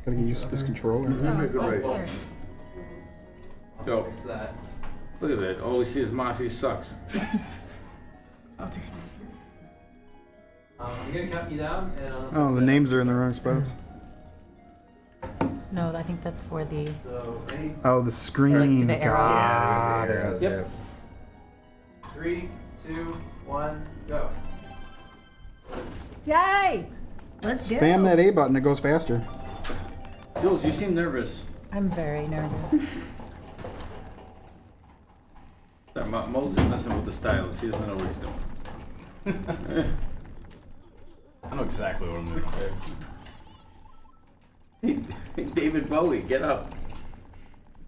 Gotta get used to this controller. Right. Go. Fix that. Look at that. All we see is Mossy sucks. I'm gonna count you down and Oh, the names are in the wrong spots. No, I think that's for the. So any Oh, the screen. the arrows. Got Yeah, it. Yep. 3, 2, 1, go. Yay! Let's go. Spam that A button, it goes faster. Jules, you seem nervous. I'm very nervous. Moses is messing with the stylus. He doesn't know what he's doing. I know exactly what I'm gonna say. David Bowie, get up.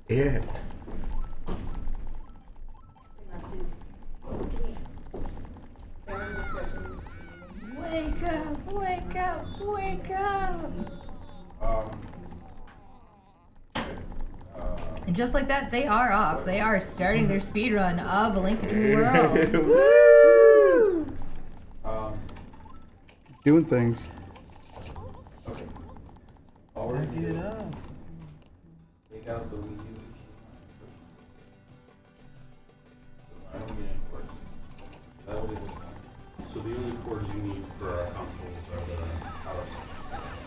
Yeah. Wake up! Wake up! Wake up! And just like that, they are off. They are starting their speed run of A Link Between Worlds. Woo! Doing things. Okay. All we're gonna do. Take out the Wii U. I don't need any cords. That'll be the time. So the only cords you need for our consoles are the power supplies.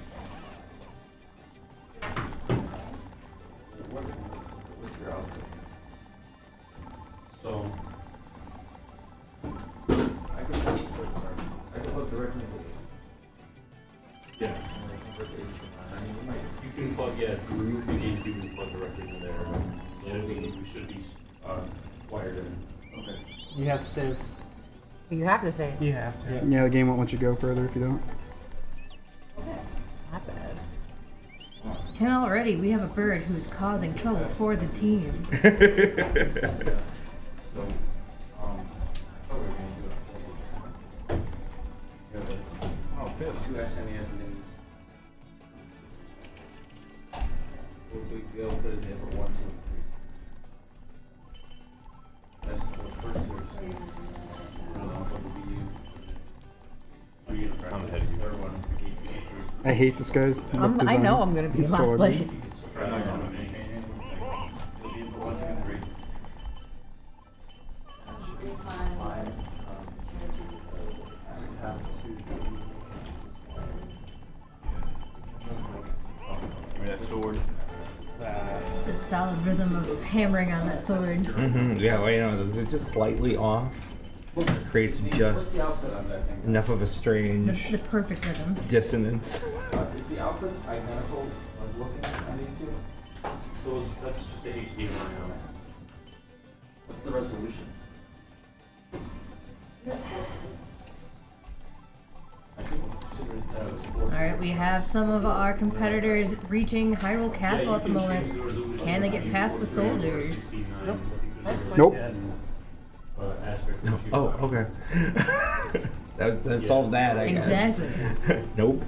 What's your output? So I can hook directly to the yeah, you can plug you can plug directly in there. We should be wired in. Okay. You have to save. You have to say. You have to. Yeah, the game won't let you go further if you don't. Not bad. And already we have a bird who is causing trouble for the team. So, how we're gonna do it. Oh, Phil, 2 SNES names. We'll put it in for 1, 2, 3. That's the first 2 are saying. I'm ahead of you. Third one. I hate this guy's look design. I know I'm gonna be in He's so last ugly. place. I'm not gonna change anything. It'll be for 1, 2, 3. Give me that sword. The solid rhythm of hammering on that sword. Yeah, well, you know, this is just slightly off. Creates just enough of a strange The perfect rhythm. dissonance. Is the output identical of looking at these two? That's just the HDMI now. What's the resolution? I think considering that it was 4K. Alright, we have some of our competitors reaching Hyrule Castle at the moment. Can they get past the soldiers? Nope. No. Oh, okay. that solved that, I guess. Exactly. Nope.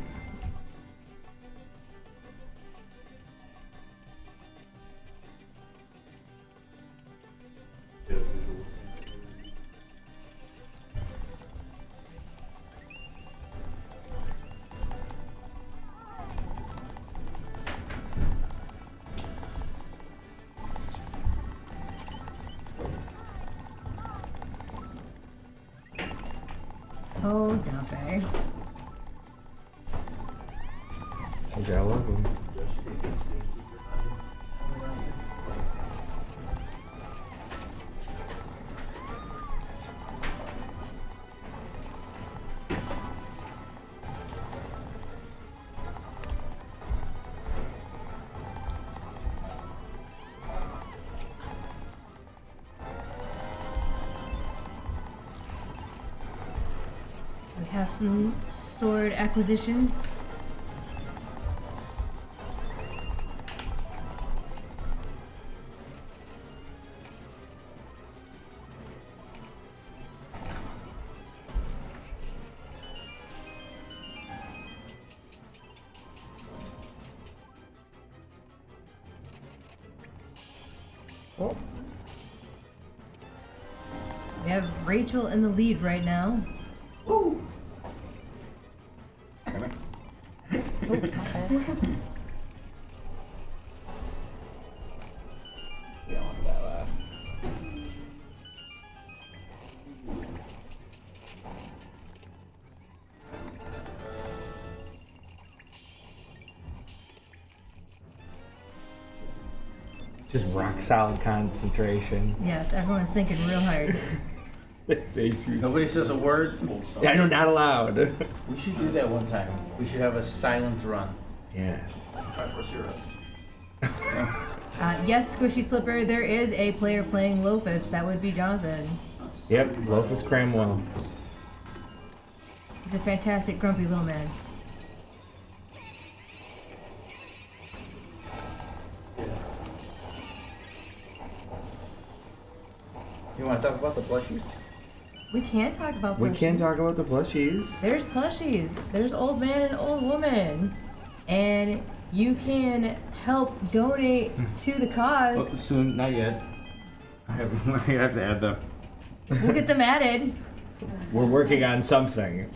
Oh, Dante. Okay, I love him. We have some sword acquisitions. Oh. We have Rachel in the lead right now. Just rock solid concentration. Yes, everyone's thinking real hard. Nobody says a word. I know, not allowed. We should do that one time. We should have a silent run. Yes. Try for serious. Yes, Squishy Slipper, there is a player playing Lofus. That would be Jonathan. Yep, Lofus Cramwell. He's a fantastic, grumpy little man. You want to talk about the plushies? We can talk about plushies. We can talk about the plushies. There's plushies. There's old man and old woman. And you can help donate to the Oh, cause. soon, not yet. I have to add the. We'll get them added. We're working on something.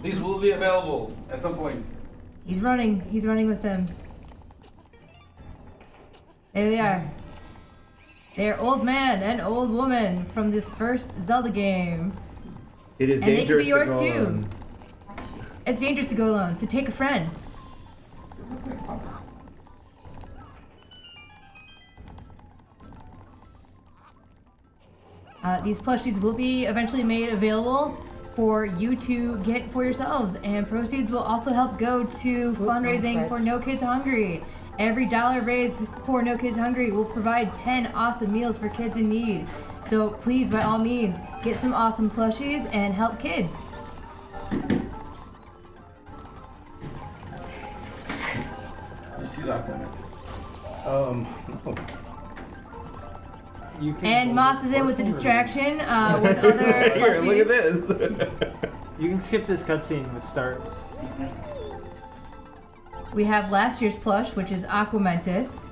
These will be available at some point. He's running. He's running with them. There they are. They're old man and old woman from the first Zelda game. It is And they can be dangerous to yours go too. alone. It's dangerous to go alone, so take a friend. These plushies will be eventually made available for you to get for yourselves, and proceeds will also help go to fundraising for No Kids Hungry. Every dollar raised for No Kids Hungry will provide 10 awesome meals for kids in need. So please, by all means, get some awesome plushies and help kids. You see that comment? No. You can And Moss is in with the distraction with other Here, look at plushies. this. You can skip this cutscene with start. We have last year's plush, which is Aquamentus.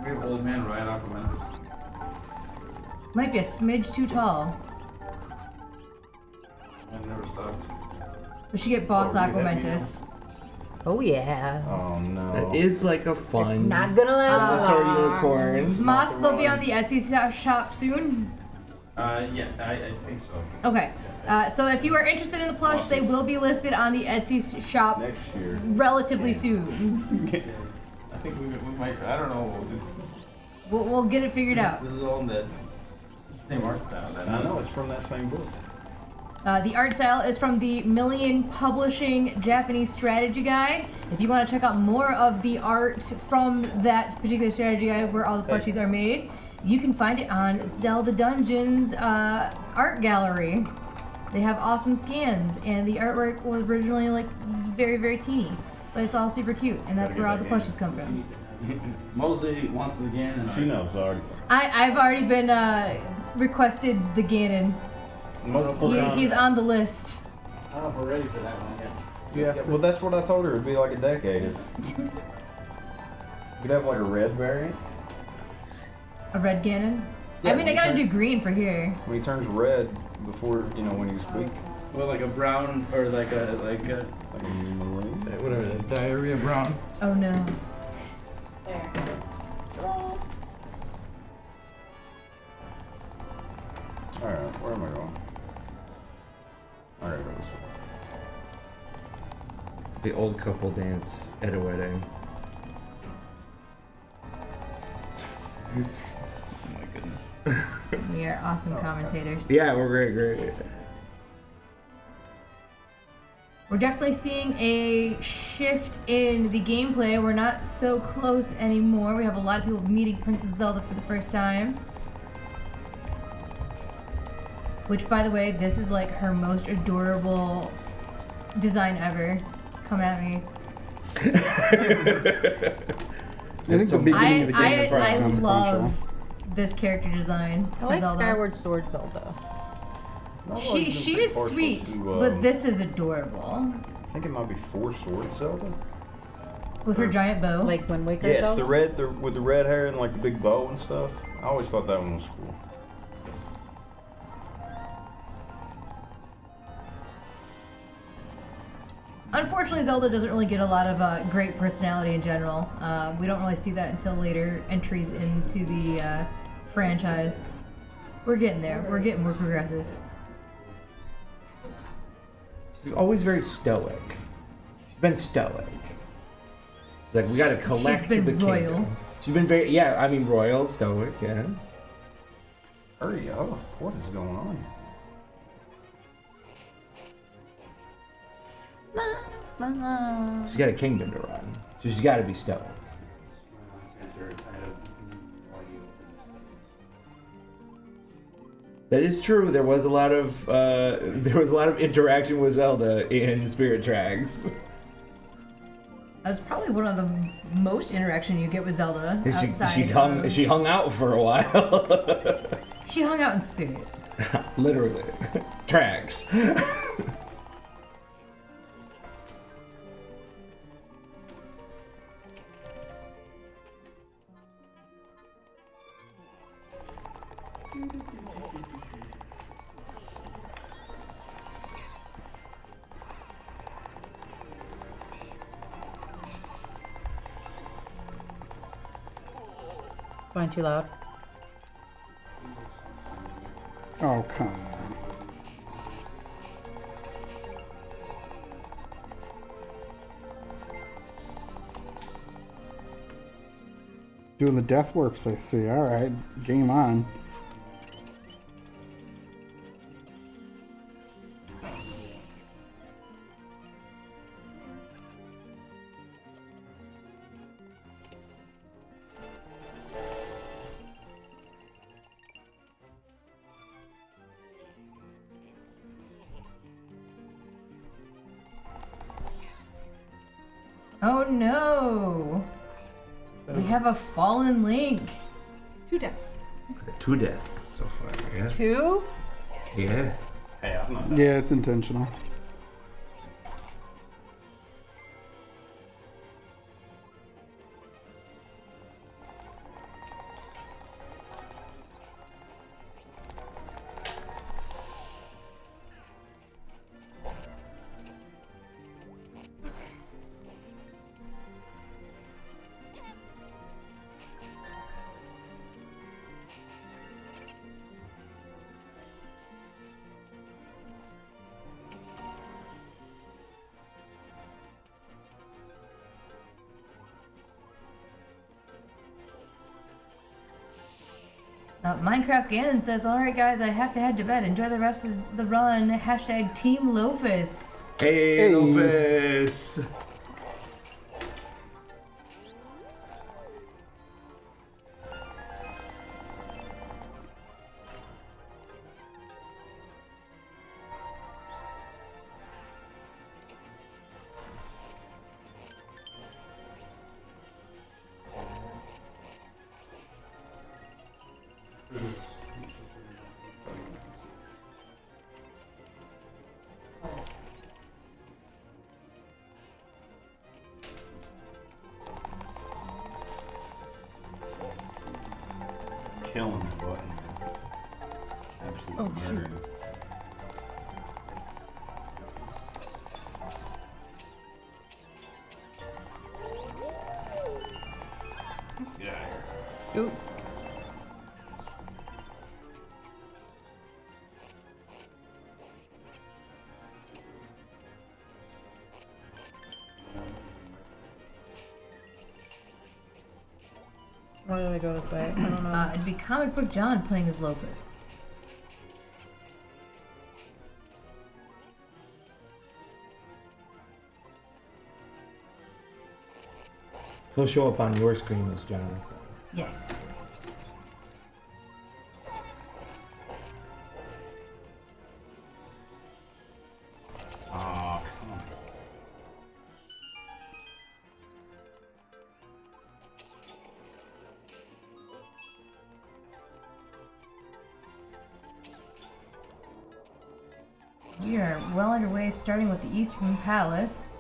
We have old man Ryan Aquaman. Might be a smidge too tall. I never stopped. We should get Boss Oh, you have Aquamentus. Oh yeah. Oh no. That is like a fun Not gonna last dinosaur long. unicorn. Moss will be on the Etsy shop soon. Yeah, I think so. Okay. So if you are interested in the plush, they will be listed on the Etsy shop Next year. relatively soon. I think we might. I don't know. We'll get it figured out. This is all in the same art style. I know it's from that same book. The art style is from the Million Publishing Japanese Strategy Guide. If you want to check out more of the art from that particular strategy guide where all the plushies are made, you can find it on Zelda Dungeons art gallery. They have awesome scans, and the artwork was originally like very, very teeny, but it's all super cute, and that's where all the plushies come from. Mosley wants it again, and She knows already. I've already been requested the Ganon. He's on the list. I don't know if we're ready for that one yet. Yeah, well that's what I told her. It'd be like a decade. You could have like a red variant. A red Ganon? Yeah, I mean, I gotta okay. do green for here. When he turns red before, you know, when he's weak. well, like a brown or like a Like a marine. whatever, the diarrhea brown. Oh no. Alright, where am I going? I gotta go this way. The old couple dance at a wedding. Oh my goodness. We are awesome commentators. Yeah, we're great. We're definitely seeing a shift in the gameplay. We're not so close anymore. We have a lot of people meeting Princess Zelda for the first time. Which, by the way, this is like her most adorable design ever. Come at me. I think the beginning of the game is I consequential. love this character design I for like Zelda. Skyward Sword Zelda. She is sweet, but this is adorable. I think it might be Four Swords Zelda. With her giant bow. Like Wind Waker Yes, Zelda. with the red hair and like the big bow and stuff. I always thought that one was cool. Unfortunately, Zelda doesn't really get a lot of great personality in general. We don't really see that until later entries into the franchise. We're getting there. We're getting more progressive. She's always very stoic. been stoic. Like we gotta collect She's been the royal. kingdom. She's been very, yeah. I mean, royal, stoic, yes. Hurry up! What is going on here? She's got a kingdom to run, so she's got to be stoic. That is true. There was a lot of interaction with Zelda in Spirit Tracks. That's probably one of the most interaction you get with Zelda. Outside She hung out for a while. She hung out in spirit. Literally. Tracks. Going too loud. Oh, come on. Doing the death warps, I see. Alright, game on. Oh no! We have a fallen Link. 2 deaths. 2 deaths so far. Yeah. 2? Yeah. Hey, I'm not. Yeah, it's intentional. Minecraft Ganon says, alright guys, I have to head to bed. Enjoy the rest of the run. Hashtag Team Lofus. Hey, Lofus. Killing the button. Absolutely murdering. Get out of here. Ooh. Why did I go this way? I don't know. It'd be Comic Book John playing as Lofus. He'll show up on your screen as Jonathan. Yes. Aw, come on. We are well underway, starting with the Eastern Palace.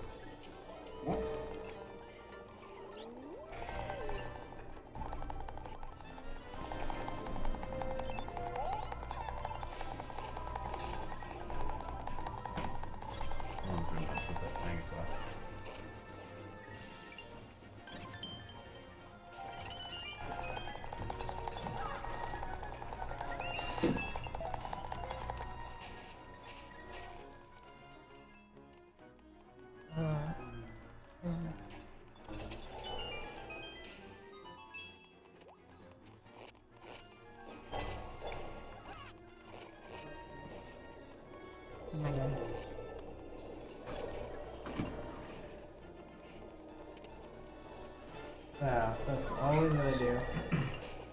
Yeah, that's all we're gonna do.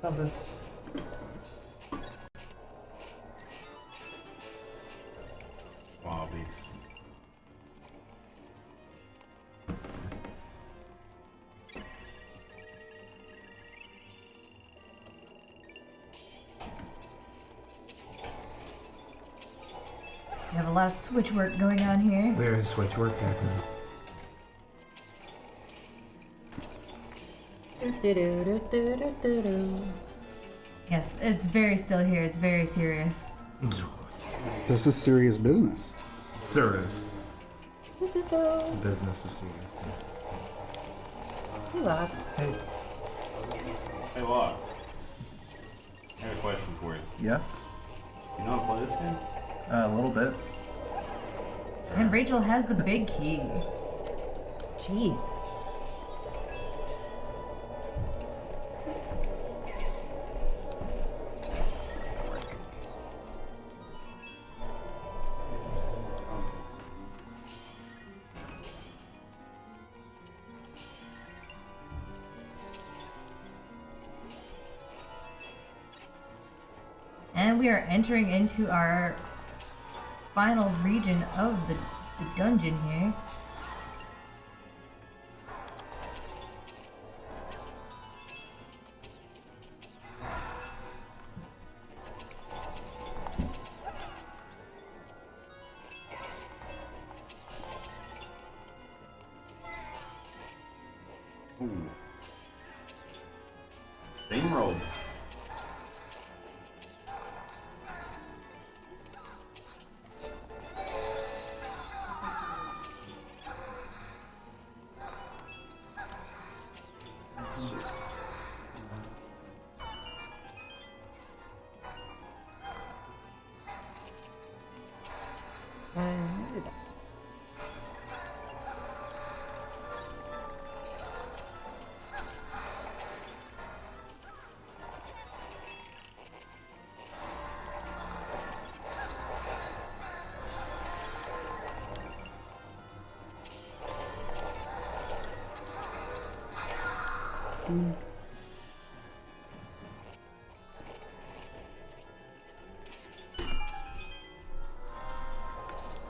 Compass. Bobby. We have a lot of switch work going on here. There is switch work happening. Yes, it's very still here. It's very serious. This is serious business. Service. Business of seriousness. Hey, Locke. I have a question for you. Yeah, You know how to play this game? a little bit. And Rachel has the big key. Jeez. And we are entering into our final region of the dungeon here. Ooh. Steamrolled.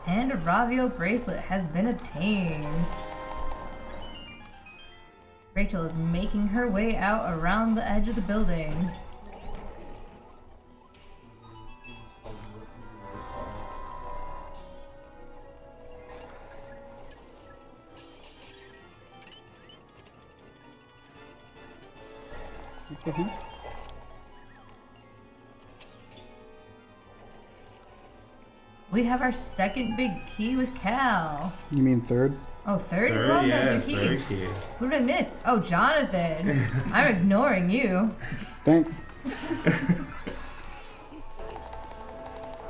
And a Ravio bracelet has been obtained. Rachel is making her way out around the edge of the building. We have our second big key with Cal. You mean third? Oh, third? Who Third, else yeah, has their key? third key. Who did I miss? Oh, Jonathan. I'm ignoring you. Thanks.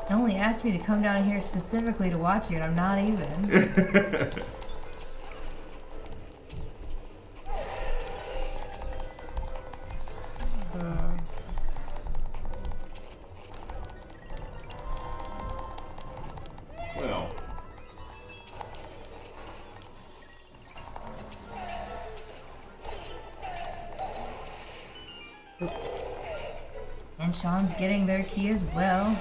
You only asked me to come down here specifically to watch you, and I'm not even. Well, And Sean's getting their key as well.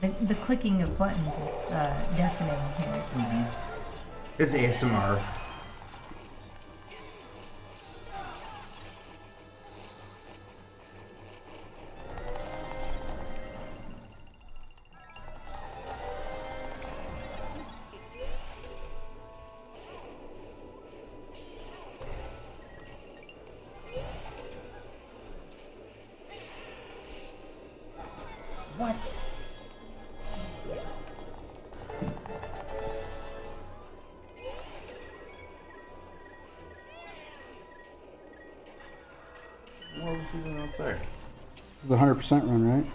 The clicking of buttons is deafening here. It's ASMR. What? what was he doing up there? This is a 100% run, right?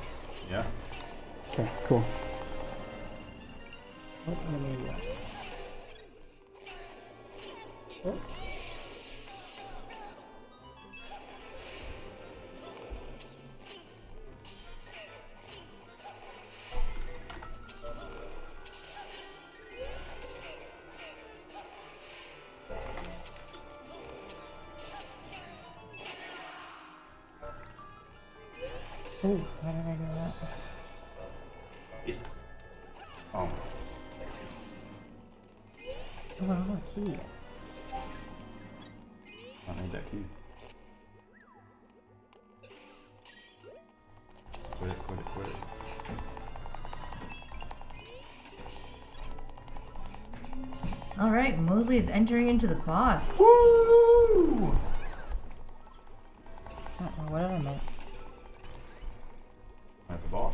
Yeah. Okay, cool. Oh, I'm gonna move that. Oh. Oh, how did I do that? Oh, Oh, I don't have a key yet. I need that key. Quit it, quit it, quit it. All right, Mosley is entering into the boss. Woo! Uh-oh, what did I miss? At the boss.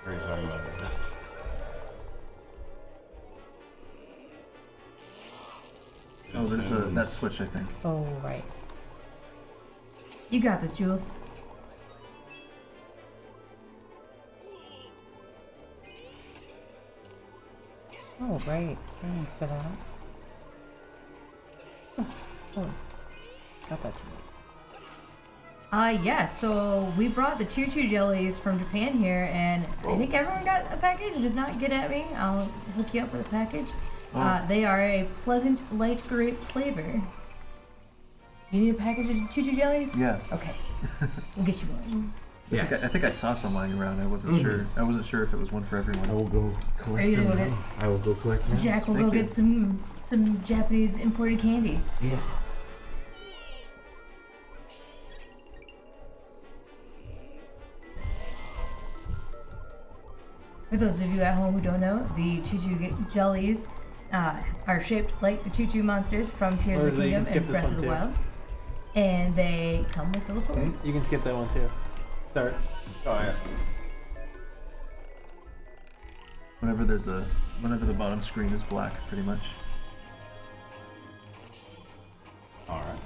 What are you talking about? Oh, there's that switch, I think. Oh, right. You got this, Jules. Oh, right. Thanks for that. Oh, got that to me. Yeah, so we brought the choo-choo jellies from Japan here, and I think everyone got a package. Did not get at me. I'll hook you up with a package. They are a pleasant light grape flavor. You need a package of choo-choo jellies? Yeah. Okay. We'll get you one. I think I saw some lying around. I wasn't sure. I wasn't sure if it was one for everyone. I will go Are collect you them gonna go now. I will go collect them. Jack will Thank go you. get some Japanese imported candy. Yeah. For those of you at home who don't know, the choo-choo jellies are shaped like the choo-choo monsters from Tears of the Or you can Kingdom skip and this Breath one of the too. Wild. And they come with little swords. You can skip that one too. Start. Oh, yeah. Whenever the bottom screen is black, pretty much. Alright.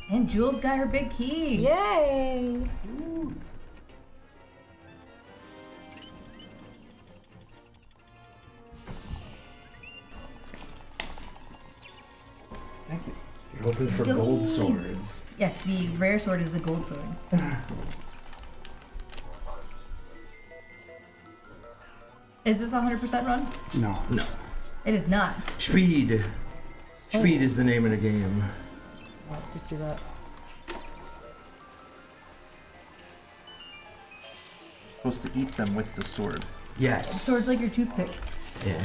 And Jules got her big key. Yay! You're hoping for gold swords. Yes, the rare sword is the gold sword. Is this 100% run? No. No. It is not. Speed. Speed is the name of the game. What? Just do that. You're supposed to eat them with the sword. Yes. Sword's like your toothpick. Yeah.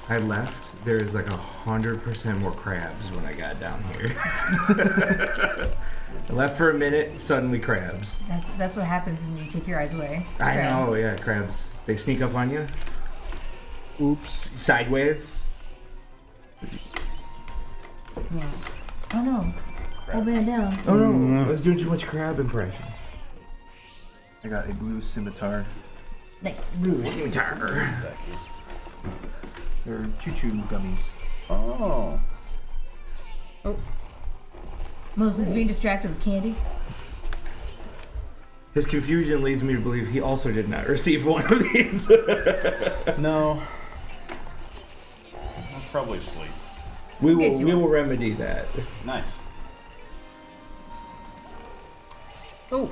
I left. There's like 100% more crabs when I got down here. I left for a minute, suddenly crabs. That's what happens when you take your eyes away. I Crabs. know, yeah, crabs. They sneak up on you. Oops. Sideways. Yeah. Oh no. Hold man down. Oh no, I was doing too much crab impression. I got a blue scimitar. Nice. Scimitar. They're choo-choo gummies. Oh. Moses being distracted with candy. His confusion leads me to believe he also did not receive one of these. No. That's probably asleep. we Get will you we one. will remedy that. Nice. Oh!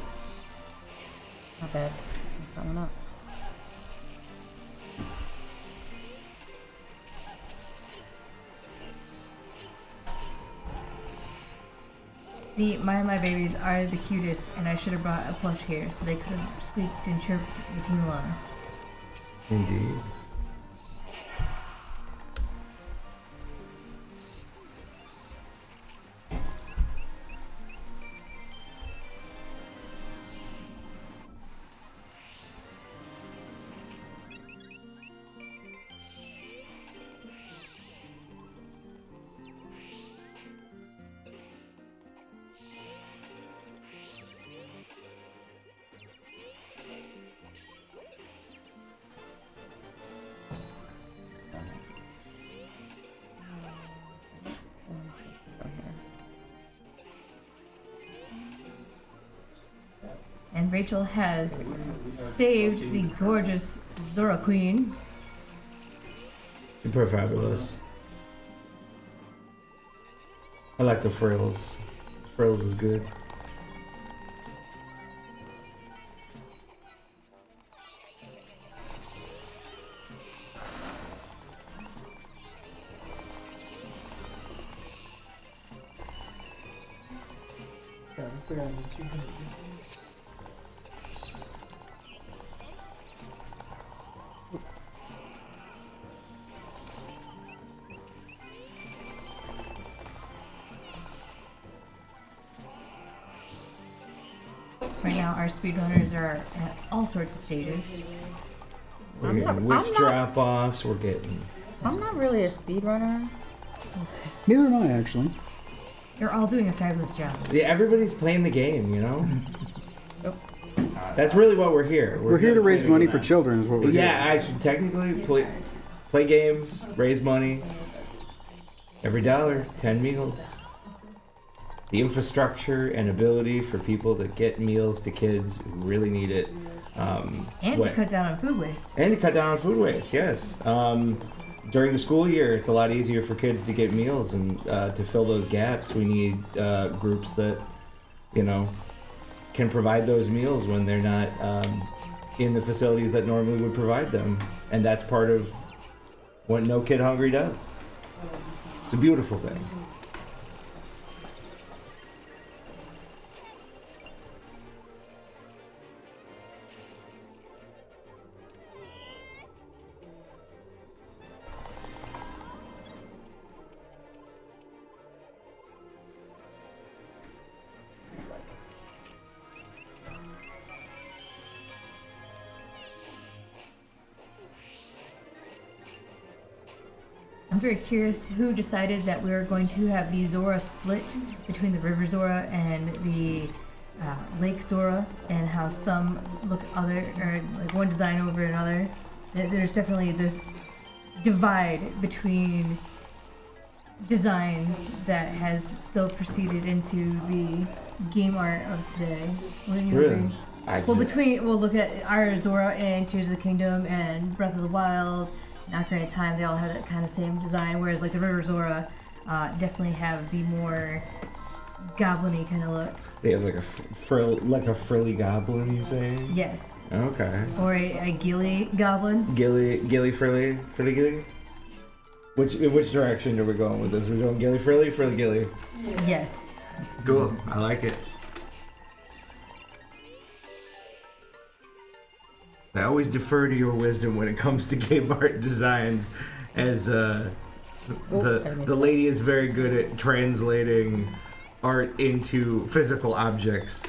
Not bad. Messed that one up. My babies are the cutest, and I should have brought a plush here so they could have squeaked and chirped between the line. Indeed. Rachel has saved the gorgeous Zora Queen. Super fabulous. I like the frills. Frills is good. Yeah, I forgot I'm 200. Right now, our speedrunners are at all sorts of stages. We're I'm getting not- witch I'm not- drop-offs. We're getting. I'm not really a speedrunner. Neither am I, actually. They're all doing a fabulous job. Yeah, everybody's playing the game, you know? Yep. That's really what we're here. We're here to raise money for children, is what we're Yeah, here. actually, technically, play games, raise money. Every dollar, 10 meals. The infrastructure and ability for people to get meals to kids who really need it. And to What- cut down on food waste. And to cut down on food waste, yes. During the school year, it's a lot easier for kids to get meals, and to fill those gaps, we need groups that, you know, can provide those meals when they're not in the facilities that normally would provide them. And that's part of what No Kid Hungry does. It's a beautiful thing. I'm very curious who decided that we were going to have the Zora split between the River Zora and the Lake Zora, and how some look other, or like one design over another. There's definitely this divide between designs that has still proceeded into the game art of today. Wouldn't you Really? agree? Well, we'll look at our Zora and Tears of the Kingdom and Breath of the Wild, and Ocarina of Time. They all have that kind of same design, whereas like the River Zora definitely have the more goblin-y kind of look. They have like a frilly goblin, you say? Yes. Okay. Or a gilly goblin. Gilly frilly gilly? In which direction are we going with this? We're going gilly frilly gilly? Yes. Cool. I like it. I always defer to your wisdom when it comes to game art designs, as the lady is very good at translating art into physical objects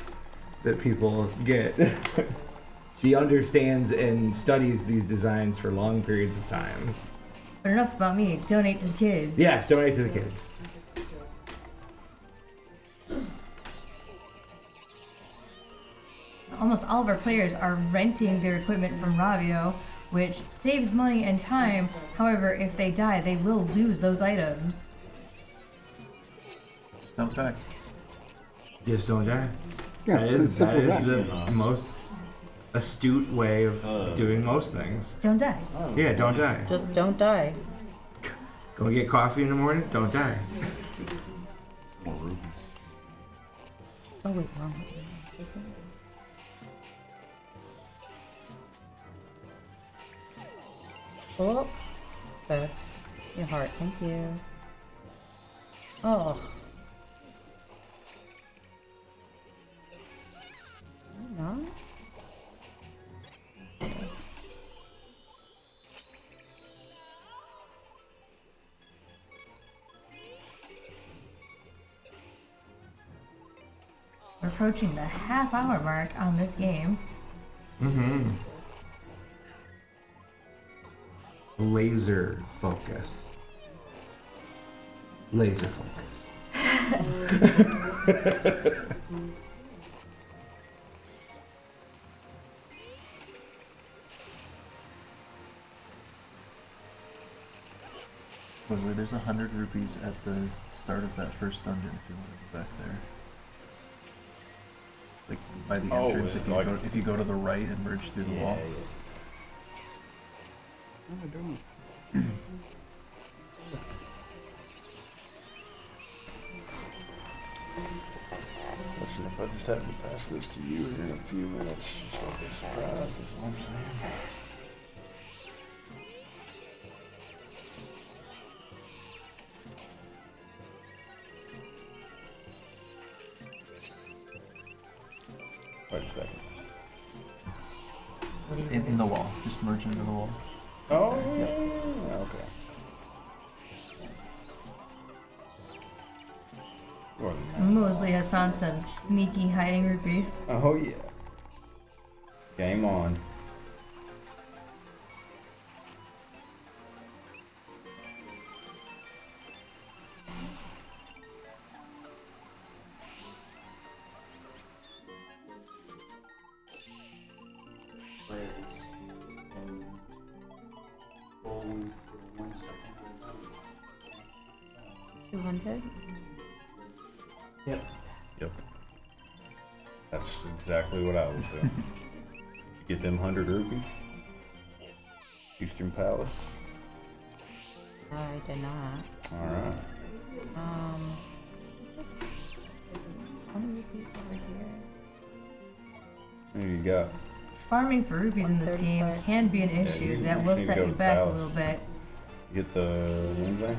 that people get. She understands and studies these designs for long periods of time. But enough about me. Donate to the kids. Yes, donate to the kids. Almost all of our players are renting their equipment from Ravio, which saves money and time. However, if they die, they will lose those items. Don't die. Yes, don't die. Yeah, That it's is, as simple that as is that. the most astute way of doing most things. Don't die. Yeah, don't die. Just don't die. Go get coffee in the morning, don't die. More rubies. Oh wait, wrong. Oh, there. Your heart, thank you. Oh. No. We're approaching the half-hour mark on this game. Mm-hmm. Laser focus. Laser focus. By the way, there's 100 rupees at the start of that first dungeon if you want to go back there. Like by the Oh, entrance, it's if you go to the right and merge through the wall. What am I doing? Listen, if I just have to pass this to you here in a few minutes, just don't be surprised, is what I'm saying. Wait a second. In the wall, just merge into the wall. Oh, yeah. Okay. More than that. Mosley has found some sneaky hiding rupees. Oh, yeah. Game on. Rolling for 1 second. 200. Yep. Yep. That's exactly what I was doing. Get them 100 rupees. Eastern Palace. I did not. Alright. 20 rupees over here. There you go. Farming for rupees in this game 135. can be an issue you that will need to set go you to back a Palace. little bit. Get the Wednesday?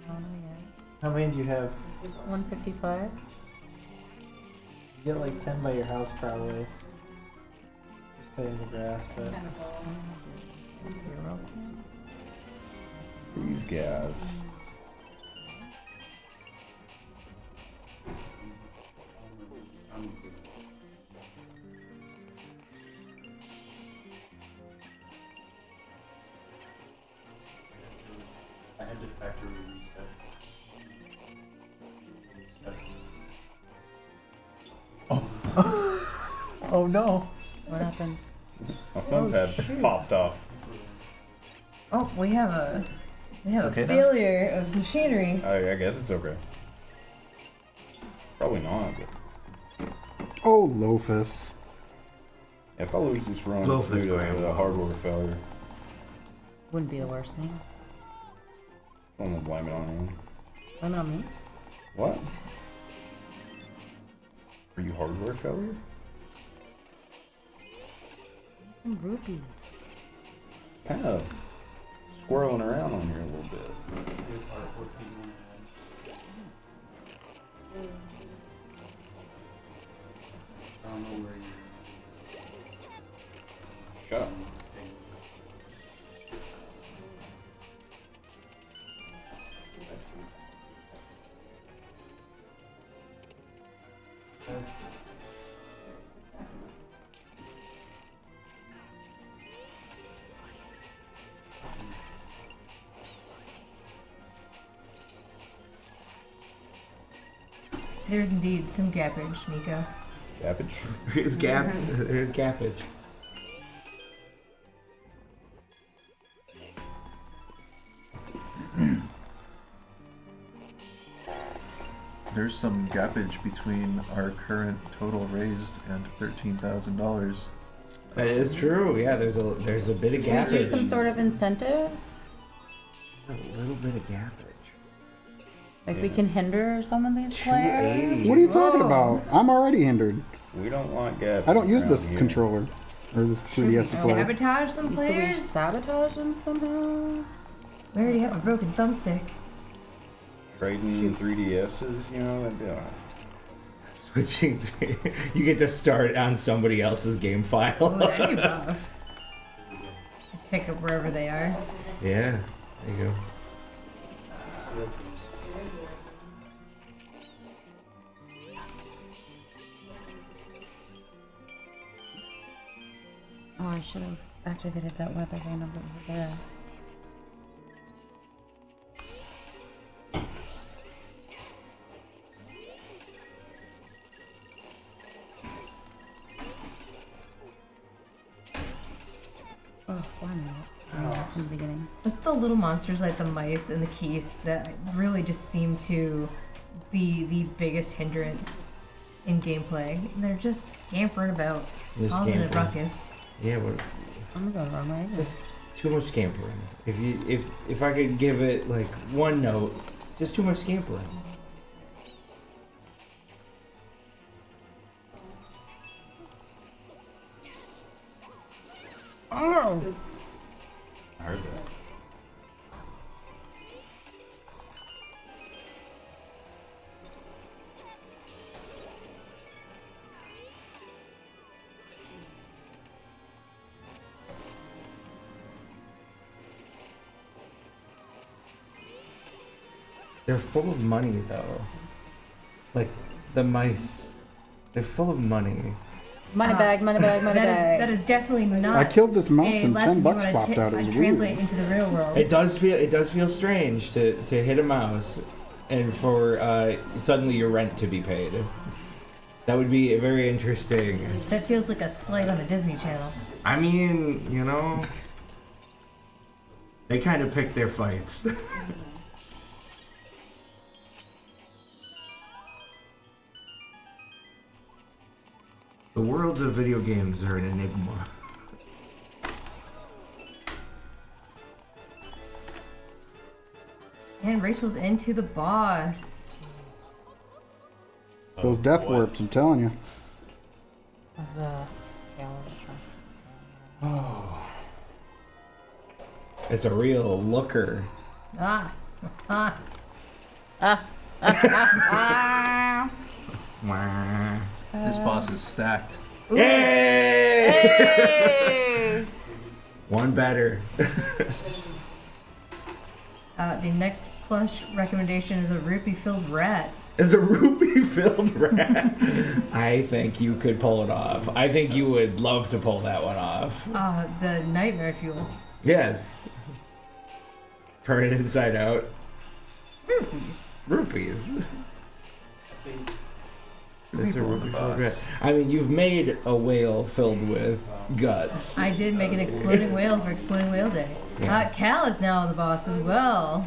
No, not yet. How many do you have? 155. You get like 10 by your house probably. Just cutting the grass, but These guys. I had to factory reset. oh no! What happened? My phone pad popped off. Oh, we have a okay a now? failure of machinery. I guess it's okay. Probably not, but Oh, Lofus. if I lose this run, it's Loaf is due to grand. a hardware failure. Wouldn't be the worst thing. I'm gonna blame it on you. Blame it on me. What? Are you hardware failure? Some rupees. Kind of squirreling around on here a little bit. I don't know where you. Shut up. There's indeed some gappage, Nico. Cabbage? Here's gappage. There's some gappage between our current total raised and $13,000. That is true. Yeah, there's a bit of Can we do gappage. some sort of incentives? A little bit of gappage. Like we can hinder some of these players? 280. What are you talking Whoa. about? I'm already hindered. We don't want gabbage. I don't use around this here. controller. Or this 3DS to play. Sabotage some So we players? sabotage them somehow? We already have a broken thumbstick. Trading 3DSs, you know, that'd be alright. Switching. You get to start on somebody else's game Oh, file. that'd be rough. Just pick up wherever they are. Yeah. There you go. Oh, I should have activated that weather vane over there. Oh, why not? From the beginning. It's the little monsters like the mice and the keys that really just seem to be the biggest hindrance. in gameplay. And they're just scampering about, Just causing a scampering. ruckus. Yeah, well, I'm gonna run right in. just too much scampering. If I could give it like one note, just too much scampering. Oh! I heard that. They're full of money though. Like the mice, they're full of money. Money bag, money bag, money bag. That is definitely not. I killed this mouse a and lesson 10 you bucks wanna popped out. It was translate weird. into the real world. It does feel strange to hit a mouse, and for suddenly your rent to be paid. That would be very interesting. That feels like a slight on the Disney Channel. I mean, you know, they kind of pick their fights. The worlds of video games are an enigma. And Rachel's into the boss. Those death warps, I'm telling you. The It's a real looker. Ah. Wah. This boss is stacked. Yay! One better. The next plush recommendation is a rupee-filled rat. It's a rupee-filled rat. I think you could pull it off. I think you would love to pull that one off. The nightmare fuel. Yes. Turn it inside out. Rupees. Rupees. It's a People in the rupee-filled boss. rat. I mean, you've made a whale filled with guts. I did make an exploding whale for Exploding Whale Day. Yes. Cal is now the boss as well.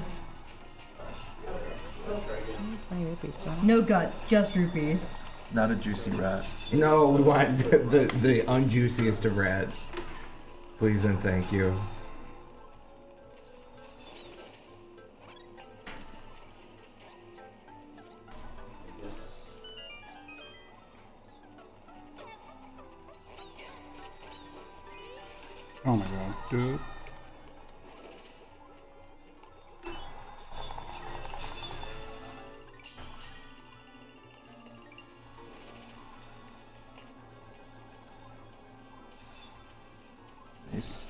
No guts, just rupees. Not a juicy rat. No, we want the unjuiciest of rats. Please and thank you. Oh my god, dude. Nice.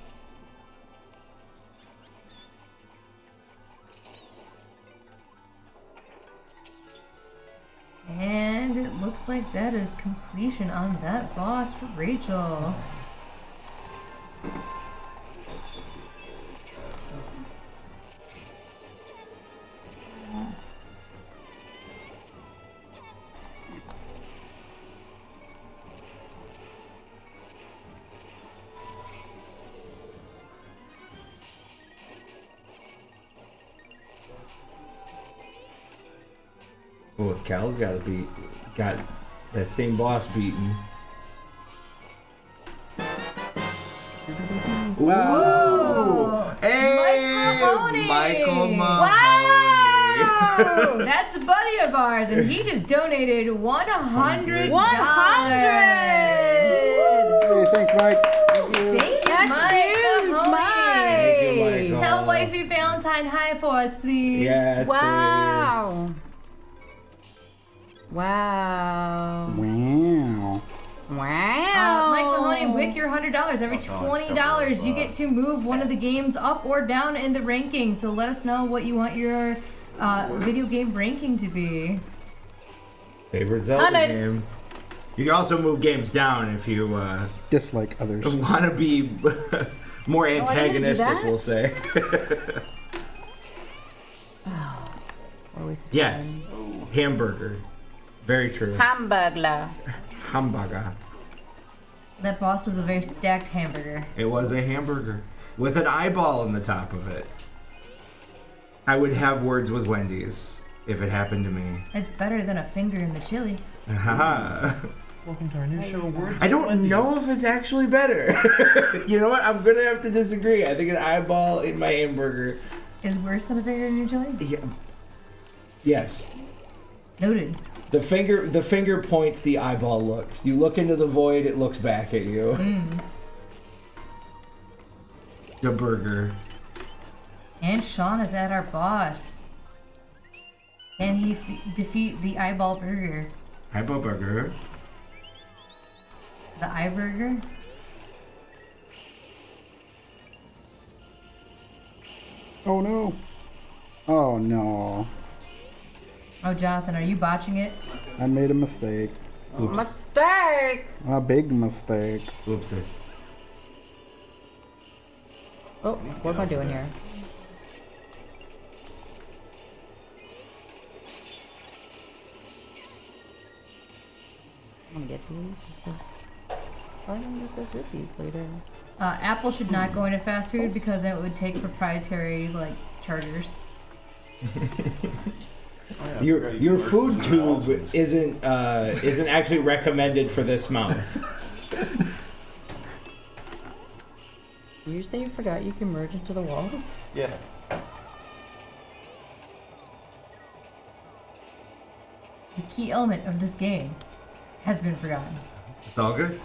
And it looks like that is completion on that boss for Rachel. Well, Cal's got that same boss beaten. Whoa! Hey, Mahoney! Michael Wow! That's a buddy of ours, and he just donated $100. 100! Hey, thanks, Mike. Thank you. Thank you, That's Mike huge, Mahoney. Thank you, Michael. Tell wifey Valentine hi for us, please. Yes, Wow. Wow. Wow. Wow. Mike Mahoney, with your $100, every That's awesome. $20, you get to move one of the games up or down in the ranking. So let us know what you want your video game ranking to be. Favorite Zelda 100. game. You can also move games down if you Dislike others. want to be more didn't do antagonistic, that? we'll say. Always Yes. Hamburger. Very true. Hamburglar. Hamburger. That boss was a very stacked hamburger. It was a hamburger with an eyeball in the top of it. I would have words with Wendy's. if it happened to me. It's better than a finger in the chili. Haha. Welcome to our new show, Words I don't know if it's actually better. You know what? I'm gonna have to disagree. I think an eyeball in my hamburger. Is worse than a finger in your chili? Yeah. Yes. Noted. The finger points, the eyeball looks. You look into the void, it looks back at you. The burger. And Sean is at our boss. Can he defeat the eyeball burger? Eyeball burger. The eye burger? Oh no. Oh no. Oh, Jonathan, are you botching it? I made a mistake. Oops. Mistake! A big mistake. Oopses. Oh, what am I doing here? I'm gonna get these. Why don't I use those with these later? Apple should not go into fast food because then it would take proprietary, like, chargers. Your food tube isn't actually recommended for this mouth. Did you say you forgot you can merge into the walls? Yeah. The key element of this game has been forgotten. It's all good.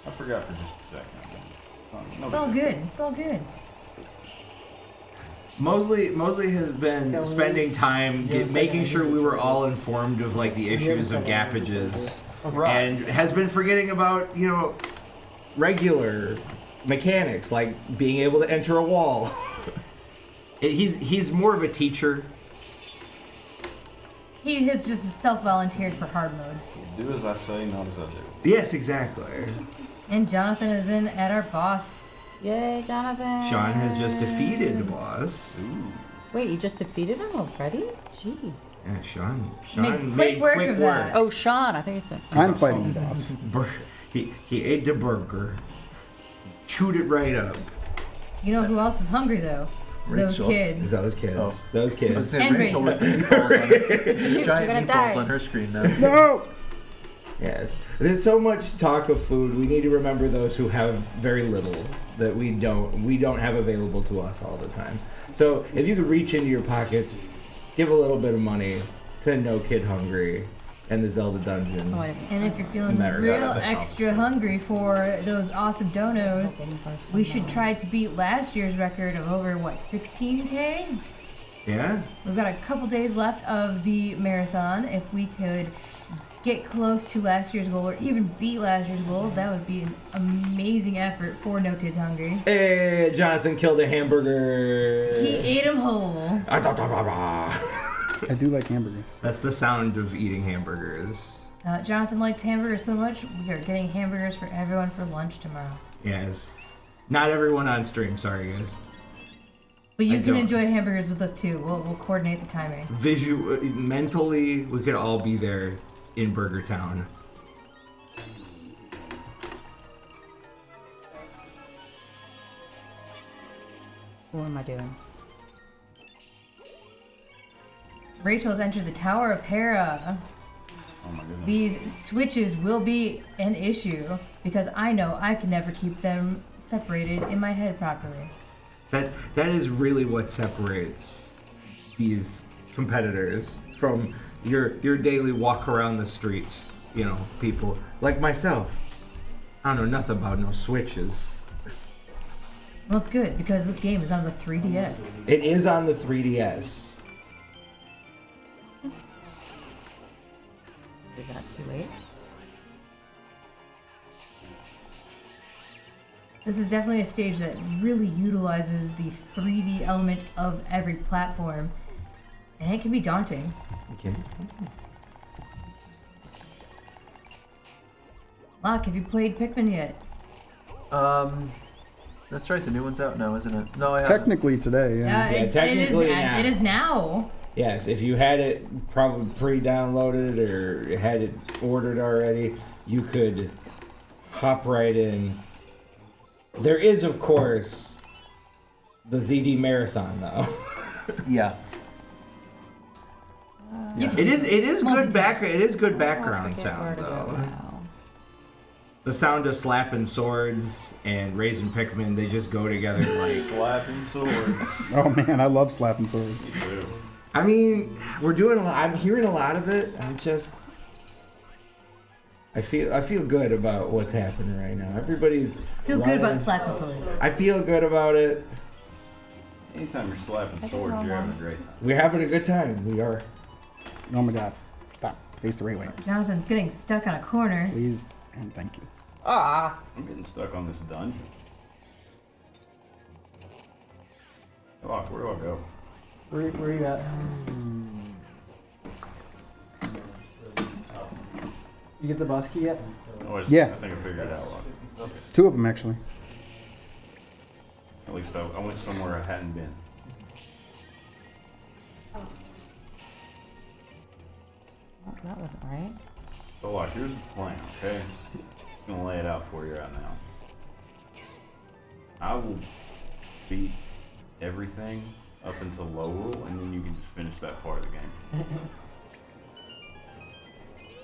I forgot for just a second. It's all good. It's all good. Mosley has been spending time making sure we were all informed of like the issues of gappages, and has been forgetting about, you know, regular mechanics like being able to enter a wall. He's more of a teacher. He has just self-volunteered for hard mode. Do as I say, not as I do. Yes, exactly. And Jonathan is in at our boss. Yay, Jonathan! Sean has just defeated the boss. Wait, you just defeated him already? Gee. Yeah, Sean Made made quick quick of work. that. Oh, Sean, I think it's I'm fighting the boss. He ate the burger, chewed it right up. You know who else is hungry though? Those Rachel. kids. Those kids. Oh. Those I was kids. saying And Rachel Rachel. with the meatballs on her. you're Giant gonna meatballs die. on her screen now. No! Yes. There's so much talk of food. We need to remember those who have very little that we don't have available to us all the time. So if you could reach into your pockets, give a little bit of money to No Kid Hungry and the Zelda Dungeon. Oh, I And if you're feeling America. real extra hungry for those awesome donos, we should try to beat last year's record of over, what, 16K? Yeah? We've got a couple days left of the marathon. If we could get close to last year's goal or even beat last year's goal, that would be an amazing effort for No Kids Hungry. Hey, Jonathan killed a hamburger. He ate him whole. I do like hamburgers. That's the sound of eating hamburgers. Jonathan liked hamburgers so much, we are getting hamburgers for everyone for lunch tomorrow. Yes. Not everyone on stream, sorry guys. But you I can don't. enjoy hamburgers with us too. We'll coordinate the timing. Mentally, we could all be there in Burger Town. What am I doing? Rachel has entered the Tower of Hera. Oh my goodness. These switches will be an issue because I know I can never keep them separated in my head properly. That is really what separates these competitors from your daily walk around the street, you know, people like myself. I don't know nothing about no switches. Well, it's good because this game is on the 3DS. It is on the 3DS. Is that too late? This is definitely a stage that really utilizes the 3D element of every platform, and it can be daunting. Okay. Locke, have you played Pikmin yet? That's right. The new one's out now, isn't it? No, I haven't. Technically today, yeah. technically now. It is now. Yes, if you had it probably pre-downloaded or had it ordered already, you could hop right in. There is, of course, the ZD Marathon, though. Yeah. You It is good Multitask. It is good I background forget where sound to go though. now. The sound of slapping swords and raising Pikmin, they just go together like. Slapping swords. Oh man, I love slapping swords. Me too. I mean, we're doing a lot. I'm hearing a lot of it. I feel good about what's happening right now. Everybody's feel good running. about slapping swords. I feel good about it. Anytime you're slapping swords, you're having a great time. We're having a good time. We are. Oh my god. Stop. Face the right way. Jonathan's getting stuck on a corner. Please and thank you. Ah! I'm getting stuck on this dungeon. Oh, where do I go? Where you at? You get the bus key yet? Oh, Yeah. I think I figured it out. Two of them actually. At least I went somewhere I hadn't been. Oh, that wasn't right. So, here's the plan, okay? I'm gonna lay it out for you right now. I will beat everything up until low rule, and then you can just finish that part of the game.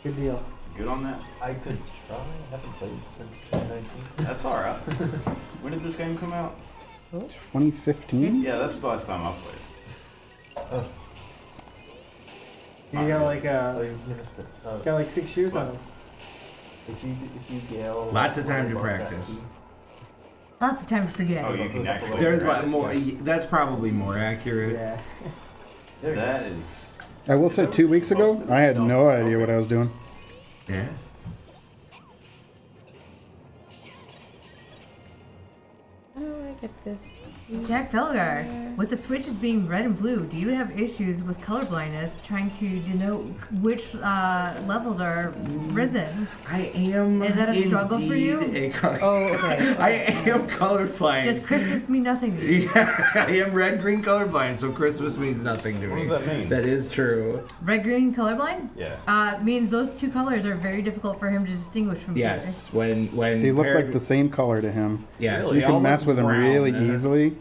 Good deal. Good on that? I could try. I haven't played since 2019. That's alright. When did this game come out? 2015? Yeah, that's the last time I played. You got like Oh, you missed it. got like 6 years on What? him. If you yell. Lots of time to practice. Lots of time to forget. Oh, you can actually. There's grab lot it. more. That's probably more accurate. Yeah. That is. I will say 2 weeks ago, I had no idea what I was doing. Yeah. How do I get this? Jack Felgar, with the switches being red and blue, do you have issues with colorblindness trying to denote which levels are risen? I am. Is that a struggle for you? indeed a color- Oh, okay. I am colorblind. Does Christmas mean nothing to you? Yeah, I am red-green colorblind, so Christmas means nothing to me. What does that mean? That is true. Red-green colorblind? Yeah. Means those two colors are very difficult for him to distinguish from each Yes, when They look paired- like the same color to him. Yeah, So they you all can mess look with them brown, really and- easily. other.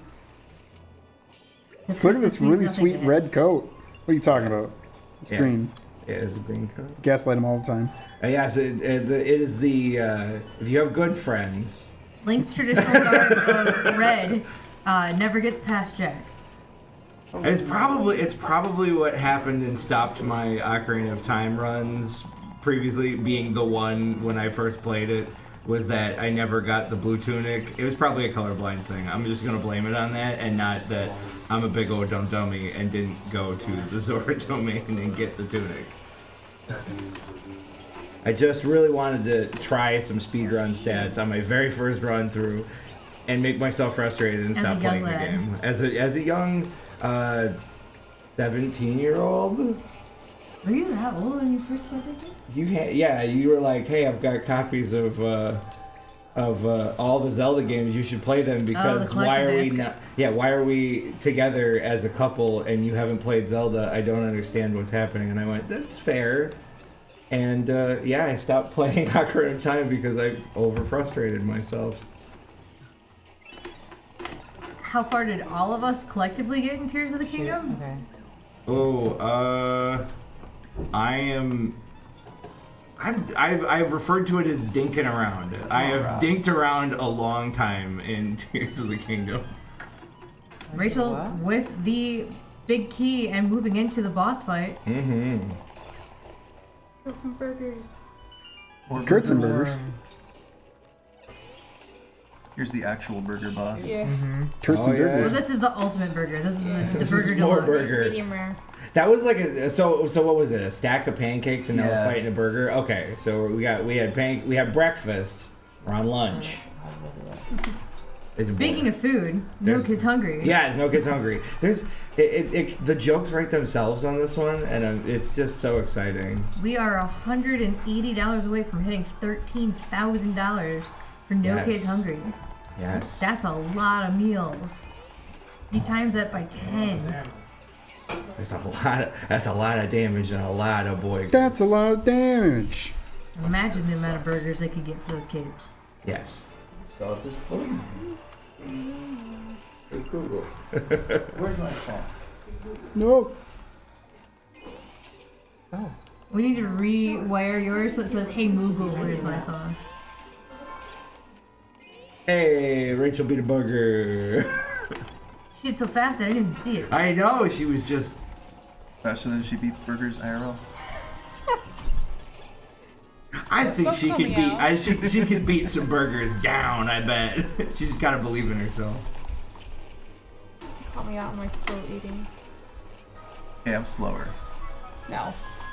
Look at this really sweet red coat. What are you talking about? It's Yeah. green. Yeah, it's a green coat. Gaslight him all the time. Yes, it is the. If you have good friends. Link's traditional garb of red never gets past Jack. It's probably what happened and stopped my Ocarina of Time runs previously, being the one when I first played it, was that I never got the blue tunic. It was probably a colorblind thing. I'm just gonna blame it on that, and not that I'm a big old dumb dummy and didn't go to the Zora domain and get the tunic. I just really wanted to try some speedrun stats on my very first run through and make myself frustrated and As a stop young playing the lad. game. As a young 17-year-old. Were you that old when you first played this game? You were like, hey, I've got copies of all the Zelda games. You should play them because the why are we collector not? Yeah, why are we together as a couple and you haven't played Zelda? I don't understand what's happening. And I went, that's fair. And I stopped playing Ocarina of Time because I over frustrated myself. How far did all of us collectively get in Tears of the Kingdom? Okay. Oh, I've referred to it as dinking around. I have dinked around a long time in Tears of the Kingdom. Rachel What? with the big key and moving into the boss fight. Mm-hmm. Still some burgers. Kurtz and burgers. Here's the actual burger boss. Yeah. Kurtz and yeah. Well, burgers. this is the ultimate burger. This is the This burger is more deluxe. burger. Medium rare. That was like so what was it? A stack of pancakes and now Yeah. we're fighting a burger. Okay, so we had breakfast. We're on lunch. It's Speaking boring. of food, no There's- kids hungry. Yeah, no kids hungry. There's the jokes write themselves on this one, and it's just so exciting. We are $180 away from hitting $13,000 for no Yes. kids hungry. Yes. That's a lot of meals. You times that by 10. That's a lot of damage and a lot of boy. That's a lot of damage. Imagine the amount of burgers they could get for those kids. Yes. Sausage pudding. Hey Google. Where's my phone? No. Oh. We need to rewire yours so it says, "Hey Moogle, where's my phone?" Hey, Rachel beat a bugger. She did so fast that I didn't even see it. I know, she was just... Faster than she beats burgers IRL. I think Don't she call could me beat... out. she could beat some burgers down, I bet. She just gotta believe in herself. Caught me out on my slow eating. Okay, I'm slower. No.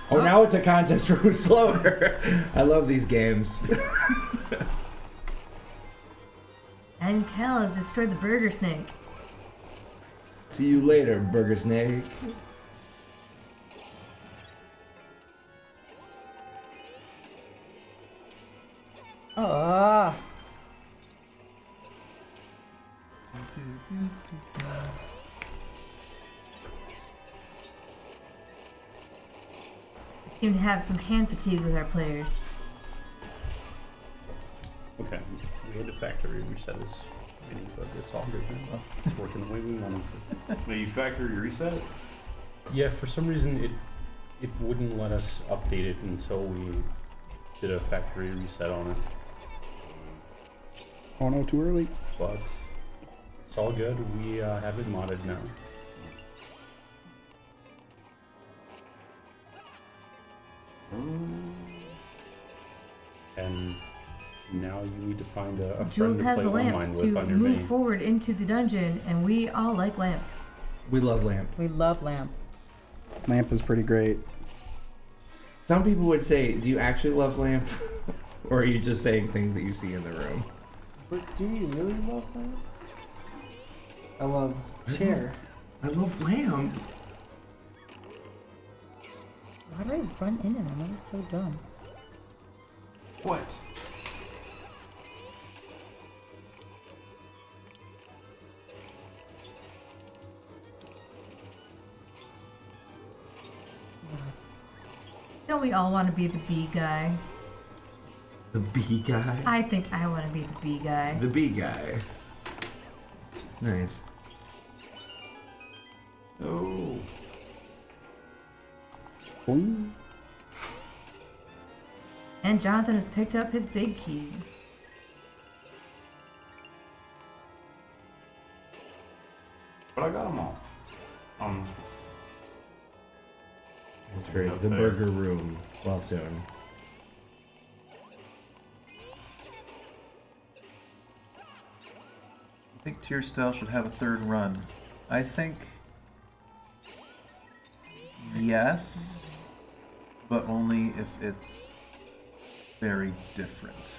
Oh, now it's a contest for who's slower. I love these games. And Cal has destroyed the burger snake. See you later, burger snake. Ah. We seem to have some hand fatigue with our players. Okay, we had to factory reset this meeting, but it's all good now. It's working the way we wanted it. Wait, you factory reset? Yeah, for some reason it wouldn't let us update it until we did a factory reset on it. Oh no, too early. But it's all good. We have it modded now. And now you need to find a friend Jules to has play the online lamps with to on your move main. forward into the dungeon, and we all like lamp. We love Lamp. We love lamp. Lamp is pretty great. Some people would say, do you actually love Lamp? Or are you just saying things that you see in the room? But do you really love lamp? I love chair. I love Lamp. Why did I run into them? That was so dumb. What? Don't we all want to be the bee guy? The bee guy? I think I want to be the bee guy. The bee guy. Nice. Oh. Boing. And Jonathan has picked up his big key. But I got them all. That's great. The burger room. Well, soon. I think tier style should have a third run. I think yes, but only if it's very different.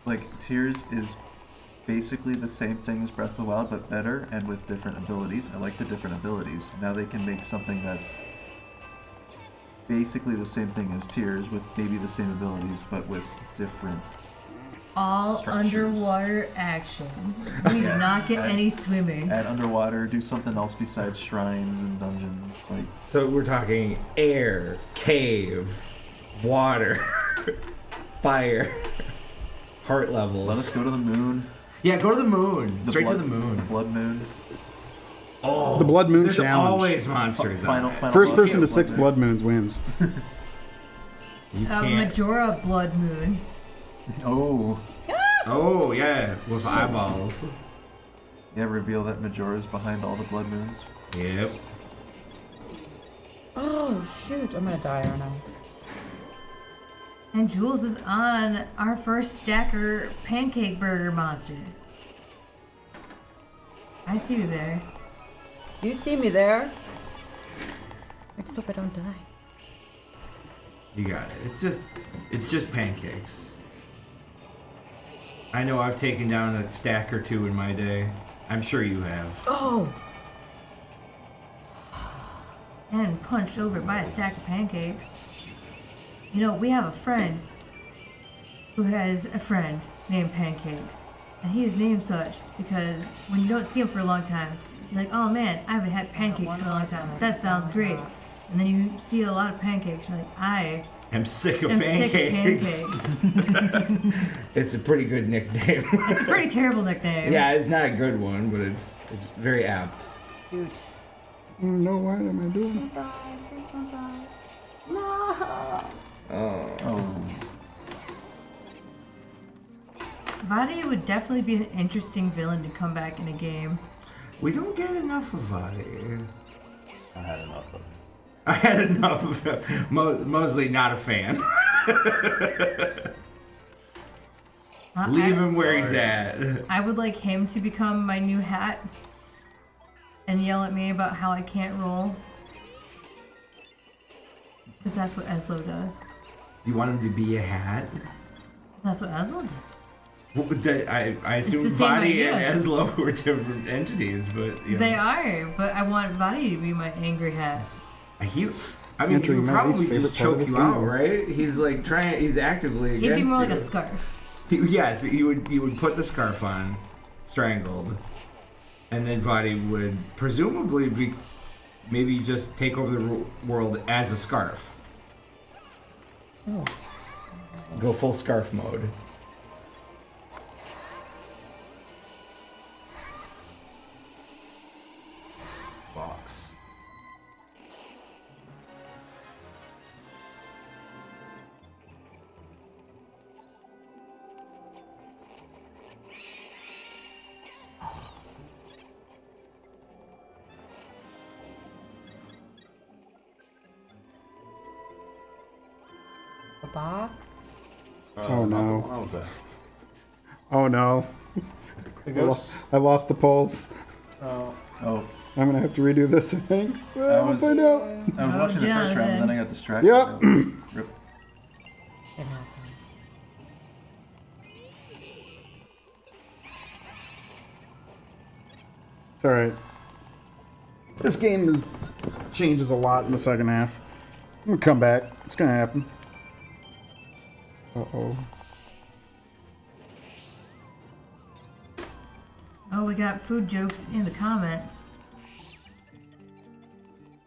Like, Tears is basically the same thing as Breath of the Wild, but better and with different abilities. I like the different abilities. Now they can make something that's basically the same thing as Tears, with maybe the same abilities, but with different All structures. underwater action. We do not get any swimming. Add underwater, do something else besides shrines and dungeons. Like, So we're talking air, cave, water, fire, heart levels. let us go to the moon. Yeah, go to the moon. The Straight blood, to the moon. The blood moon. Oh, The Blood Moon there's Challenge. always monsters. Final, on it. final First boss. person to 6 blood moons wins. You A can't. Majora blood moon. Oh, Oh yeah, with eyeballs. yeah, reveal that Majora's behind all the blood moons. Yep. Oh shoot! I'm gonna die, aren't I? And Jules is on our first stacker pancake burger monster. I see you there. You see me there? I just hope I don't die. You got it. It's just pancakes. I know I've taken down a stack or two in my day. I'm sure you have. Oh! And punched over by a stack of pancakes. You know, we have a friend who has a friend named Pancakes. And he is named such because when you don't see him for a long time, you're like, oh man, I haven't had pancakes in a long time. That sounds great. And then you see a lot of pancakes, you're like, I I'm sick of am pancakes. sick of pancakes. It's a pretty good nickname. It's a pretty terrible nickname. Yeah, it's not a good one, but it's very apt. Shoot. No, what am I doing? No. Oh. Vadi would definitely be an interesting villain to come back in a game. We don't get enough of Vadi. I had enough of it. I had enough of him. Mosley, not a fan. Leave him where he's at. I would like him to become my new hat and yell at me about how I can't roll. Because that's what Eslo does. You want him to be a hat? That's what Eslo does. Well, I assume the same Vadi idea. and Eslo were different entities, but you know. They are, but I want Vadi to be my angry hat. He would Andrew, you know probably his just favorite part of choke this you out, game. right? He's like he's actively against you. He'd be more like a scarf. Yes, you would put the scarf on, strangled, and then Vadi would presumably maybe just take over the world as a scarf. Oh. Go full scarf mode. Box. A box? Oh, no. What was that? Oh no. The ghost. I lost the pulse. Oh. Oh. I'm gonna have to redo this, I think. I We'll was- find out. I was watching the first round and then I got distracted. Yep. Rip. It happens. It's alright. This game changes a lot in the second half. I'm gonna come back. It's gonna happen. Uh-oh. Oh, we got food jokes in the comments.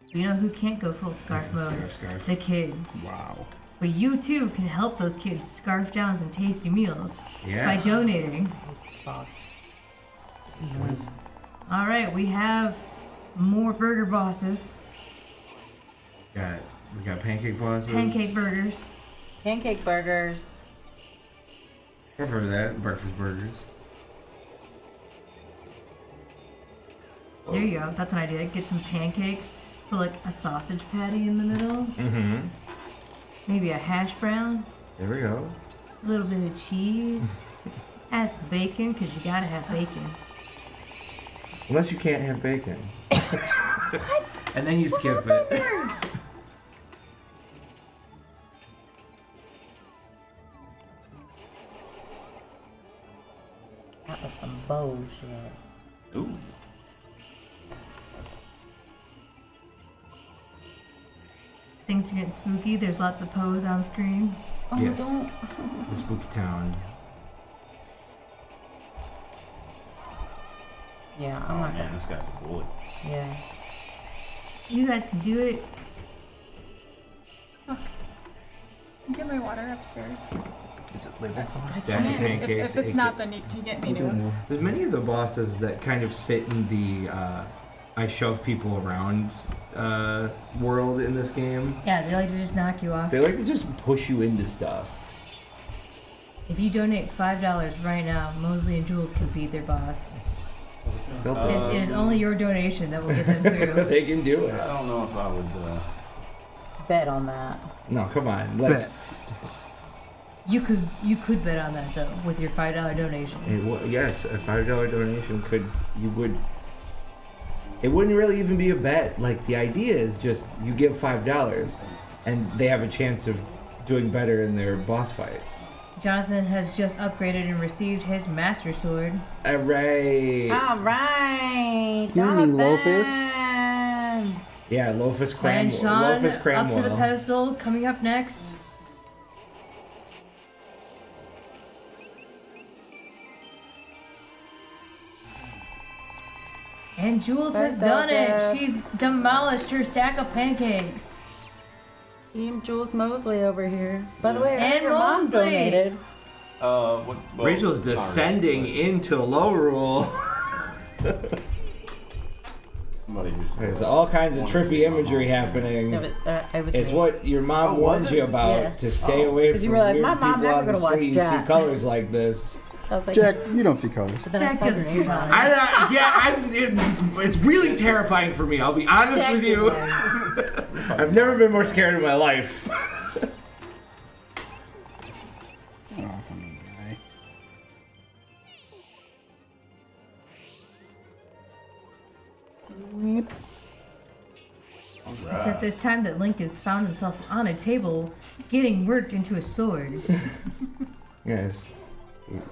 You know who can't go full scarf mode? Scarf. The kids. Wow. But you too can help those kids scarf down some tasty meals Yeah. by donating. Boss. All right, we have more burger bosses, We got pancake bosses. pancake burgers. Pancake burgers. I've heard of that. Breakfast burgers. There you go. That's an idea. Get some pancakes, put like a sausage patty in the middle, Mm-hmm. maybe a hash brown, There we go. a little bit of cheese. Add some bacon, because you gotta have bacon. Unless you can't have bacon. What? And then you skip it. That was some bullshit. Ooh. Things are getting spooky. There's lots of pose on screen. Oh, Yes. don't. The spooky town. Yeah, I'm not Man, gonna. this guy's a bully. Yeah. You guys can do it. Get my water upstairs. Is it labeled somewhere? Stack of pancakes. If it's not, then you can get me to. There's many of the bosses that kind of sit in the I shove people around world in this game. Yeah, they like to just knock you off. They like to just push you into stuff. If you donate $5 right now, Mosley and Jules can beat their boss. They'll It is only your donation that will get them through. they can do it. I don't know if I would. Bet on that. No, come on. Bet. You could bet on that though with your $5 donation. Yes, a $5 donation it wouldn't really even be a bet. Like, the idea is just you give $5 and they have a chance of doing better in their boss fights. Jonathan has just upgraded and received his Master Sword. Alright. All right, Hear me, Lofus. Jonathan. Yeah, Lofus And Sean Lofus up to the Cramwell. pedestal. Coming up next. And Jules has done it. She's demolished her stack of pancakes. Team Jules Mosley over here. By the way, I And heard your mom Mosley. donated. Rachel's descending into low rule. Somebody just. There's all kinds of trippy imagery happening. No, but, I was It's me. what your mom Oh, was warned it? you about Yeah. to stay away 'Cause from you were like, weird "My mom people never on the gonna watch street. You see that." colors like this. I was like, Jack, you don't see colors. but then I Jack spelled doesn't your see name colors. wrong. It's really terrifying for me. I'll be honest Jack with did you. that. I've never been more scared in my life. Oh, come on, guy. It's at this time that Link has found himself on a table, getting worked into a sword. Yes.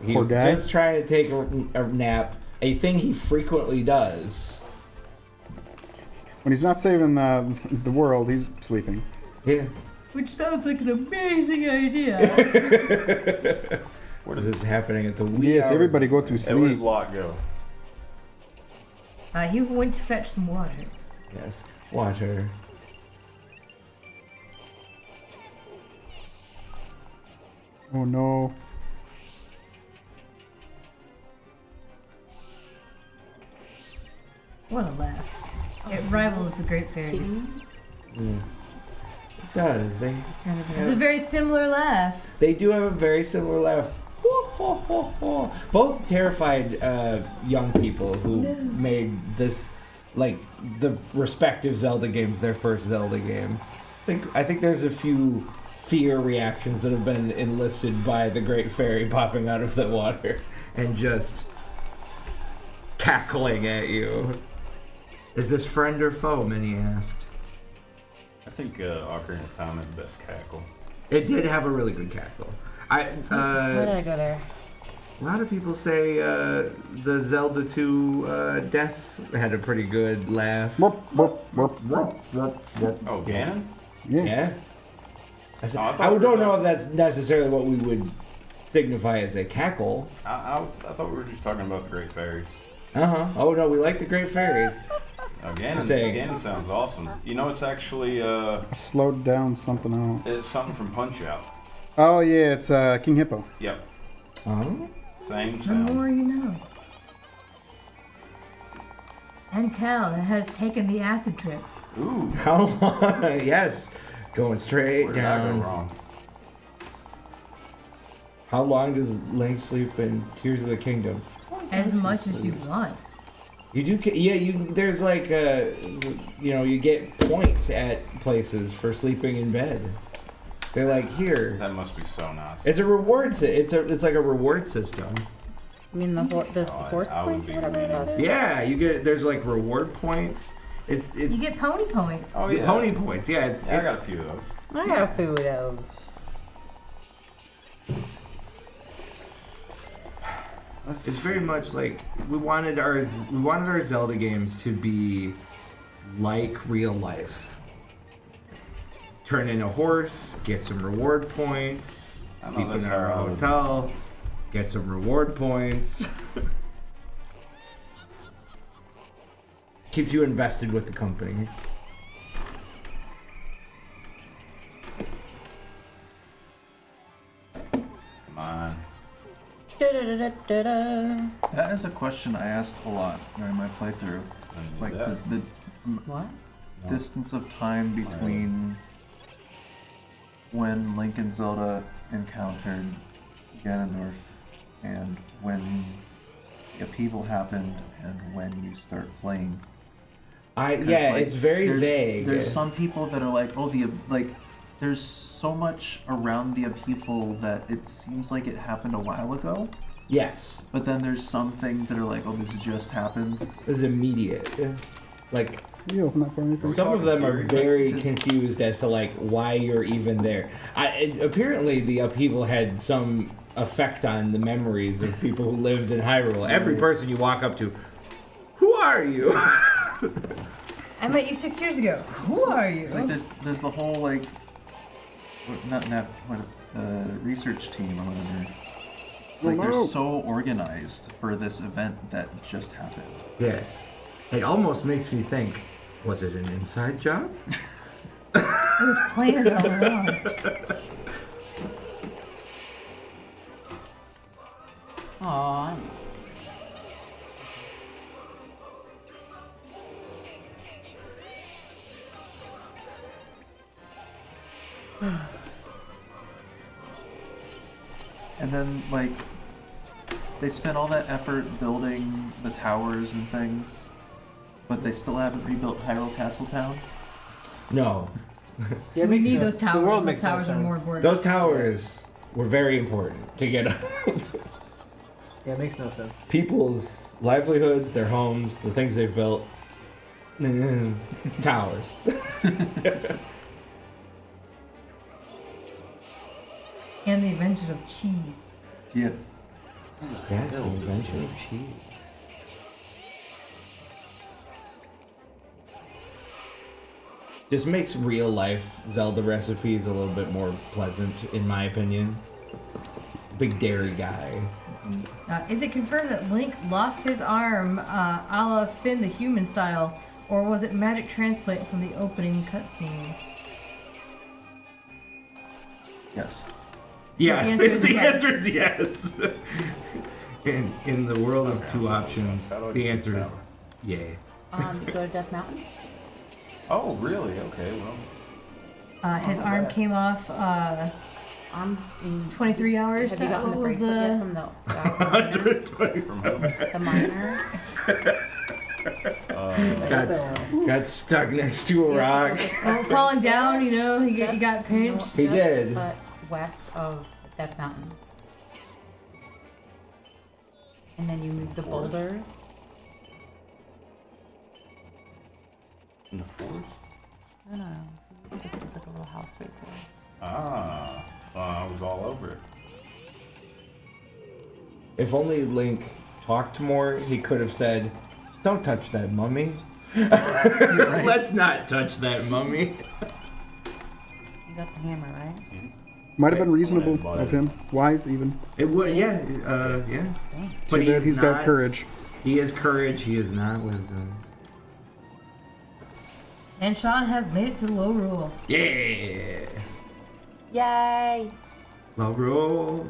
He Poor was guy. just trying to take a nap, a thing he frequently does. When he's not saving the world, he's sleeping. Yeah. Which sounds like an amazing idea. What is this happening at the wee Yes, hours everybody of go the to night? Hey, where did sleep. Locke go? He went to fetch some water. Yes. Water. Oh no. What a laugh. It rivals the Great Fairies. It does. It's a very similar laugh. They do have a very similar laugh. Both terrified young people who made this, like, the respective Zelda games their first Zelda game. I think there's a few fear reactions that have been enlisted by the Great Fairy popping out of the water and just cackling at you. Is this friend or foe? Minnie asked. I think Ocarina of Time had the best cackle. It did have a really good cackle. Why did I go there? A lot of people say the Zelda 2 Death had a pretty good laugh. Whoop, whoop, whoop, whoop. Oh, Ganon? Yeah. Yeah. I thought don't we were know if that's necessarily what we would signify as a cackle. I thought we were just talking about the Great Fairies. Oh no, we like the Great Fairies. Ganon sounds awesome. You know, it's actually Slowed down something else. it's something from Punch Out. Oh yeah, it's King Hippo. Yep, Oh. same The sound. more you know. And Cal has taken the acid trip. Ooh, How long? Yes. Going straight where did I go down. wrong? How long does Link sleep in Tears of the Kingdom? As much as you want. You do, there's like, you get points at places for sleeping in bed. They're like, here. That must be so nice. It's a reward, it's like a reward system. I mean, the horse I would points, be whatever that is? Yeah, there's like reward points. It's You get pony points. Oh the yeah, pony points, yeah, I got a few of those. I got a few of those. it's very much like we wanted our Zelda games to be like real life. Turn in a horse, get some reward points, I know, sleep in that's our how I would- hotel, get some reward points. Keeps you invested with the company. Come on. Da-da-da-da-da-da. That is a question I asked a lot during my playthrough. Like the What? distance of time between when Link and Zelda encountered Ganondorf and when the upheaval happened and when you start playing. 'Cause, It's very there's- vague. There's some people that are like, oh, there's so much around the upheaval that it seems like it happened a while ago. Yes, But then there's some things that are like, oh, this just happened. this is immediate. Like You open that for me, please? some of them are very confused as to like why you're even there. Apparently, the upheaval had some effect on the memories of people who lived in Hyrule. Every person you walk up to, who are you? I met you 6 years ago. Who are you? It's like there's the whole like, research team or whatever. Like they're so organized for this event that just happened. Yeah, it almost makes me think: was it an inside job? It was planned all along. Aww. And then, like, they spent all that effort building the towers and things, but they still haven't rebuilt Hyrule Castletown. No. Yeah, it We makes need no- those the towers. world Those makes no towers are more sense. important. Those towers were very important to get Yeah, it makes no sense. people's livelihoods, their homes, the things they've built. Towers. And the invention of cheese. Yeah. That's the invention of cheese. Just makes real life Zelda recipes a little bit more pleasant, in my opinion. Big dairy guy. Is it confirmed that Link lost his arm a la Finn the Human style, or was it magic transplant from the opening cutscene? Yes. Yes, The answer is the yes. answer is yes. In the world of two options, the answer is yay. Go to Death Mountain. Oh, really? Okay, well. His arm came off In 23 hours. Have you gotten the What was bracelet yet the... from the miner? Got stuck next to a rock. Oh, falling down, you know, he got pinched. He did. But west of Death Mountain. And then you move the boulder. In the forest? I don't know. There's like a little house right there. Ah, I was all over it. If only Link talked more, he could have said, "Don't touch that mummy." Let's not touch that mummy. You got the hammer, right? Might have been reasonable of him. Wise, even. It would, yeah, yeah. Too bad he's got courage. He has courage. He is not wisdom. And Sean has made it to low rule. Yeah. Yay! Low roll.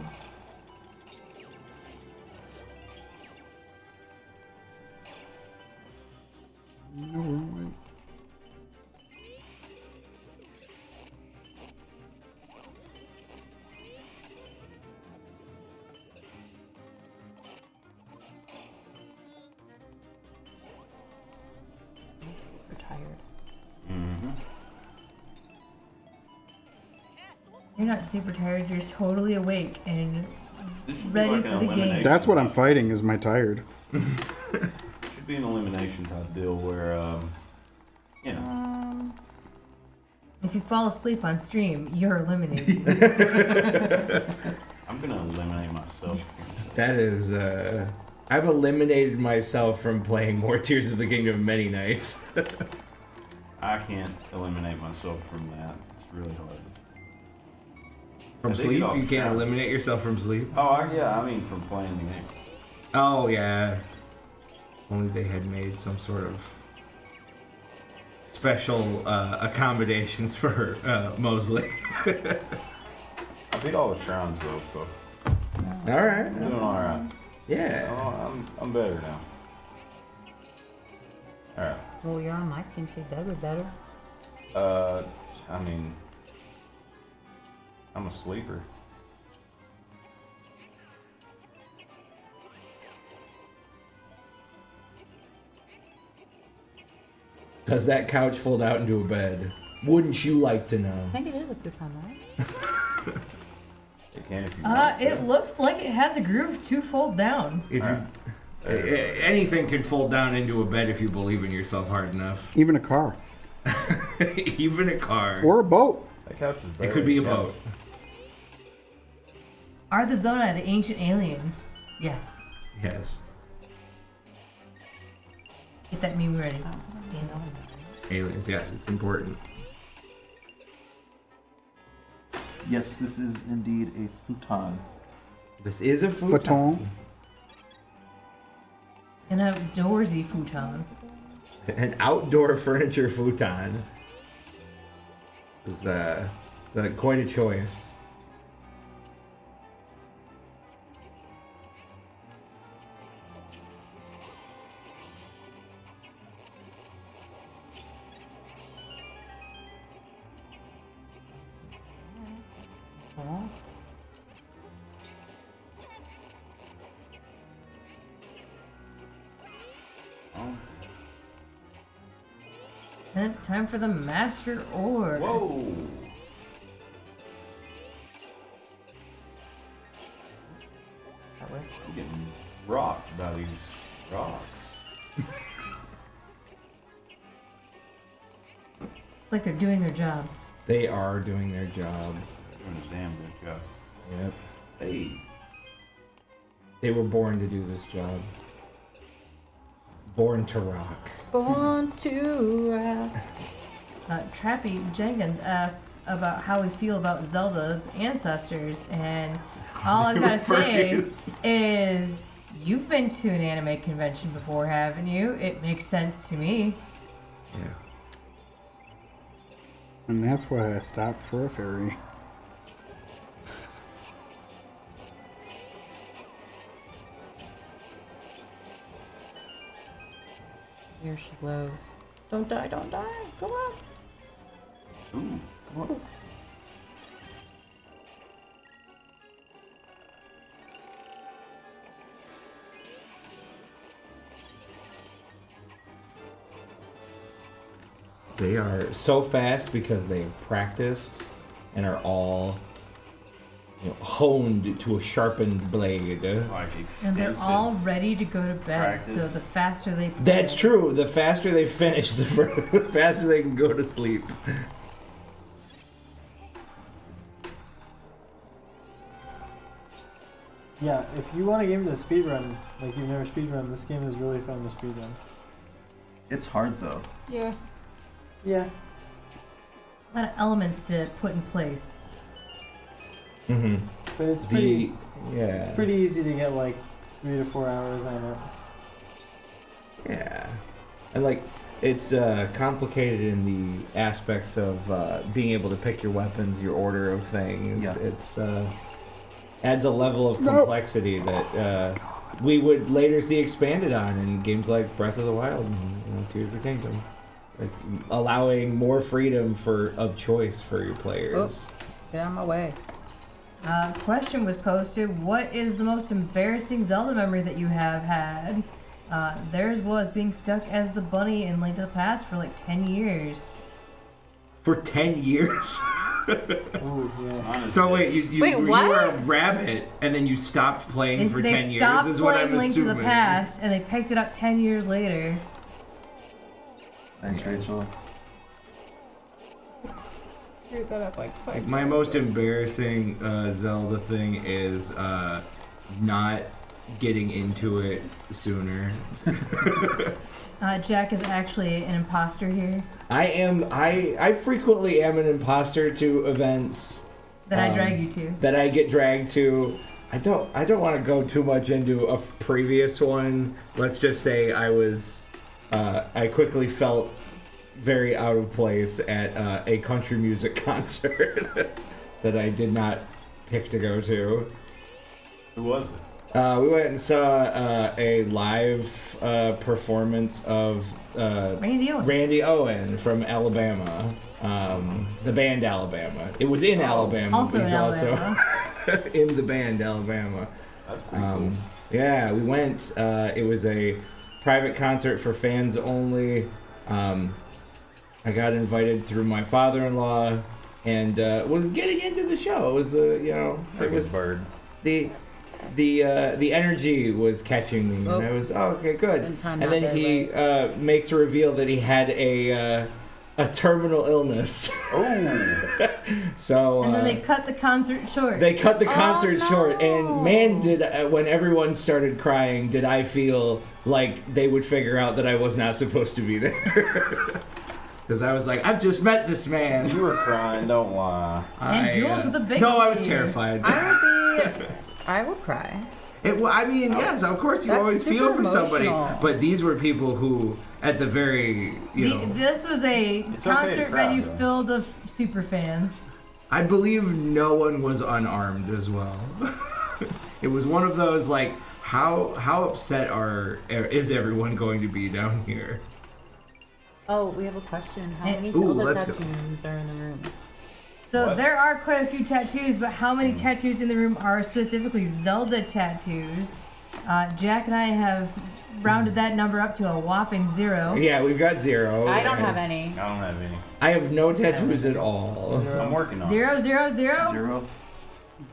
We're tired. You're not super tired, you're totally awake and This should be ready like for an the game. elimination. That's what I'm fighting, is my tired. Should be an elimination type deal where, you know. If you fall asleep on stream, you're eliminated. I'm gonna eliminate myself. That is, I've eliminated myself from playing more Tears of the Kingdom many nights. I can't eliminate myself from that. It's really hard. From I think sleep? it all You can't counts. eliminate yourself from sleep? Yeah, I mean from playing the game. Oh, yeah. Only they had made some sort of special accommodations for Mosley. I beat all the shrines though, so Alright. I'm doing alright. Yeah. Oh, I'm better now. Alright. Well, you're on my team, so you better be better. I mean, I'm a sleeper. Does that couch fold out into a bed? Wouldn't you like to know? I think it is a futon, right? It can if you want. It looks like it has a groove to fold down. If you, anything can fold down into a bed if you believe in yourself hard enough. Even a car. Even a car. Or a boat. That couch is better. It could be a Yeah. boat. Are the Zonai the ancient aliens? Yes. Yes. Get that meme ready. Aliens, yes, it's important. Yes, this is indeed a futon. This is a futon. Futon. An outdoorsy futon. An outdoor furniture futon. It's quite a choice. And it's time for the Master Orb. Whoa! That way. I'm getting rocked by these rocks. It's like they're doing their job. They are doing their job. Doing a damn good job. Yep. Hey. They were born to do this job. Born to rock. Born to rock. Trappy Jenkins asks about how we feel about Zelda's ancestors, and all I've got to say is you've been to an anime convention before, haven't you? It makes sense to me. Yeah. And that's why I stopped for a ferry. Here she blows. Don't die, don't die. Come on. Ooh, come on. They are so fast because they've practiced and are all honed to a sharpened blade. Like And they're extensive all ready to go to bed, practice. so the faster they play. That's true. The faster they finish, the faster they can go to sleep. Yeah, if you want a game to speedrun, like you've never speedrun, this game is really fun to speedrun. It's hard though. Yeah. Yeah. A lot of elements to put in place. Mm-hmm. But it's pretty Yeah. it's pretty easy to get like 3 to 4 hours on it. Yeah. And like, it's complicated in the aspects of being able to pick your weapons, your order of things. Yeah. It's adds a level of complexity that we would later see expanded on in games like Breath of the Wild and Tears of the Kingdom. Like, allowing more freedom of choice for your players. Get out of my way. Question was posted, what is the most embarrassing Zelda memory that you have had? Theirs was being stuck as the bunny in Link to the Past for like 10 years. For 10 years? Ooh, yeah. Honestly. So wait, you Wait, what? were a rabbit and then you stopped playing for 10 They years stopped is what playing I'm Link assuming. to the Past, and they picked it up 10 years later. Thanks, Rachel. Screwed that up like 5 Like, my most embarrassing Zelda thing is not getting into it sooner. Jack is actually an imposter here I frequently am an imposter to events that I drag you to. that I get dragged to. I don't want to go too much into a previous one. Let's just say I quickly felt very out of place at a country music concert that I did not pick to go to. Who was it? We went and saw a live performance of Randy Owen. From Alabama, the band Alabama. It was in Alabama. Also but in he's Alabama. also in the band Alabama. That's pretty cool. Yeah, we went. It was a private concert for fans only. I got invited through my father-in-law, and was getting into the show. It was it was bird. the energy was catching me, and I was okay, good. And then he makes a reveal that he had a terminal illness. Oh. So And then they cut the concert short. they cut the concert short, and man, did when everyone started crying, did I feel like they would figure out that I was not supposed to be there. Because I was like, I've just met this man. You were crying, don't lie. And Jules with a big No, I was ear. terrified. I would cry. I mean, yes, of course you That's always super feel for somebody, emotional. but these were people who, at the very, This was a okay to concert cry, venue though. filled of super fans. I believe no one was unarmed as well. It was one of those like, how upset is everyone going to be down here? Oh, we have a question. How many Ooh, Zelda let's go. tattoos are in the room? So What? there are quite a few tattoos, but how many tattoos in the room are specifically Zelda tattoos? Jack and I have rounded that number up to a whopping 0. Yeah, we've got 0. I don't have any. I don't have any. I have no tattoos at all. I'm working on it. 0, 0, 0. 0.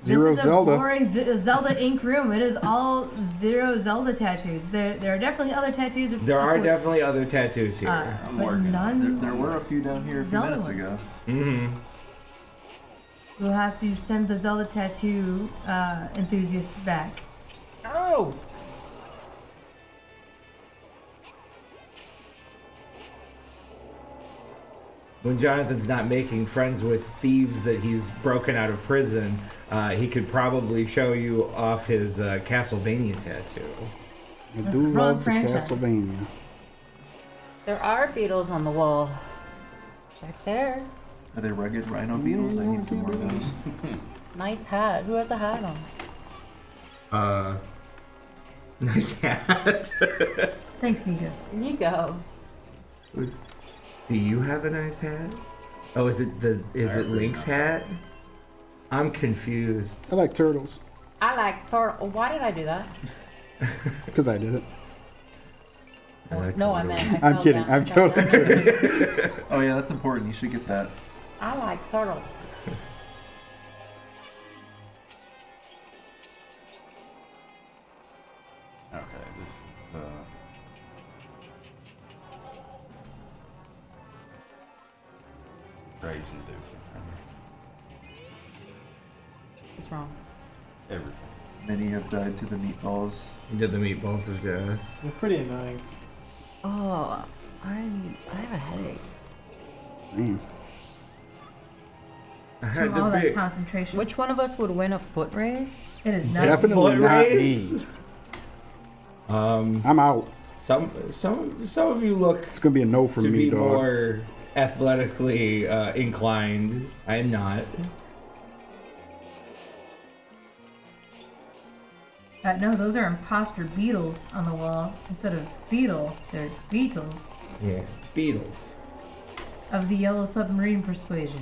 Zero This is Zelda. a boring Zelda Ink room. It is all 0 Zelda tattoos. There are definitely other tattoos. There are afoot. definitely other tattoos here. I'm But working on it. none. There were a few down here a few Zelda minutes ones. ago. Mm-hmm. We'll have to send the Zelda tattoo enthusiasts back. Oh! When Jonathan's not making friends with thieves that he's broken out of prison, he could probably show you off his Castlevania tattoo. I That's do the wrong love the franchise. Castlevania. There are beetles on the wall. Back there. Are they rugged rhino beetles? I need some more of those. Nice hat. Who has a hat on? Nice hat. Thanks, Nika. Nico. Do you have a nice hat? Oh, is it Link's hat? I'm confused. I like turtles. I like turtle. Why did I do that? Because I did it. I like No, I turtles. meant I I'm fell kidding. down. I'm I fell totally down. kidding. Oh yeah, that's important. You should get that. I like turtle. Okay, this is Rage inducing. What's wrong? Everything. Many have died to the meatballs. Did the meatballs of death. They're pretty annoying. Oh, I have a headache. Damn. I From had all to that pick. concentration. Which one of us would win a foot race? It is not. Definitely Foot not race? me. I'm out. Some of you look It's gonna be a no from to me, be dog. more athletically inclined. I am not. No, those are imposter beetles on the wall. Instead of beetle, they're beetles Yeah, Beatles. of the yellow submarine persuasion.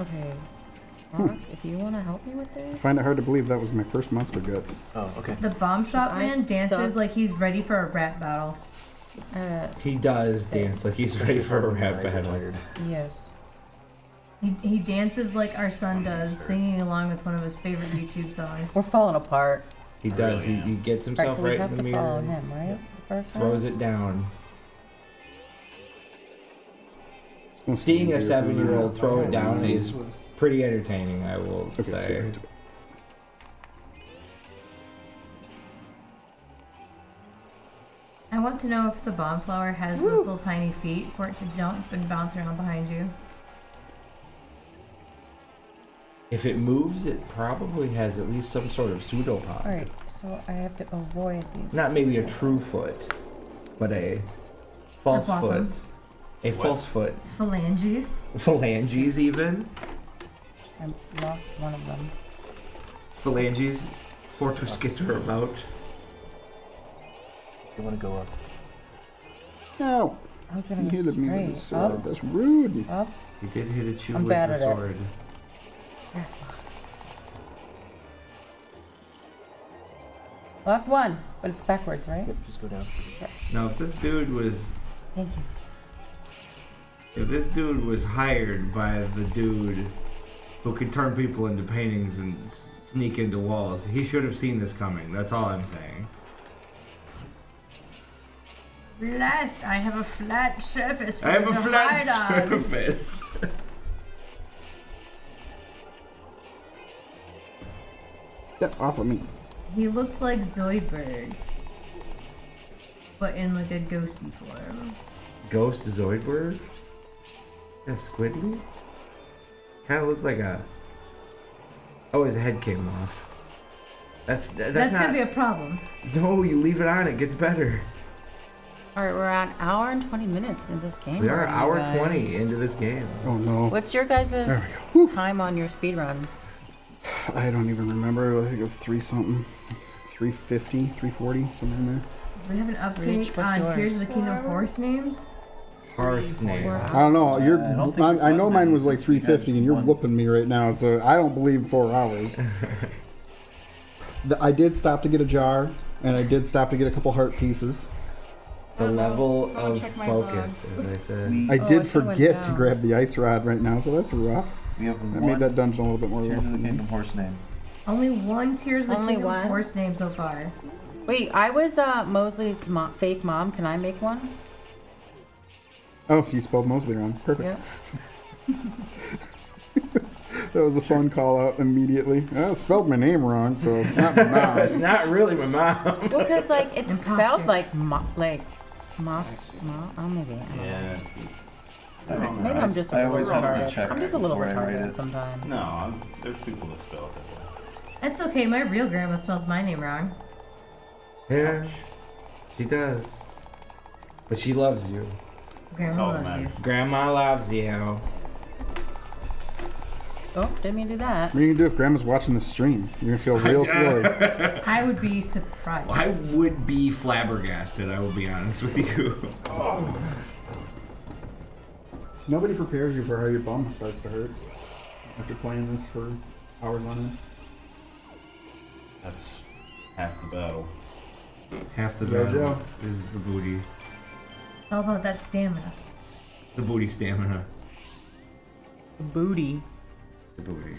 Okay. Mark, if you want to help me with I this. find it hard to believe that was my first monster guts. Oh, okay. The bomb shop I man dances suck. like he's ready for a rap battle. He does dance like he's ready for a rap battle. Yes. He dances like our son does, singing along with one of his favorite YouTube songs. We're falling apart. He does. He gets Alright, himself so we right have in the to follow mirror, him, right? First throws it down. Gonna Seeing a stand here for 7-year-old throw it down This is pretty entertaining, I will Okay, let's get say. into it. I want to know if the bomb flower has little tiny feet for it to jump and bounce around behind you. If it moves, it probably has at least some sort of pseudopod. Alright, so I have to avoid these. Not maybe a true foot, but a false That's foot. awesome. A false foot. Phalanges. Phalanges, even. I lost one of them. Phalanges. For to skitter about. You want to go up? No. I was gonna You go hit me with straight. the sword. Up, That's rude. up. He did hit you I'm with bad the at it. sword. Yes. Last one, but it's backwards, right? Yep, just go down. Now, if this dude was Thank you. hired by the dude who could turn people into paintings and sneak into walls, he should have seen this coming. That's all I'm saying. Blast! I have a flat surface for I have you a to flat hide on. surface. Get off of me. He looks like Zoidberg, but in like a ghosty form. Ghost Zoidberg? That Squidly? Kind of looks like a. Oh, his head came off. That's That's not. gonna be a problem. No, you leave it on. It gets better. Alright, we're at an hour and 20 minutes in this game. We are already, hour guys. 20 into this game. Oh no. What's your guys' There we go. time on your speed runs? I don't even remember. I think it was 3 something. 350, 340, somewhere in there. We have an Reach, update what's on yours? Tears of the Kingdom horse names. Parsnip. I don't know. You're. I don't think I we've know gotten mine any was like since we had 350, and you're one. whooping me right now. So I don't believe 4 hours. I did stop to get a jar, and I did stop to get a couple heart pieces. The level Someone of check my focus, logs. as I said. I Oh, did I thought it went forget to down. grab the ice rod right now, so that's rough. We have That one made that dungeon a little bit more Tears rough. of the for me. Kingdom horse name. Only one Tears of the Only Kingdom one? horse name so far. Wait, I was Mosley's fake mom. Can I make one? Oh, so you spelled Mosley wrong. Perfect. Yep. That was a fun call out immediately. I spelled my name wrong, so it's not my mom. Not really my mom. Well, because like it's Imposter. spelled like Moss. Oh, maybe. I don't know. Yeah. Maybe I'm just a I little always have to retarded. check I'm just a little before I read retarded it. sometimes. No, there's people that spell it that way. That's okay. My real grandma spells my name wrong. Yeah, she does. But she loves you. Grandma all that loves you. matters. Grandma loves you. Oh, didn't mean to do that. What are you gonna do if Grandma's watching the stream? You're gonna feel real silly. I would be surprised. I would be flabbergasted, I will be honest with you. Nobody prepares you for how your bum starts to hurt after playing this for hours on end. That's half the battle. Half the Yo, battle Joe. is the booty. It's all about that stamina. The booty stamina. Booty. The booty.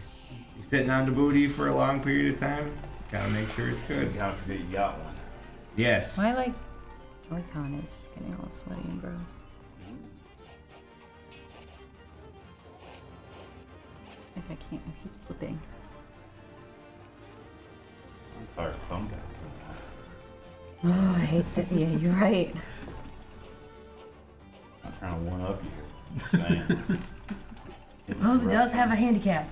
You sitting on the booty for a long period of time, gotta make sure it's You good. gotta forget you got one. Yes. My like Joy-Con is getting all sweaty and gross. If I can't, I keep slipping. I'm tired of thumb back. Oh, I hate that. Yeah, you're right. I'm trying to one up you here. I'm saying. Mosey does have a handicap.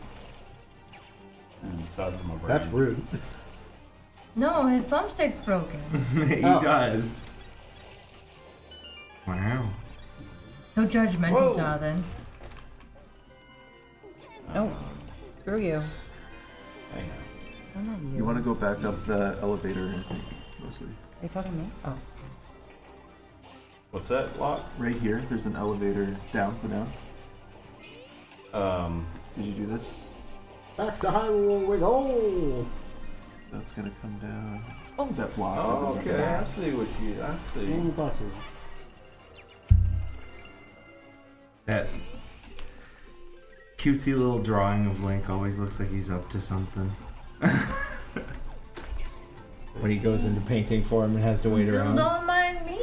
And the size of my brain. That's rude. No, his thumbstick's broken. He Oh. does. Wow. So judgmental, Whoa. Jonathan. Oh, screw you. Hang on. I'm not you. You want to go back up the elevator, I think, mostly. Are you talking to me? Oh. What's that lock? Right here, there's an elevator down, go down. Did you do this? Back to Hyrule we go! That's gonna come down. Oh. That block. Oh, okay. I see what you. I see. We'll talk to you. That cutesy little drawing of Link always looks like he's up to something. When he goes into painting form and has to wait around. Don't mind me.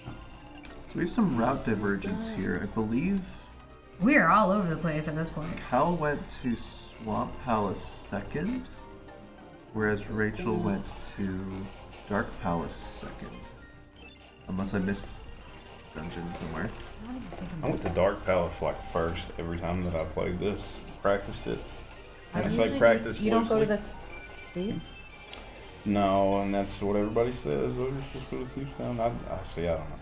So we have some route divergence here. I believe We are all over the place at this point. Cal went to Swamp Palace second, whereas Rachel went to Dark Palace second. Unless I missed dungeon somewhere. I went to Dark Palace like first every time that I played this. Practiced it. I It's usually like practice You don't go to loosely. the thieves? No, and that's what everybody says. Oh, you're supposed to go to Thief Town. I see. I don't know.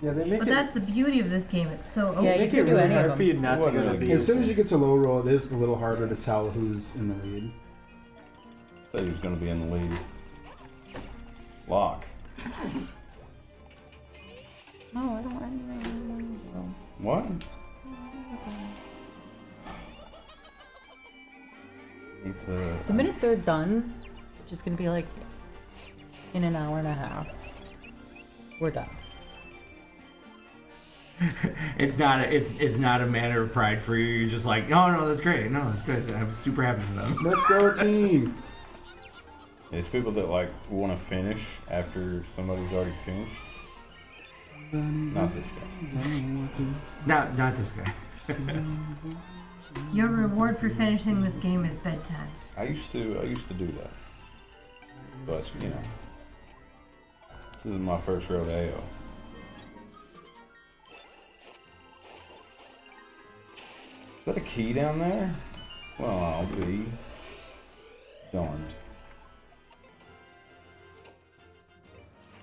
Yeah, they make But it. that's the beauty of this game. It's so open. Yeah, They you make can it do really any of hard for them. you not to go to Whatever. the. As soon as you get to low roll, it is a little harder to tell who's in the lead. Said he was going to be in the lead. Lock. No, I don't want anything. What? Need to. The minute they're done, which is gonna be like in an hour and a half, we're done. It's not a matter of pride for you. You're just like, no, that's great. No, that's good. I'm super happy for them. Let's go, team! It's people that like want to finish after somebody's already finished. Not this guy. Not this guy. Your reward for finishing this game is bedtime. I used to do that, but you know, this is my first rodeo. Is that a key down there? Well, I'll be darned.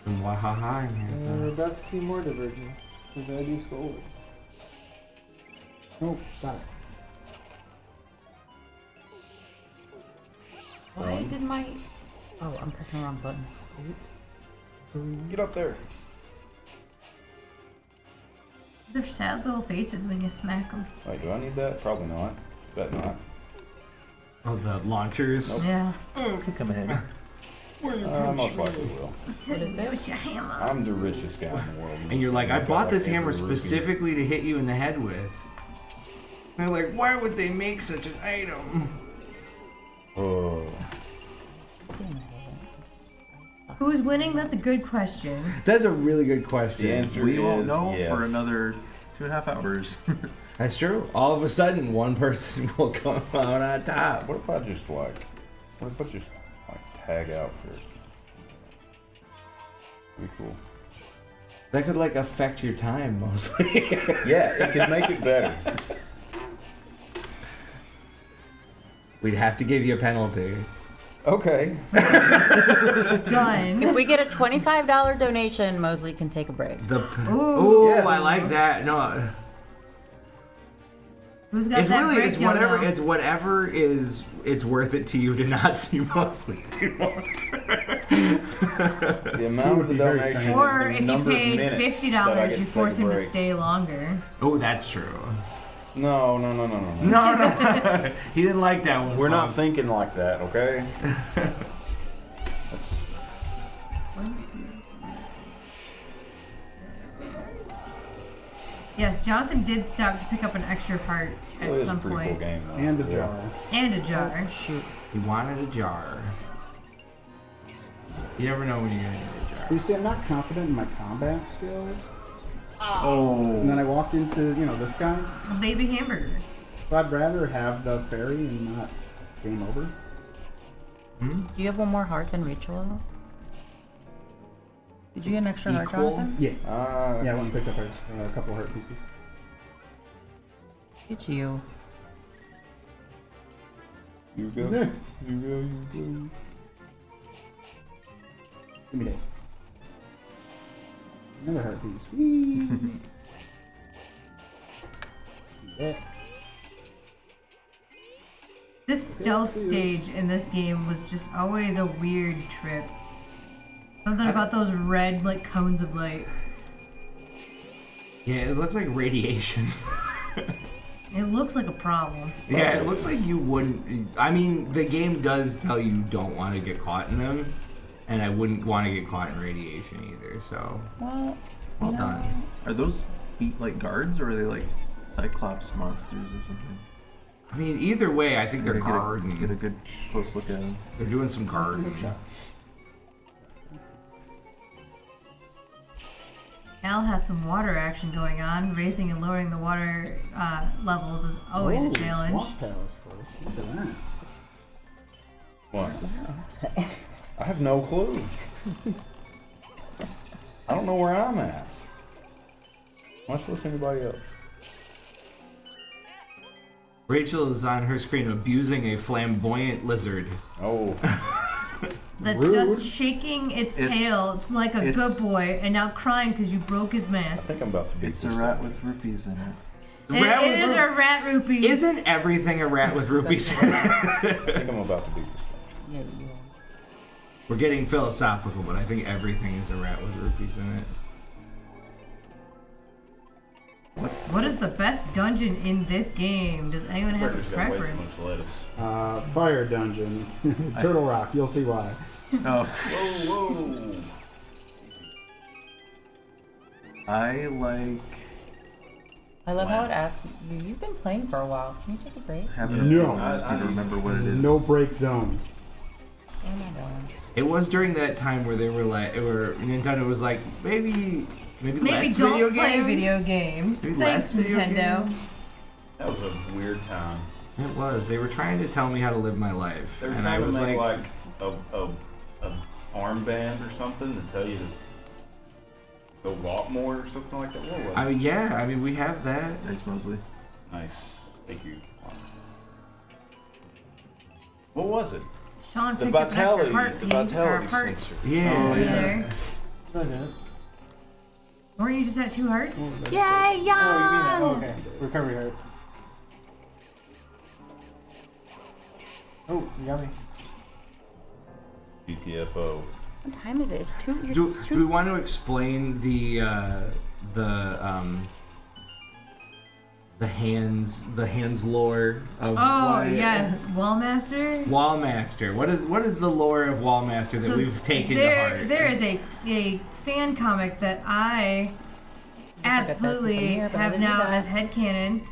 Some wahaha in here. We're about to see more divergence. Because I do swords. Oh, stop. Why did my... Oh, I'm pressing the wrong button. Oops. Get up there. They're sad little faces when you smack them. Wait, do I need that? Probably not. Bet not. Oh, the launchers. Yeah. Come in. Most likely will. What is it? With your hammer. I'm the richest guy in the world. And you're like, I bought this hammer every rupee. specifically to hit you in the head with. They're like, why would they make such an item? Oh. Who's winning? That's a good question. That's a really good question. The answer We won't is know yes. for another 2.5 hours. That's true. All of a sudden, one person will come out on top. What if I just tag out for? Pretty cool. That could like affect your time mostly. Yeah, it could make it better. We'd have to give you a penalty. Okay. Done. If we get a $25 donation, Mosley can take a break. Ooh. Ooh, I like that. No, Who's got it's that really it's breakdown whatever now? it's whatever is it's worth it to you to not see Mosley anymore. The amount of the donation Or is the if you number of paid minutes that I $50, get you to take force a him to break. stay longer. Oh, that's true. No. No. He didn't like that one. We're not folks. thinking like that, okay? Yes, Jonathan did stop to pick up an extra heart at It is some a pretty point. cool game, though. And a Yeah. jar. And a jar. He wanted a jar. You never know when you're gonna need a jar. You see, I'm not confident in my combat skills. Oh. And then I walked into, this guy. A baby hamburger. So I'd rather have the fairy and not game over. Do you have one more heart than Rachel? Did you get an extra heart, Equal? Jonathan? Yeah. Yeah, I went and picked up a couple heart pieces. It's you. You go. Yeah. You go. Give me that. Another heart piece. Whee! Yeah. This stealth stage in this game was just always a weird trip. Something about those red, cones of light. Yeah, it looks like radiation. It looks like a problem. Yeah, it looks like you wouldn't. I mean, the game does tell you don't want to get caught in them, and I wouldn't want to get caught in radiation either. So, Well done. Are those beat like guards or are they like Cyclops monsters or something? I mean, either way, I think they're Get a guarding. good close look at them. They're doing some guarding. Al has some water action going on. Raising and lowering the water levels is always a challenge. Swamp palace first. Look at that. What? I have no clue. I don't know where I'm at. Much less anybody else. Rachel is on her screen abusing a flamboyant lizard. Oh. That's Rude. just shaking its tail like a good boy and now crying because you broke his I mask. think I'm about to beat It's a this rat guy. with rupees in it. It is a rat rupee. Isn't everything a rat with rupees in it? I think I'm about to beat this guy. Yeah, you are. We're getting philosophical, but I think everything is a rat with rupees in it. What is the best dungeon in this game? Does anyone have a preference? Fire dungeon. Turtle Rock. You'll see why. Oh. Whoa. I love how it asks you. You've been playing for a while. Can you take a break? No. I just need to remember what it There's is. no break zone. Oh my god. It was during that time where they were like, where Nintendo was like, maybe Maybe less don't video play games? video games. Maybe Thanks, less video Nintendo. games? That was a weird time. It was. They were trying to tell me how to live my life, They were and I trying to was make like, a armband or something to tell you to go walk more or something like that. What was it? I mean, yeah. I mean, we have that. Thanks, Mosley. Nice. Thank you. What was it? Sean The picked up an extra vitality, heart the piece, or a vitality heart sensor. Yeah. there. Okay. Weren't you just at 2 hearts? Yay, young! Okay. Recovery heart. Oh, you got me. GTFO. What time is it? It's 2. Do we want to explain the the hands lore of Oh what- yes, Wallmaster. Wallmaster. What is the lore of Wallmaster that So we've taken there, to heart? There is a fan comic that I absolutely here, but I have didn't do now that. as headcanon.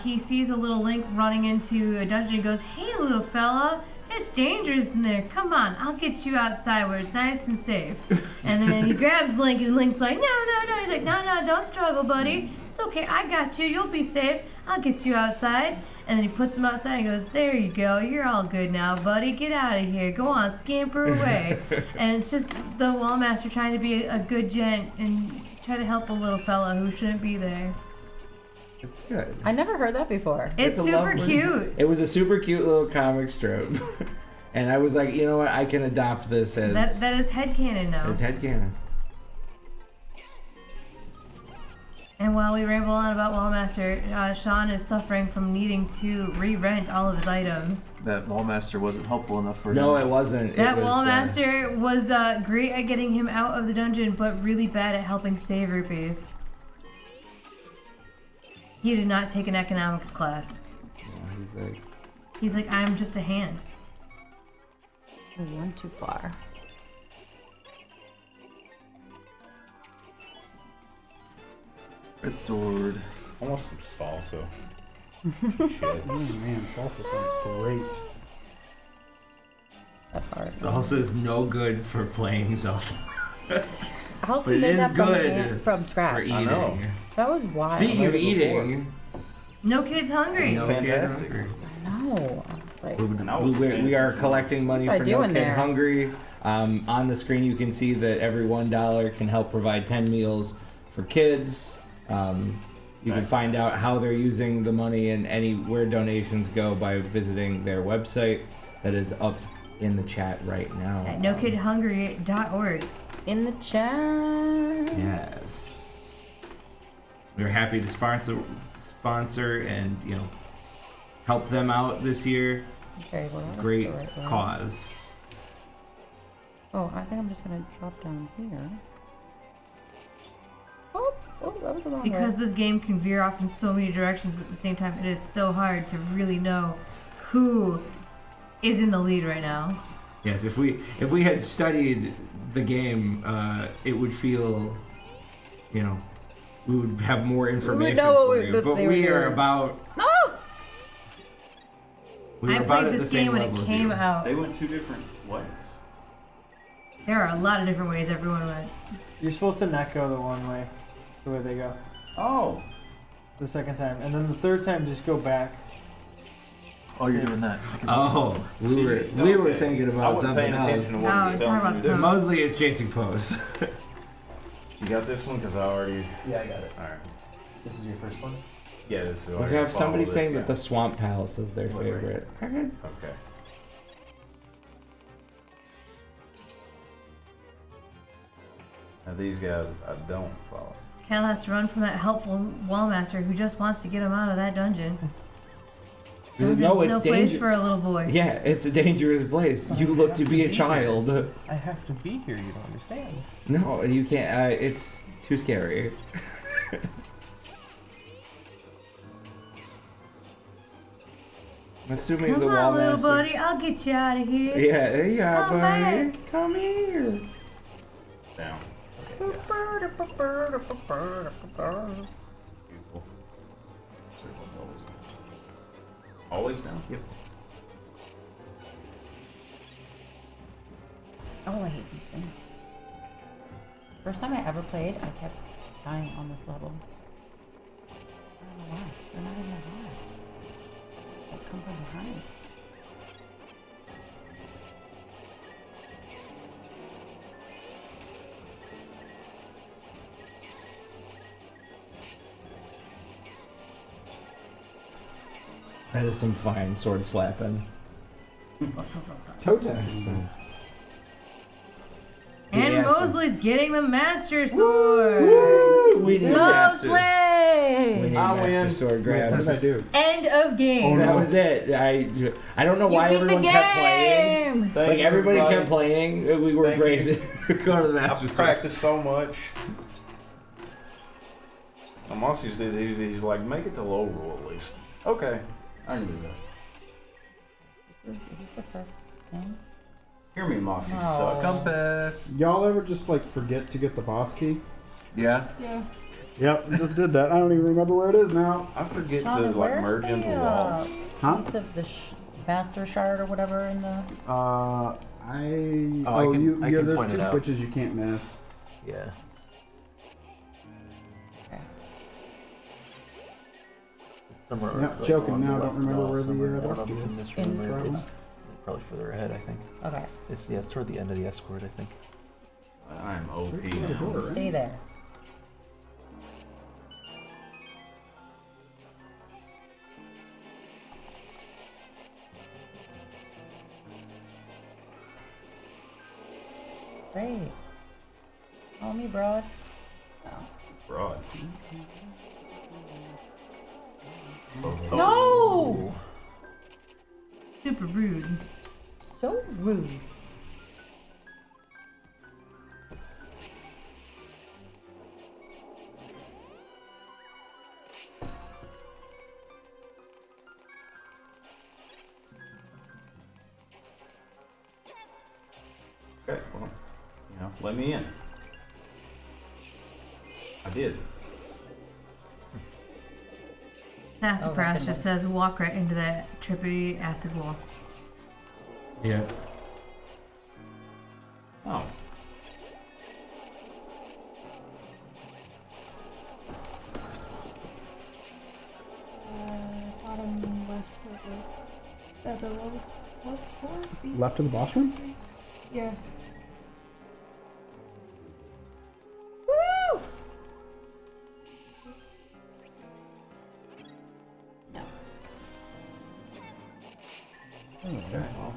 He sees a little Link running into a dungeon and goes, "Hey, little fella, it's dangerous in there. Come on, I'll get you outside where it's nice and safe." And then he grabs Link, and Link's like, "No, no, no." He's like, "No, no, don't struggle, buddy. It's okay. I got you. You'll be safe. I'll get you outside." And then he puts him outside and goes, "There you go. You're all good now, buddy. Get out of here. Go on, scamper away." And it's just the Wallmaster trying to be a good gent and try to help a little fella who shouldn't be there. It's good. I never heard that before. It's a super lovely- cute. It was a super cute little comic strip, and I was like, you know what? I can adopt this as That is headcanon now. as headcanon. And while we ramble on about Wallmaster, Sean is suffering from needing to re-rent all of his items. That Wallmaster wasn't helpful enough for No, him. it wasn't. That it was, Wallmaster was great at getting him out of the dungeon, but really bad at helping save rupees. He did not take an economics class. He's like, I'm just a hand. We went too far. Red sword. I want some salsa. Oh man, salsa sounds great. That part. Salsa is no good for playing Zelda. I also But it made is that from, good from for scratch. eating. know. That was wild. Speaking of I've made it eating, No kids hungry. no Fantastic. Kid Hungry. No, I was like, We are collecting money What for I do No in Kid there? Hungry. On the screen, you can see that every $1 can help provide 10 meals for kids. You can find out how they're using the money and where donations go by visiting their website. That is up in the chat right now. At nokidhungry.org. in the chat. Yes. We're happy to sponsor and help them out this year. Okay, well, that was Great the right way. cause. Oh, I think I'm just gonna drop down here. Oh, that was the wrong way. Because this game can veer off in so many directions at the same time, it is so hard to really know who is in the lead right now. Yes, if we had studied the game, it would feel, we would have more information know what for we- you. that But they we were are doing. about. Oh! We I were about played at the this same game when level it as came you. out. They went two different ways. There are a lot of different ways everyone went. You're supposed to not go the one way, the way they go, Oh. the second time. And then the third time, just go back. Oh, you're doing that. Oh, we were thinking I about wasn't something paying else. attention to what No, you were it's telling talking me to about do. Mostly it's chasing pose. You got this one? Because I already... Yeah, I got it. Alright. This is your first one? Yeah, this is... We have somebody saying that the Swamp Palace is their favorite. Okay. Now these guys, I don't follow. Cal has to run from that helpful Wallmaster who just wants to get him out of that dungeon. No, There's it's no place dangerous. for a little boy. Yeah, it's a dangerous place. You look to be a child. I have to be here, you don't understand. No, you can't. It's too scary. I'm assuming Come the on, little Wallmaster. buddy, I'll get you out of here. Yeah, there you are, Come buddy. back. Come here. Down. Beautiful. Always down? Yep. Oh, I hate these things. First time I ever played, I kept dying on this level. I don't know why. They're not even that hard. They come from behind. That is some fine sword slapping. And Yeah, so- Mosley's getting the Master Sword. Woo! We need master. We Mosley! need I master win. sword What did I grabs. do? End of game. That was it. I don't know why You beat the everyone kept playing. game! Thank Like you, everybody everybody. kept playing. We were Thank you. bracing. Go to the master I've sword. practiced so much. Mossy's did. He's like, make it to low roll at least. Okay, I can do that. Is this the first thing? Hear me, Mossy. No. Suck. Compass. Y'all ever just like forget to get the boss key? Yeah. Yeah. Yep, I just did that. I don't even remember where it is now. I forget Jonathan, to like where's merge the, into walls. Huh? piece of the master shard or whatever in the... I can- I yeah, can there's point it two out. switches you can't miss. Yeah. Okay. It's somewhere. Yep, like, joking along the now, don't left remember wall where the, somewhere. I don't boss know if key it's in is. this room or Probably. it's probably further ahead. I think. Okay. It's toward the end of the escort. I think. I'm OP Straight through the now. door, right? Stay there. Great. Call me broad. Broad. No! Super rude. So rude. Okay, well, let me in. I did. Sassafras just says walk right into that trippy acid wall. Yeah. Oh. Bottom left of the other levels. Left 4? Left of the boss room? Yeah. Okay, well,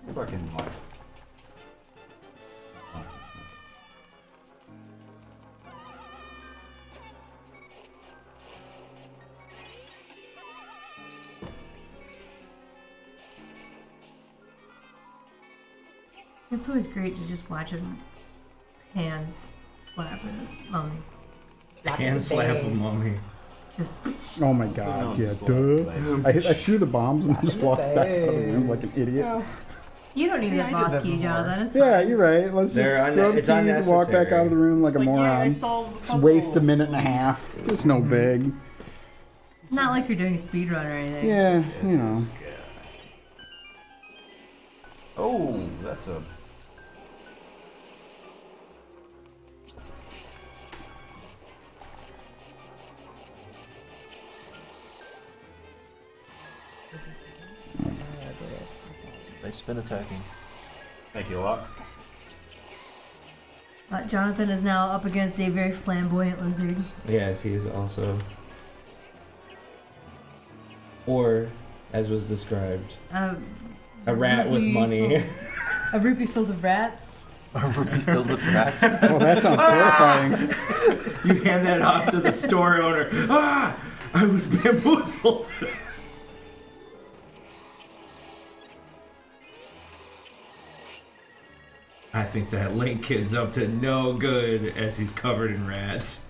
see if I can like. It's always great to just watch him hands slap a mummy. Hand slap a mummy. Just Oh my god, yeah, duh. I threw the bombs and just walked back out of the room like an idiot. Oh. you don't need Yeah, that I did boss that key, before. Jonathan. It's Yeah, fine. you're right. Let's just They're throw the it's keys and walk back unnecessary. out of the room like It's a like, yeah, I moron. solved the Just puzzle. waste a minute and a half. It's no big. It's not like you're doing a speed run or anything. Yeah, you know. Oh, that's a. Nice spin attacking. Thank you a lot. Jonathan is now up against a very flamboyant lizard. Yes, he is also. Or, as was described, a rat with rupee money. A rupee filled with rats. A rupee filled with rats. Oh, that sounds terrifying. You hand that off to the store owner. Ah! I was bamboozled. I think that Link kid's up to no good as he's covered in rats.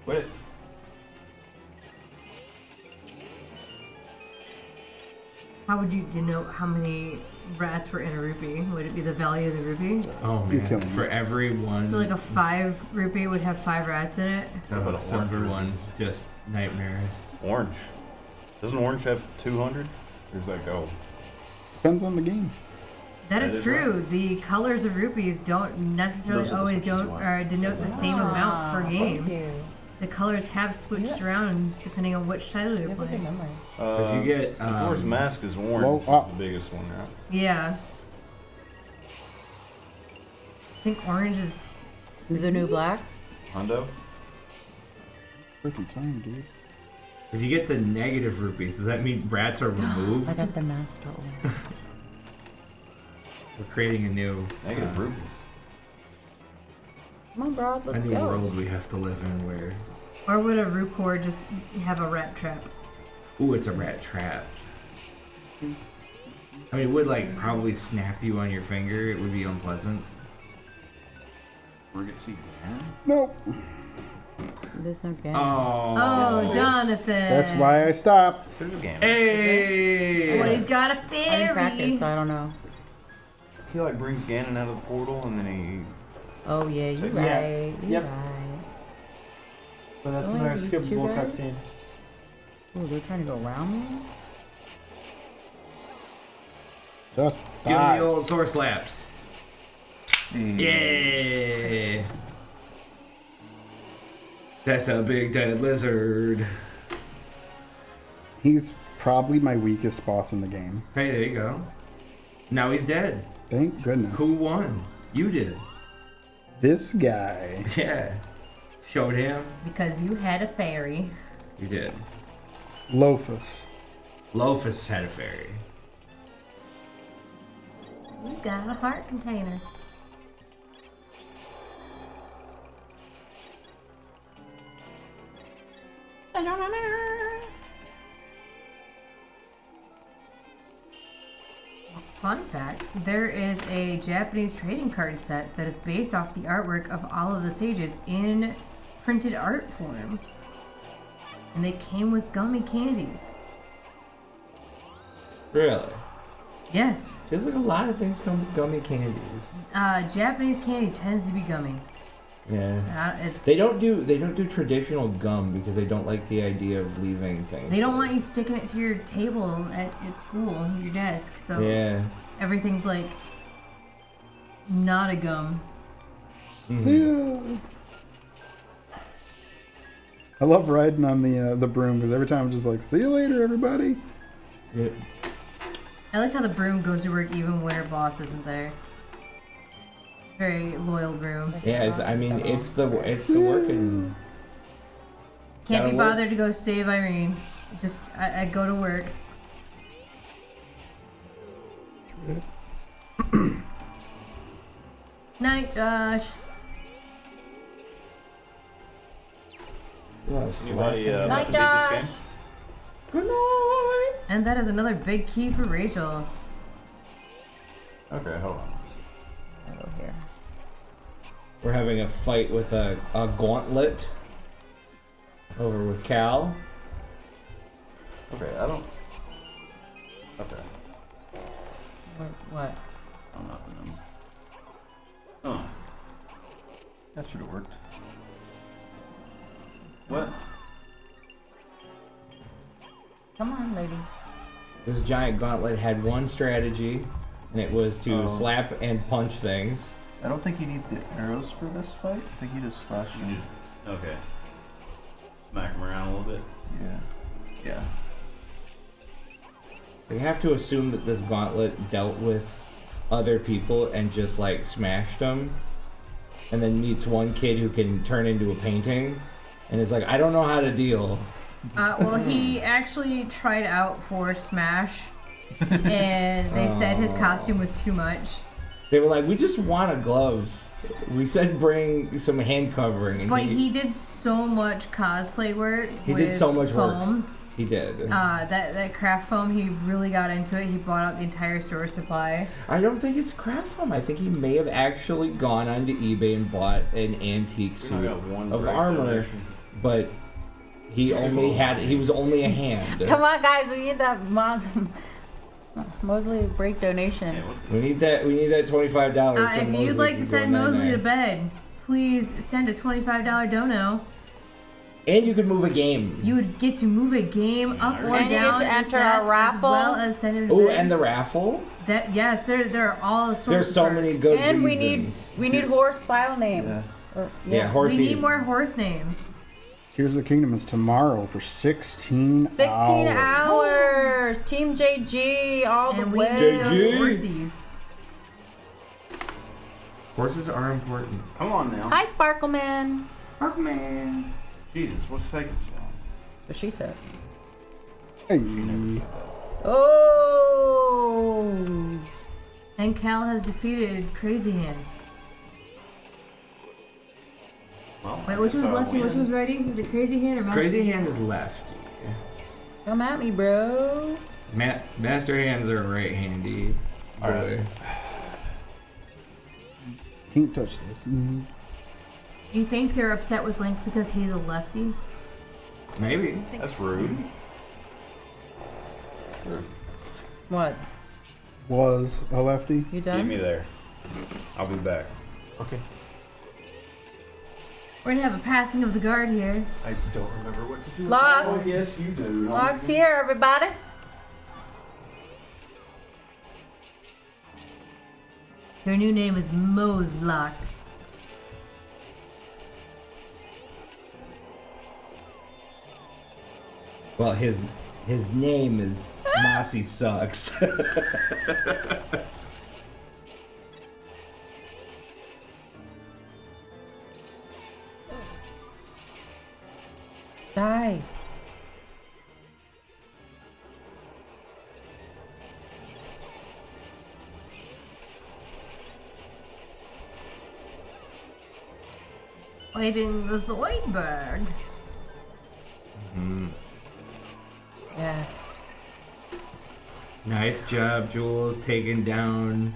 Quit it. How would you denote how many rats were in a rupee? Would it be the value of the rupee? Oh You're man, killing me. for every one So like a 5 rupee would have 5 rats in it. How about the a silver orange ones, just nightmares. Orange. Doesn't orange have 200? Or does that go? Depends on the game. That That is is true. The colors of rupees don't necessarily Those are the always switches you don't want. denote the same amount per Thank game. you. The colors have switched around depending on which title You you're have a good playing. memory. So if you get Majora's Mask is orange. Well, is the biggest one, right? Yeah. I think orange is. The new black? Hundo? Freaking time, dude. if you get the negative rupees, does that mean rats are removed? I got the master one. We're creating a new Negative rubies. Come on, bro, a let's new go. world we have to live in where Or would a Rupor just have a rat trap? ooh, it's a rat trap. I mean, it would like probably snap you on your finger. It would be unpleasant. We're gonna see Ganon? Nope. There's no game. Oh, Jonathan. That's why I stopped. There's a Ganon. Hey! Well, he's got a I didn't practice, fairy. so I don't know. He like brings Ganon out of the portal and then Oh yeah, you're Yeah. right. You're Yep. right. But that's Only another these two skippable guys? cutscene. Oh, they're trying to go around me? Just Give me die. the old sword slaps. Yeah. That's a big dead lizard. He's probably my weakest boss in the game. Hey, there you go. Now he's dead. Thank goodness. Who won? You did. This guy. Yeah. Showed him. Because you had a fairy. You did. Lofus. Lofus had a fairy. You got a heart container. Fun fact, there is a Japanese trading card set that is based off the artwork of all of the sages in printed art form. And they came with gummy candies. Really? Yes. There's like a lot of things come with gummy candies. Japanese candy tends to be gummy. Yeah. It's They don't do traditional gum because they don't like the idea of leaving things. They don't want you sticking it to your table at school, your desk. So Yeah. everything's like not a gum. See. I love riding on the broom because every time I'm just like, see you later, everybody. Yeah. I like how the broom goes to work even when her boss isn't there. Very loyal broom. Yeah, it's the working. Can't Gotta be work. bothered to go save Irene. Just I go to work. Night, Josh. Anybody Night, about to beat Josh. this game? Good night. And that is another big key for Rachel. Okay, hold on. I'll go here. We're having a fight with a gauntlet over with Cal. Okay, I don't. Okay. What? I'm not in them. Oh. That should have worked. What? Come on, lady. This giant gauntlet had one strategy, and it was to Oh. slap and punch things. I don't think you need the arrows for this fight. I think you just slash them. Okay. Smack him around a little bit. Yeah. Yeah. We have to assume that this gauntlet dealt with other people and just like smashed them, and then meets one kid who can turn into a painting, and is like, I don't know how to deal. Well, he actually tried out for Smash, and they said his costume was too much. They were like, we just want a glove. We said bring some hand covering, and But he did so much cosplay work. He with did so much work. foam. He did. That craft foam, he really got into it. He bought out the entire store supply. I don't think it's craft foam. I think he may have actually gone onto eBay and bought an antique We suit got one of direct armor, donation. but he was only a hand. Come on, guys. We need that Mosley break donation. Yeah, what's We need that $25. so If Mosley you'd like can to go send Mosley 99. to bed, please send a $25 dono. And you can move a game. You would get to move a game up or And you get down to in enter sets, a raffle. as well as send it to Oh, bed. and the raffle. That yes, there are all sorts. There's of so perks. many good And reasons. we need horse file names. Yeah. Or- Yeah, horses. We need more horse names. Tears of the Kingdom is tomorrow for 16 16 hours. hours. Team JG all the And we way. need JG. those horsies. Horses are important. Come on now. Hi, Sparkleman. Man. Jesus, what's taking so long? What she said. Hey. Oh. And Cal has defeated Crazy Hand. Well, Wait, which one's lefty? Which one's righty? Is it Crazy Hand or Mouse? Crazy Hand is lefty. Come at me, bro. Master hands are right handy. All right. Can't touch this. Do you think they're upset with Link because he's a lefty? Maybe. That's rude. What? Was a lefty. You Keep done? me there. I'll be back. Okay. We're gonna have a passing of the guard here. I don't remember what to do. Locke. Oh, yes, you do. Locke's here, everybody. Your new name is Mose Locke. Well, his name is Mossy Sucks. Die. Fighting the Zoidberg. Yes. Nice job, Jules, taking down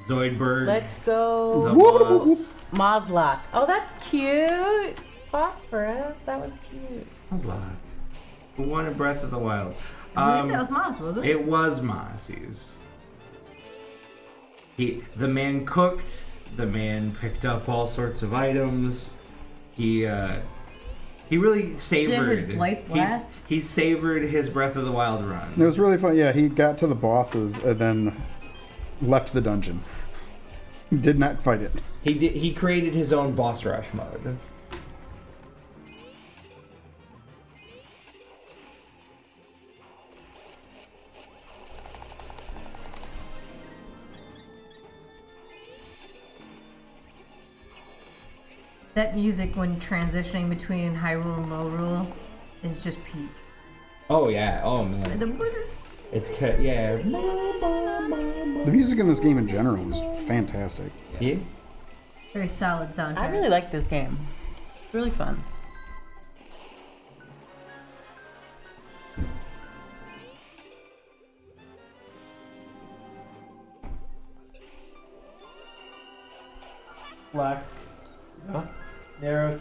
Zoidberg. Let's go. The boss. Mozlok. Oh, that's cute. Phosphorus. That was cute. Mozlok. Who won in Breath of the Wild? I believe that was Moss, wasn't it? It was Mossy's. The man cooked. The man picked up all sorts of items. He really savored. Did his blights last? He savored his Breath of the Wild run. It was really fun. Yeah, he got to the bosses and then left the dungeon. Did not fight it. He created his own boss rush mode. That music when transitioning between Hyrule and Lorule is just peak. Oh yeah. Oh man. It's yeah. The music in this game in general is fantastic. Yeah. Very solid soundtrack. I really like this game. It's really fun. Black. Huh? Narrow.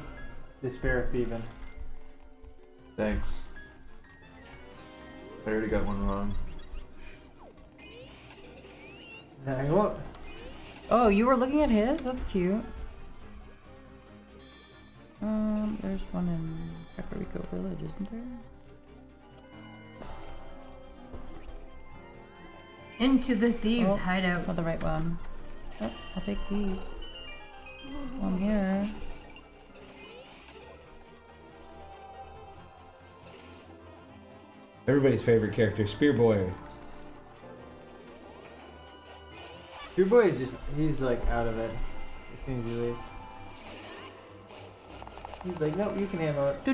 Despair of Thieving. Thanks. I already got one wrong. Now you what? Oh, you were looking at his? That's cute. There's one in Kakariko Village, isn't there? Into the Thieves' Oh, hideout. that's not the right one. Oh, I'll take these. One here. Everybody's favorite character, Spear Boy. Your boy is just, he's like out of it as soon as he leaves. He's like, nope, you can handle it. Yeah,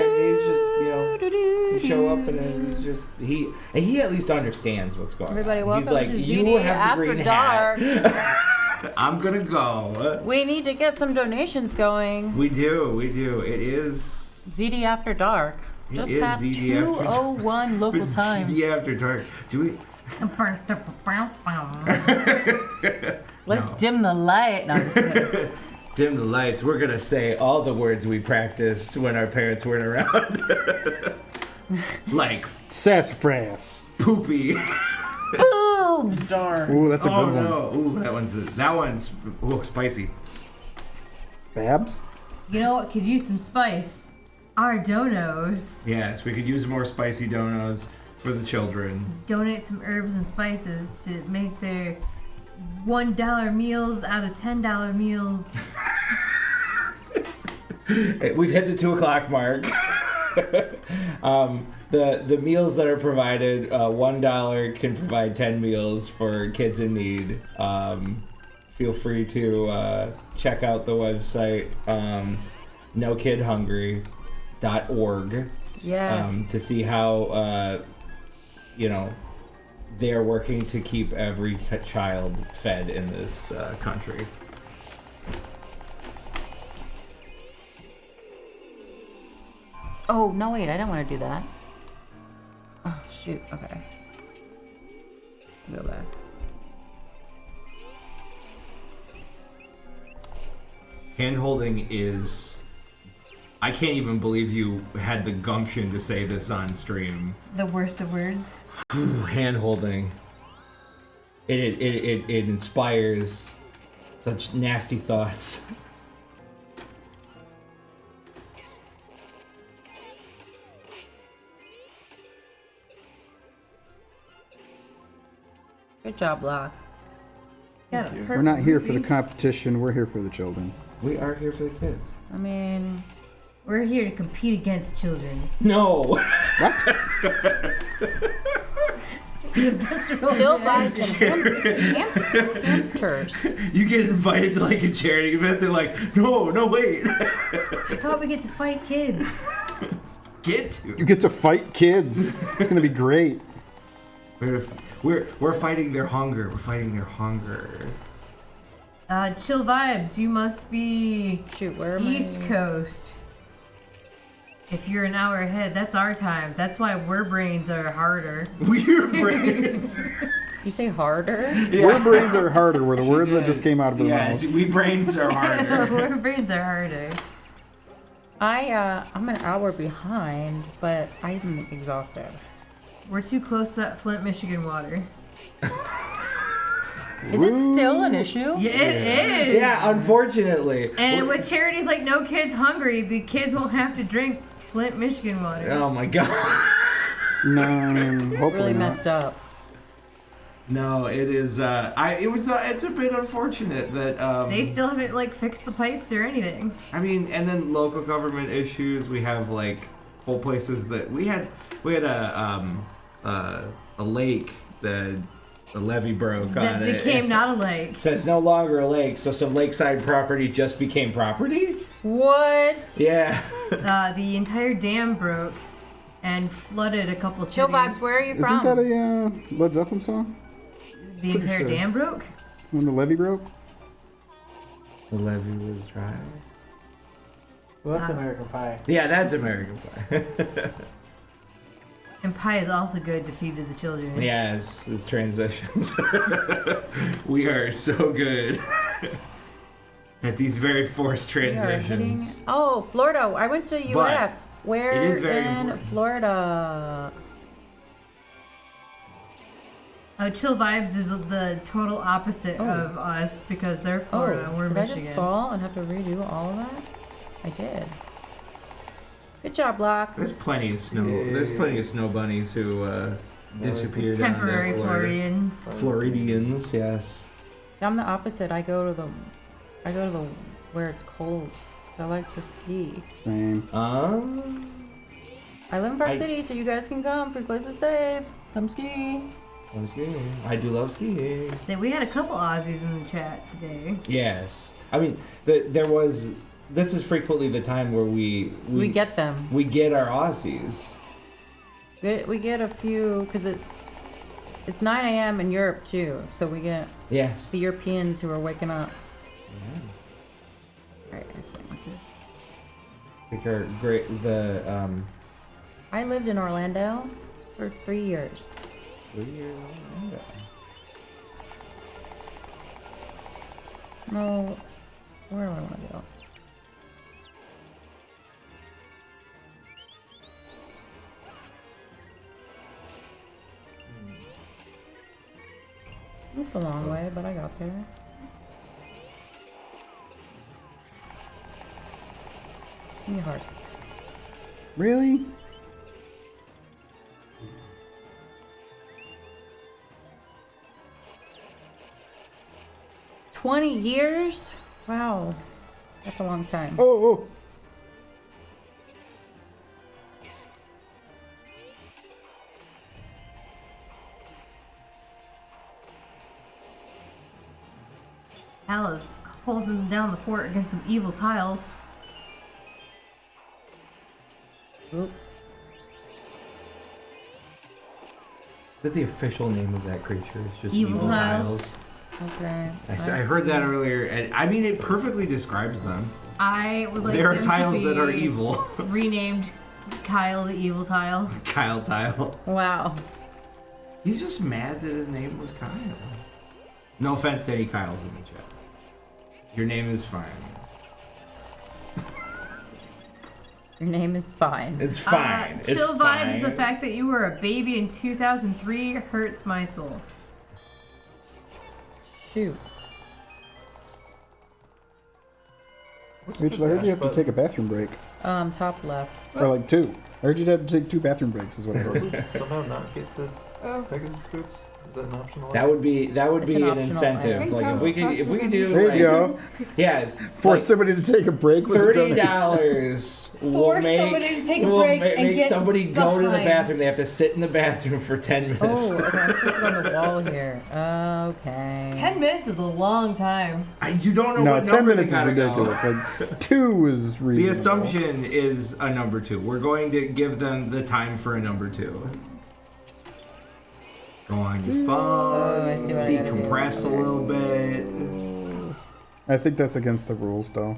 he's just, you show up and then he's just, he at least understands what's going Everybody, on. welcome He's like, to you ZD have the After green Dark. hat. I'm gonna go. We need to get some donations going. We do. It is. ZD After Dark. It Just is past ZD After Dark. 2:01 local It's time. ZD After Dark. Do we? Let's dim the light. No, I'm just kidding. Dim the lights. We're gonna say all the words we practiced when our parents weren't around. Like Sassafras. poopy. Boobs. Darn. Ooh, that's a Oh good one. no! Ooh, that one's spicy. Babs? You know what could use some spice? Our donos. Yes, we could use more spicy donos for the children. Donate some herbs and spices to make their $1 meals out of $10 meals. We've hit the 2:00 mark. The meals that are provided, $1 can provide 10 meals for kids in need. Feel free to check out the website nokidhungry.org Yeah. to see how they're working to keep every child fed in this country. Oh, no, wait. I don't want to do that. Oh, shoot. Okay. Go back. Hand-holding is... I can't even believe you had the gumption to say this on stream. The worst of words. Hand-holding. It inspires such nasty thoughts. Good job, Block. Got a We're not here for the movie. competition. We're here for the children. We are here for the kids. I mean, We're here to compete against children. No! The visceral chill reaction. vibes and hamsters. You get invited to like a charity event, they're like, no, wait. I thought we get to fight kids. Get to. You get to fight kids. It's gonna be great. We're fighting their hunger. We're fighting their hunger. Chill vibes. You must be Shoot, where am East I? Coast. If you're an hour ahead, that's our time. That's why our brains are harder. Weird brains. You say harder? Our brains are harder were the words that just came out of the mouth. we brains are harder. Our brains are harder. I'm an hour behind, but I'm exhausted. We're too close to that Flint, Michigan water. Is it still an issue? Yeah, it is. Yeah, unfortunately. And with charities like No Kids Hungry, the kids won't have to drink Flint, Michigan water. Oh my god. No, hopefully Really not. messed up. No, it is. It's a bit unfortunate that. They still haven't like fixed the pipes or anything. I mean, and then local government issues. We have like whole places that we had a lake that a levee broke That on it. became not a lake. So it's no longer a lake. So some lakeside property just became property. What? Yeah. The entire dam broke and flooded a couple cities. Chill vibes, where are you Isn't from? that a Led Zeppelin song? The entire sure. dam broke? When the levee broke? The levee was dry. Well, that's American Pie. Yeah, that's American Pie. And pie is also good to feed to the children. Yes, the transitions. We are so good at these very forced We are hitting- transitions. Oh, Florida. I went to UF. But Where it is very in important. Florida? Chill Vibes is the total opposite of us because they're Florida and we're did I Michigan. just fall and have to redo all of that? I did. Good job, Block. There's plenty of snow. There's plenty of snow bunnies who disappeared. Temporary down to Florida. Floridians. Floridians, yes. See, I'm the opposite. I go to the where it's cold. I like to ski. Same. I live in Park City, so you guys can come. Free place to stay. Come ski. I'm skiing. I do love skiing. So we had a couple Aussies in the chat today. Yes. I mean, there was. This is frequently the time where we get them. We get our Aussies. We get a few because it's 9 a.m. in Europe too, so we get Yes. the Europeans who are waking up. Yeah. Right, I can't with this. I think our great I lived in Orlando for 3 years. No, where do I want to go? It's a long way, but I got there. Give me a heart. Really? $20 years? Wow. That's a long time. Oh. Alice holding down the fort against some evil tiles. Oops. Is that the official name of that creature? It's just Evil evil tiles. tiles. Okay. I heard that earlier, and I mean, it perfectly describes them. I would like There are them tiles to be that are evil. renamed Kyle the evil tile. Kyle Tile. Wow. He's just mad that his name was Kyle. No offense to any Kyles in the chat. Your name is fine. Your name is fine. It's fine. It's Chill fine. vibes. The fact that you were a baby in 2003 hurts my soul. Shoot. Rachel, I heard you have to take a bathroom break. Top left. Or like 2. I heard you'd have to take 2 bathroom breaks is what I heard. Somehow not get the Pegasus boots? Is that an optional? That would be It's an an optional incentive. item. Like if we could do There like, you go. Yeah. Force somebody to take a break with a $30 donation. will Force make, somebody to take a will break and make get somebody go to the behind. bathroom. They have to sit in the bathroom for 10 minutes. Oh, okay. I'm supposed to go on the wall here. Okay. 10 minutes is a long time. You don't know No, what 10 number minutes they is gotta go. ridiculous. Like 2 is reasonable. The assumption is a number 2. We're going to give them the time for a number 2. Go on your phone, I see what I gotta do. decompress a little bit, I think that's against the rules, though.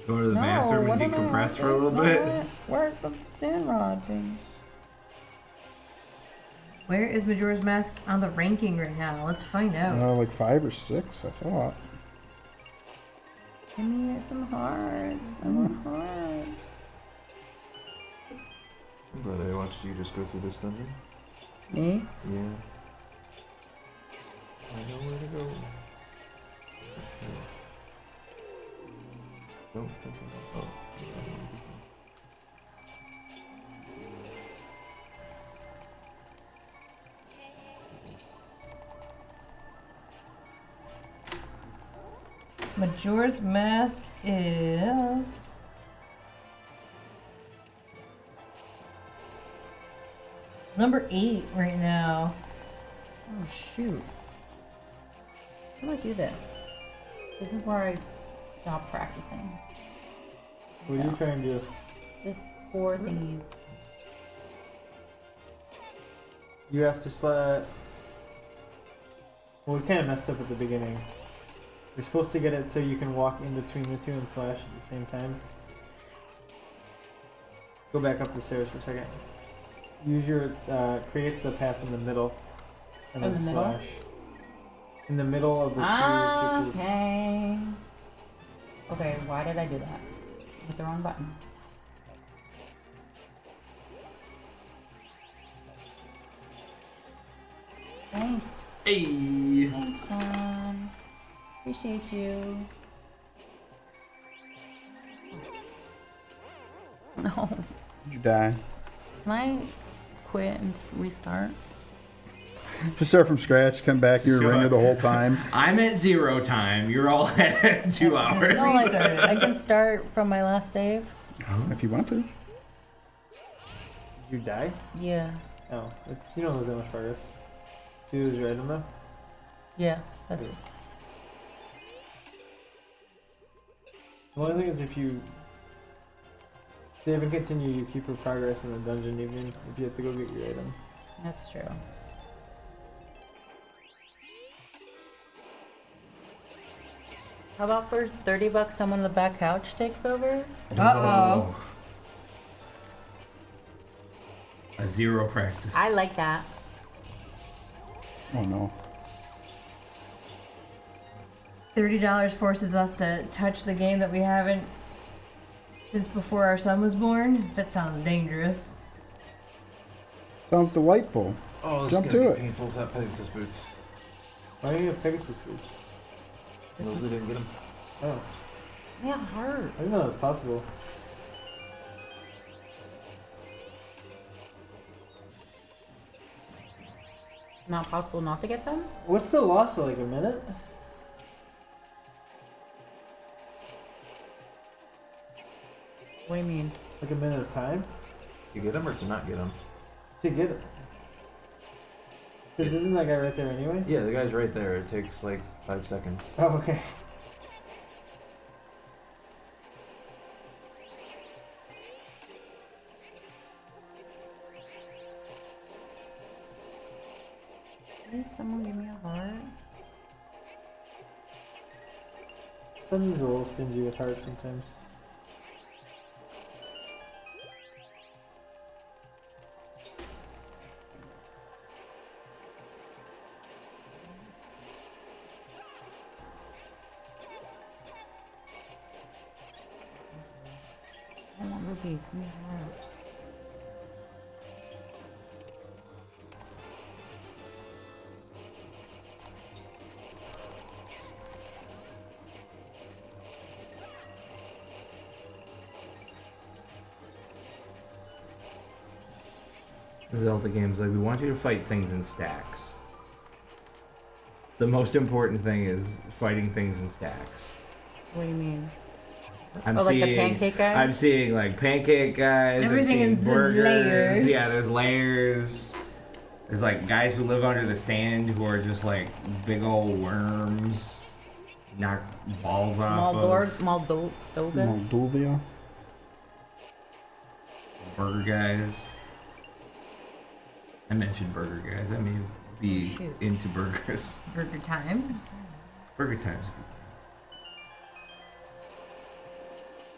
go to the bathroom and decompress for a little bit. Where's the sand rod thing? Where is Majora's Mask on the ranking right now? Let's find out. Like 5 or 6, I thought. Give me some hearts. I want hearts. I'm glad I watched you just go through this dungeon. Me? Yeah. I know where to go. Don't think about Majora's Mask is... number 8 right now. Oh, shoot. How do I do this? This is where I stop practicing. What are you trying to do? Just 4 thingies. You have to slide. Well, we kind of messed up at the beginning. You're supposed to get it so you can walk in between the 2 and slash at the same time. Go back up the stairs for a second. Use your, create the path in the middle. And In then the middle? slash. In the middle of the 2 stitches. Okay. Okay, why did I do that? Hit the wrong button. Thanks. Hey. Thanks, Sean. Appreciate you. No. Did you die? Can I quit and restart? Just start from scratch, come back, you're a Sure. ringer the whole time. I'm at 0 time. You're all at 2 hours. No, like, I can start from my last save. If you want to. Did you die? Yeah. Oh, you don't lose that much progress. Do you lose your item though? Yeah, that's it. The only thing is if you save and continue, you keep your progress in the dungeon even if you have to go get your item. That's true. How about for $30 someone on the back couch takes over? Uh-oh. A 0 practice. I like that. Oh no. $30 forces us to touch the game that we haven't since before our son was born. That sounds dangerous. Sounds delightful. Oh, this Jump is to gonna it. be painful without Pegasus boots. Why do you have Pegasus boots? Those we didn't get them. Oh, Yeah, hurt. I didn't know that was possible. Not possible not to get them? What's the loss of like a minute? What do you mean? Like a minute of time? To get them or to not get them? To get it. Because isn't that guy right there anyway? Yeah, the guy's right there. It takes like 5 seconds. Oh, okay. Please someone give me a heart? Dungeon's a little stingy with hearts sometimes. rupees. Give me a heart. Zelda games, like, we want you to fight things in stacks. The most important thing is fighting things in stacks. What do you mean? I'm like seeing, the pancake guy? I'm seeing like pancake guys. Everything I'm is seeing burgers. layers. Yeah, there's layers. There's like guys who live under the sand who are just like big old worms. Knock balls off of. Moldogas? Moldovia. Burger guys. I mentioned burger guys. I may be into burgers. Burger time. Burger times.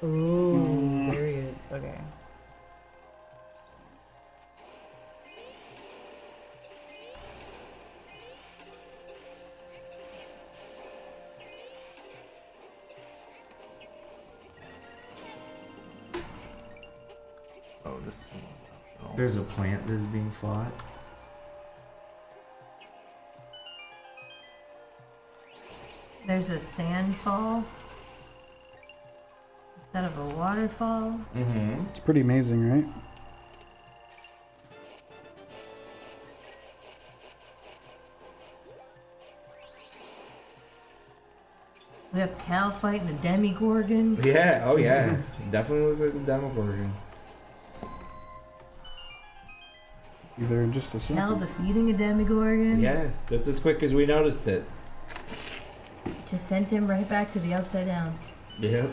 Ooh, very good. Okay. Oh, this is optional. There's a plant that is being fought. There's a sandfall instead of a waterfall. Mm-hmm. It's pretty amazing, right? We have Cal fighting a Demigorgon. Yeah, oh yeah. Definitely looks like a Demogorgon. Be there in just a Cal second. defeating a Demigorgon. Yeah, just as quick as we noticed it. Just sent him right back to the upside down. Yep.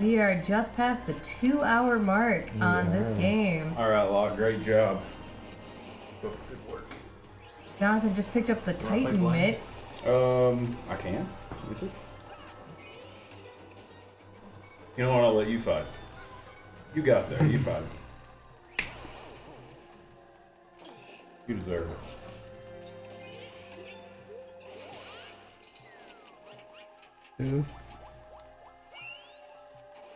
We are just past the 2-hour mark on this game. All right, Locke, great job. Good work. Jonathan just picked up the Titan blind? mitt. I can. You know what? I'll let you fight. You got there. You fight. You deserve it.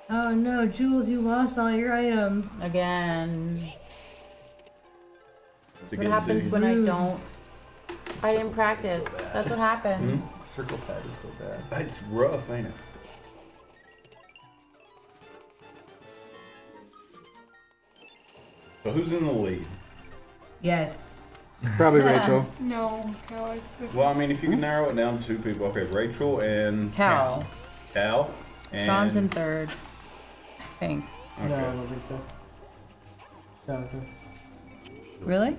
Oh no, Jules, you lost all your items. Again. To What get happens to- when I don't? I didn't practice. That's what happens. Circle pad is so bad. That's rough, ain't it? So who's in the lead? Yes. Probably Rachel. No, Cal, Well, I mean, if you can narrow it down to 2 people. Okay, Rachel and Cal. Cal. And Sean's in third. I think. No, I Okay. don't think so. Jonathan. Really?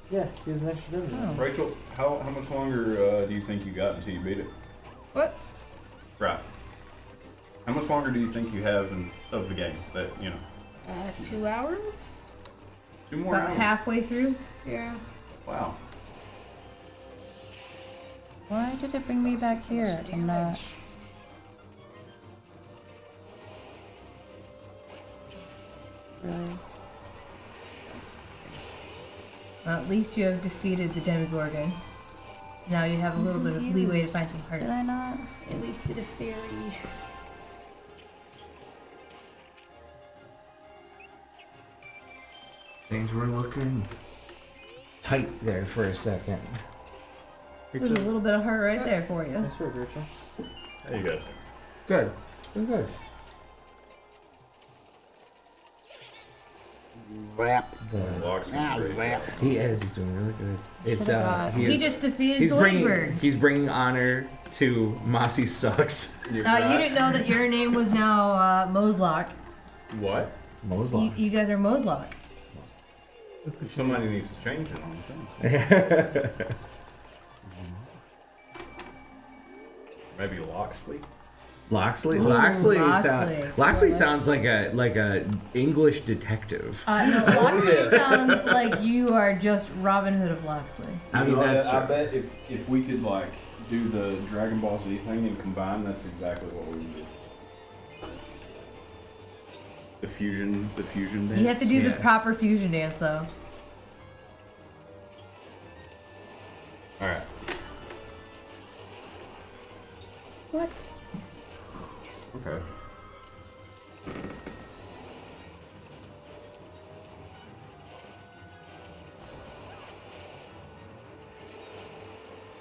Yeah, he has an extra dungeon. Oh. Rachel, how much longer do you think you got until you beat it? What? Right. How much longer do you think you have of the game? That 2 hours? 2 more About hours. halfway through. Yeah. Wow. Why did it bring me back here? I'm not. Really? Well, at least you have defeated the Demigorgon. So now you have a little bit of leeway to find some heart. Did I not? At least to the fairy. Things were looking tight there for a second. There's a little bit of heart right there for you. Nice work, Rachel. There you go. Good. Good. Zap. Locke's Ah, great. zap. He is. He's doing really good. It's Should've got- He just defeated he's Zoidberg. he's bringing honor to Mossy Sucks. You're You right. didn't know that your name was now Moslock. What? Moslock. You guys are Moslock. Somebody needs to change it on the thing. Maybe Loxley? Loxley. Ooh, Loxley Loxley. sounds like a English detective. No, Loxley sounds like you are just Robin Hood of Loxley. I mean, that's I true. bet if we could like do the Dragon Ball Z thing and combine, that's exactly what we would do. The fusion dance. You have to do the Yes. proper fusion dance, though. All right. What? Okay.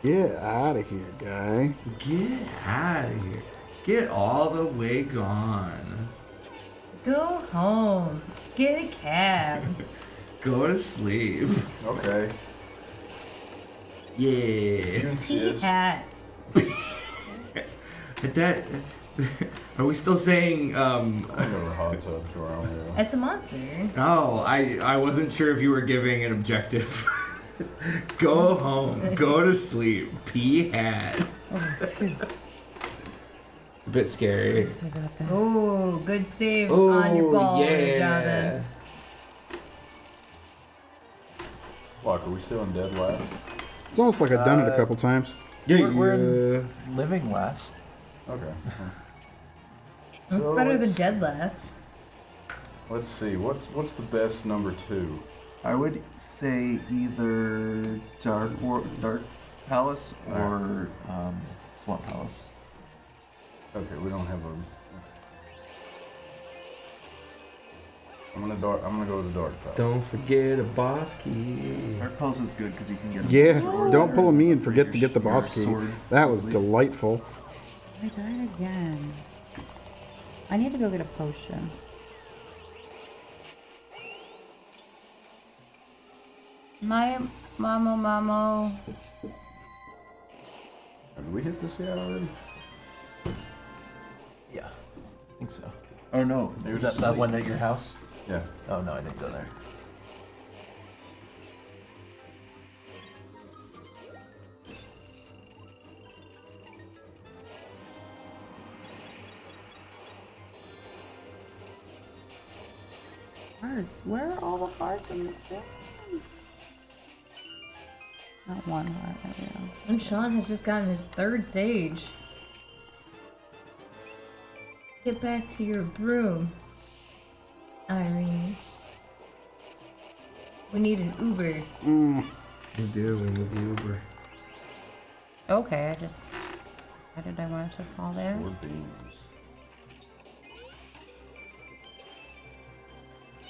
Get out of here, guy. Get out of here. Get all the way gone. Go home. Get a cab. Go to sleep. Okay. Yeah. Pea hat. That. Are we still saying? I go to hot tubs where I want to. It's a monster. Oh, I wasn't sure if you were giving an objective. Go home. Go to sleep. Pea hat. It's a bit scary. Oh, good save Oh, on your ball, yeah. Jonathan. Fuck, are we still in dead last? It's almost like I've done it a couple times. Yeah, We're in living last. Okay. That's So better than let's- dead last. Let's see. What's the best number 2? I would say either Dark Palace or Swamp Palace. Okay, we don't have a. I'm gonna go to the Dark Palace. Don't forget a boss key. Dark Palace is good because you can get a Yeah, sword don't pull a me and or forget your to get the your boss key. sword. That was delightful. I died again. I need to go get a potion. My mamo. Did we hit this guy already? Yeah, I think so. Oh no, was that one at your house? Yeah. Oh no, I didn't go there. Hearts. Where are all the hearts in this game? Not one heart. There we go. And Sean has just gotten his 3rd sage. Get back to your broom, Irene. We need an Uber. We do. We need the Uber. Okay, I just decided I wanted to fall there. Sword beams.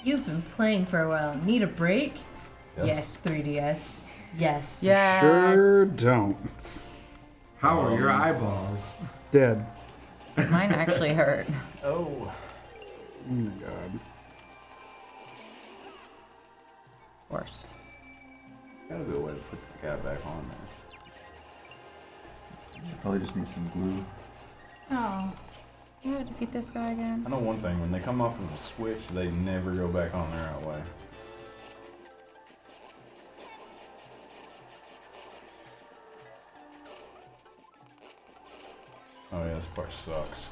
You've been playing for a while. Need a break? Yep. Yes, 3DS. Yes. Yes. Sure don't. How are your eyeballs? Dead. Mine actually hurt. Oh. Oh my god. Of course. Gotta be a way to put the guy back on there. Probably just need some glue. Oh. You gotta defeat this guy again. I know one thing. When they come off of a switch, they never go back on their own way. Oh yeah, this part sucks.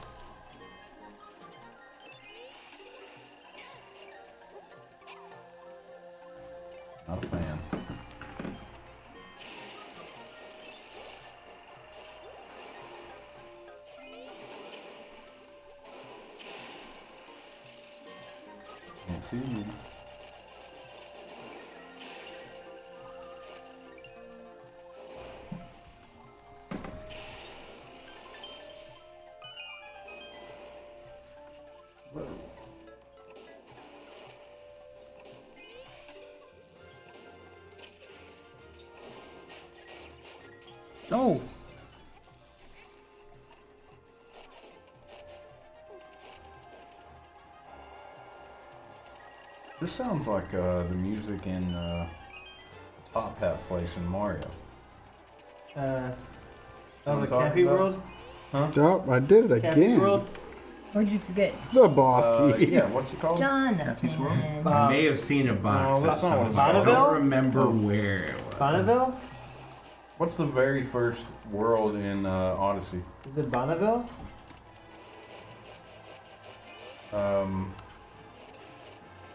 Not a fan. Can't see me. Oh. This sounds like the music in Top Hat place in Mario. Oh, Wanna the talk Campy about- World? Oh, I did it Campy again. World? What'd you forget? The boss key. Yeah, what's it called? Jonathan. I may have seen a box. no, at that's not some what point. I Bonneville? don't remember where it was. Bonneville? What's the very first world in Odyssey? Is it Bonneville?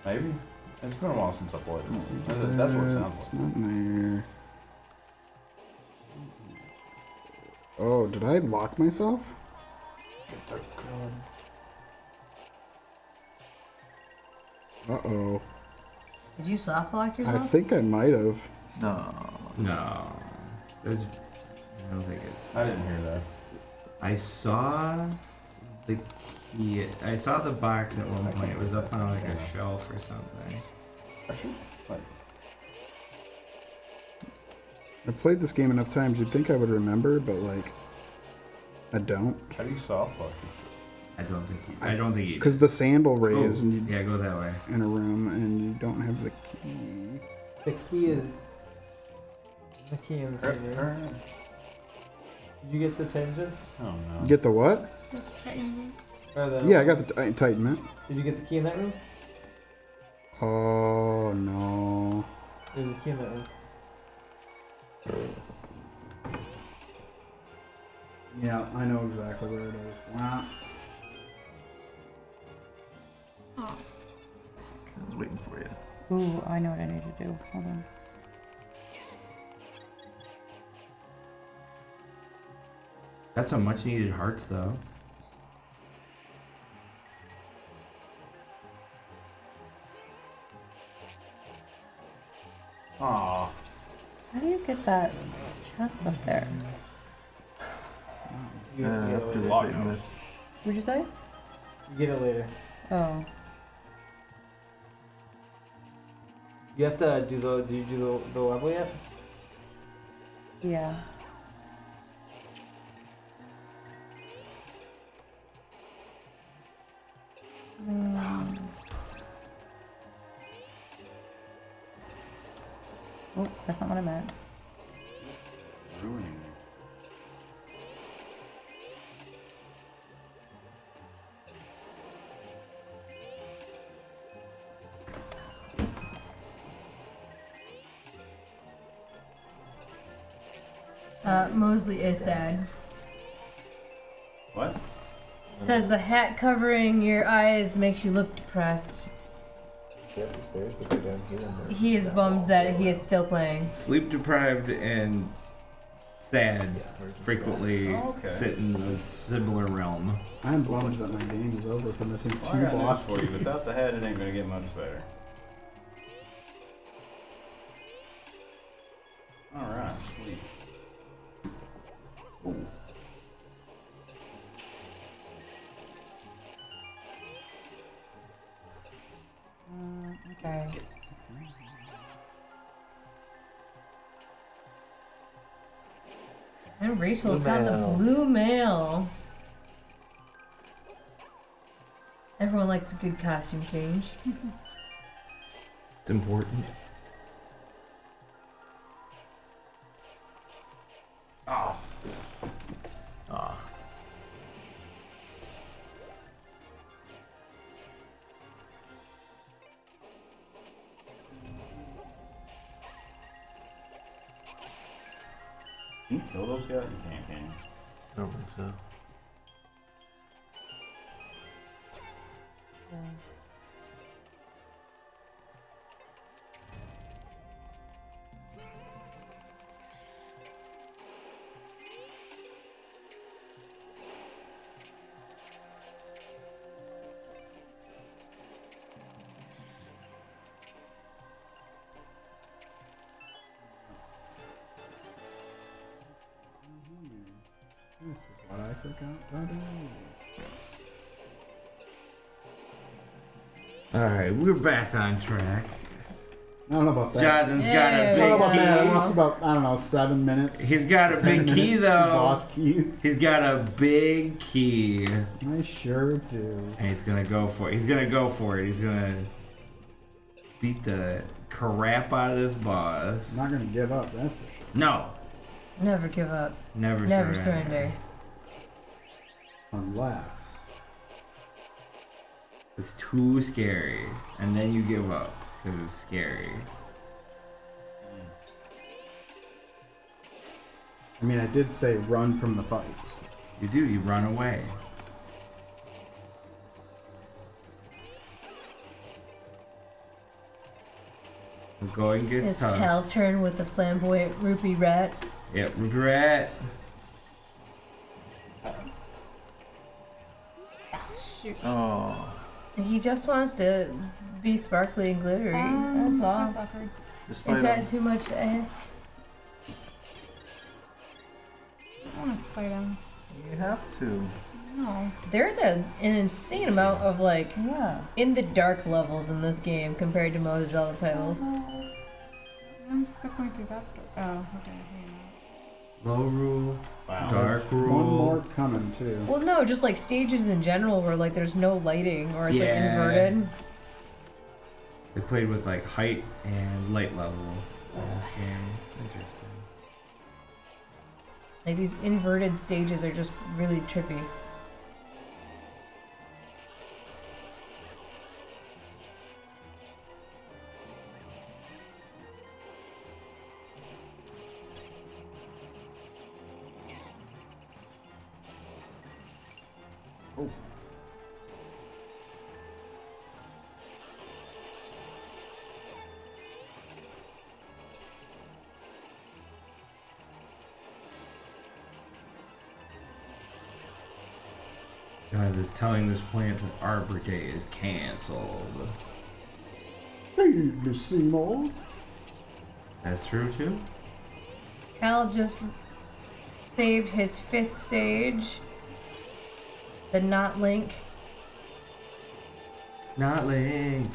Maybe? It's been a while since I played it. That's what it sounds It's like. not in there. Oh, did I lock myself? Uh-oh. Did you soft lock I yourself? think I might have. No. No. There's. I don't think it's. I didn't hear that. I saw the key. I saw the box at one point. It was up on like a shelf or something. I played this game enough times, you'd think I would remember, but like, I don't. How do you soft lock it? I don't think you. I don't think you. Because the sand will raise Oh, and you yeah, go that way. in a room and you don't have the key. The key is the key in the same room. Did you get the tangents? Oh no. Get the what? Or the, Yeah, I got the Titanment. Did you get the key in that room? Oh no. There's a key in that room. Yeah, I know exactly where it is. Wow. I was waiting for you. Ooh, I know what I need to do. Hold on. That's some much needed hearts, though. Aw. How do you get that chest up there? You get it After later. lock hitting now. this. What'd you say? You get it later. Oh. You have to do the. Do you do the level yet? Yeah. Oh, that's not what I meant. Ruining me. Mosley is sad. What? Says the hat covering your eyes makes you look depressed. He is bummed that he is still playing. Sleep deprived and sad frequently sit in a similar realm. I'm bummed that my game is over for missing Well, I two got news boss for you. keys. Without the head, it ain't gonna get much better. Alright, sweet. Okay. And Rachel's got the mail. blue mail. Everyone likes a good costume change. It's important. Ah. Can you kill those guys? You can't, can you? I don't think so. This is what I forgot to do. Alright, we're back on track. I don't know about that. Jonathan's got Yeah, a I don't know about big that. I key. lost about, I don't know, 7 minutes. He's got a 10 big key, minutes, 2 though. boss keys. He's got a big key. I sure do. And he's gonna go for it. He's gonna go for it. He's gonna beat the crap out of this boss. I'm not gonna give up, that's for sure. No. Never give up. Never Never surrender. surrender. Unless. It's too scary. And then you give up. Because it's scary. I mean, I did say run from the fights. You do, you run away. The going gets It's tough. Cal's turn with the flamboyant rupee rat. Yep, regret. Shoot. Oh. He just wants to be sparkly and glittery. That's all. That's awkward. Just fight Is that him. too much to ask? I don't want to fight him. You have to. No. There's an insane amount of like Yeah. in the dark levels in this game compared to most Zelda titles. I'm stuck going through that. Oh, okay. Low rule, Wow. dark One rule. more coming too. Well, no, just like stages in general where like there's no lighting or it's like Yeah. inverted. They played with like height and light level in this game. It's interesting. Like these inverted stages are just really trippy. God is telling this plant that Arbor Day is cancelled. Hey, Seymour. That's true too. Cal just saved his 5th stage. The not Link. Not Link.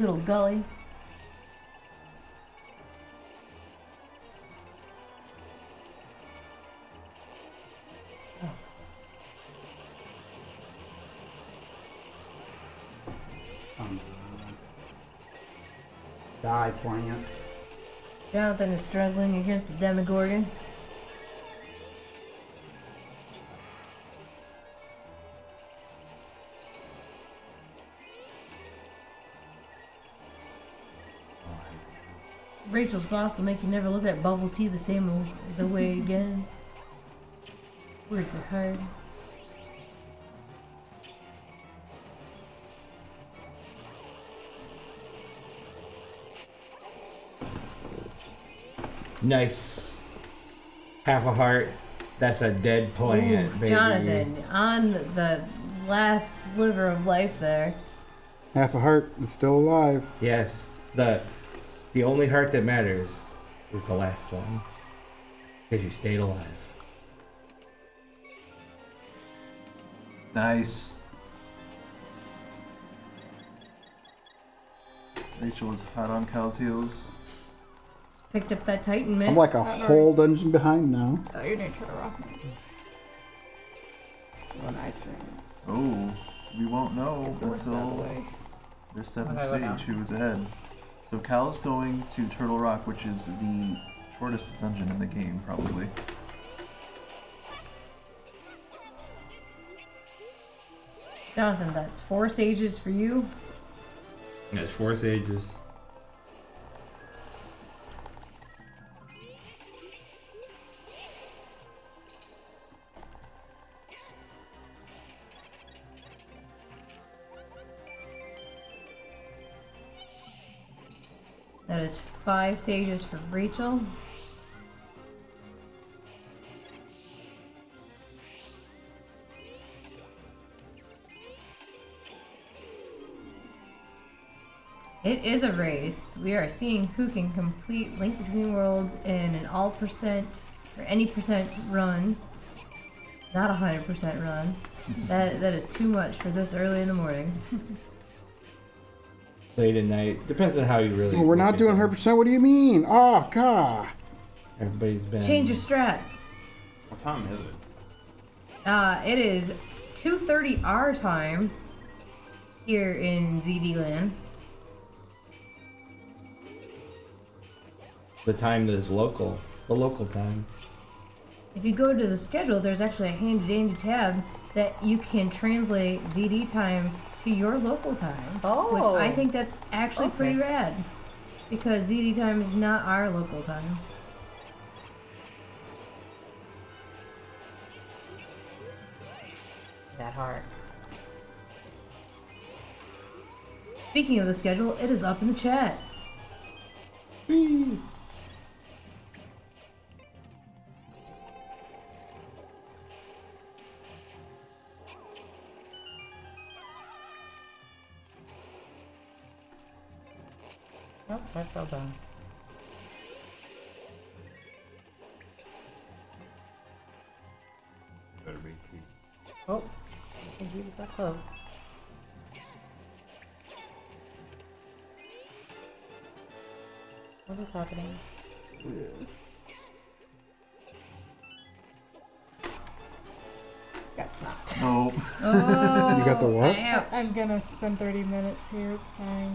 Little gully. Die, plant. Jonathan is struggling against the Demogorgon. Rachel's boss will make you never look at bubble tea the way again. Words are hard. Nice. Half a heart. That's a dead plant, Ooh, baby. Jonathan, on the last sliver of life there. Half a heart is still alive. Yes. The only heart that matters is the last one. Because you stayed alive. Nice. Rachel is hot on Cal's heels. Picked up that Titan man. I'm like a whole dungeon behind now. Oh, you're gonna try to rock me. Oh, nice rings. Oh, we won't know Force that until away. their 7th Okay, look out. stage who's ahead. So Cal's going to Turtle Rock, which is the shortest dungeon in the game, probably. Jonathan, that's 4 stages for you. There's 4 sages. That is 5 stages for Rachel. It is a race. We are seeing who can complete Link Between Worlds in an all percent or any percent run. Not 100% run. That is too much for this early in the morning. Late at night. Depends on how you really. Well, we're look not at doing them. 100%. What do you mean? Oh, God. Everybody's been. Change your strats. What time is it? It is 2:30 our time here in ZD land. The time that is local. The local time. If you go to the schedule, there's actually a handy dandy tab that you can translate ZD time to your local time. Oh. Which I think that's actually pretty rad. Because ZD time is not our local time. That heart. Speaking of the schedule, it is up in the chat. Bye, Zelda. Better be key. Oh, I think he was that close. What is happening? Got snapped. No. Oh, You got the what? ouch. I'm gonna spend 30 minutes here, it's fine.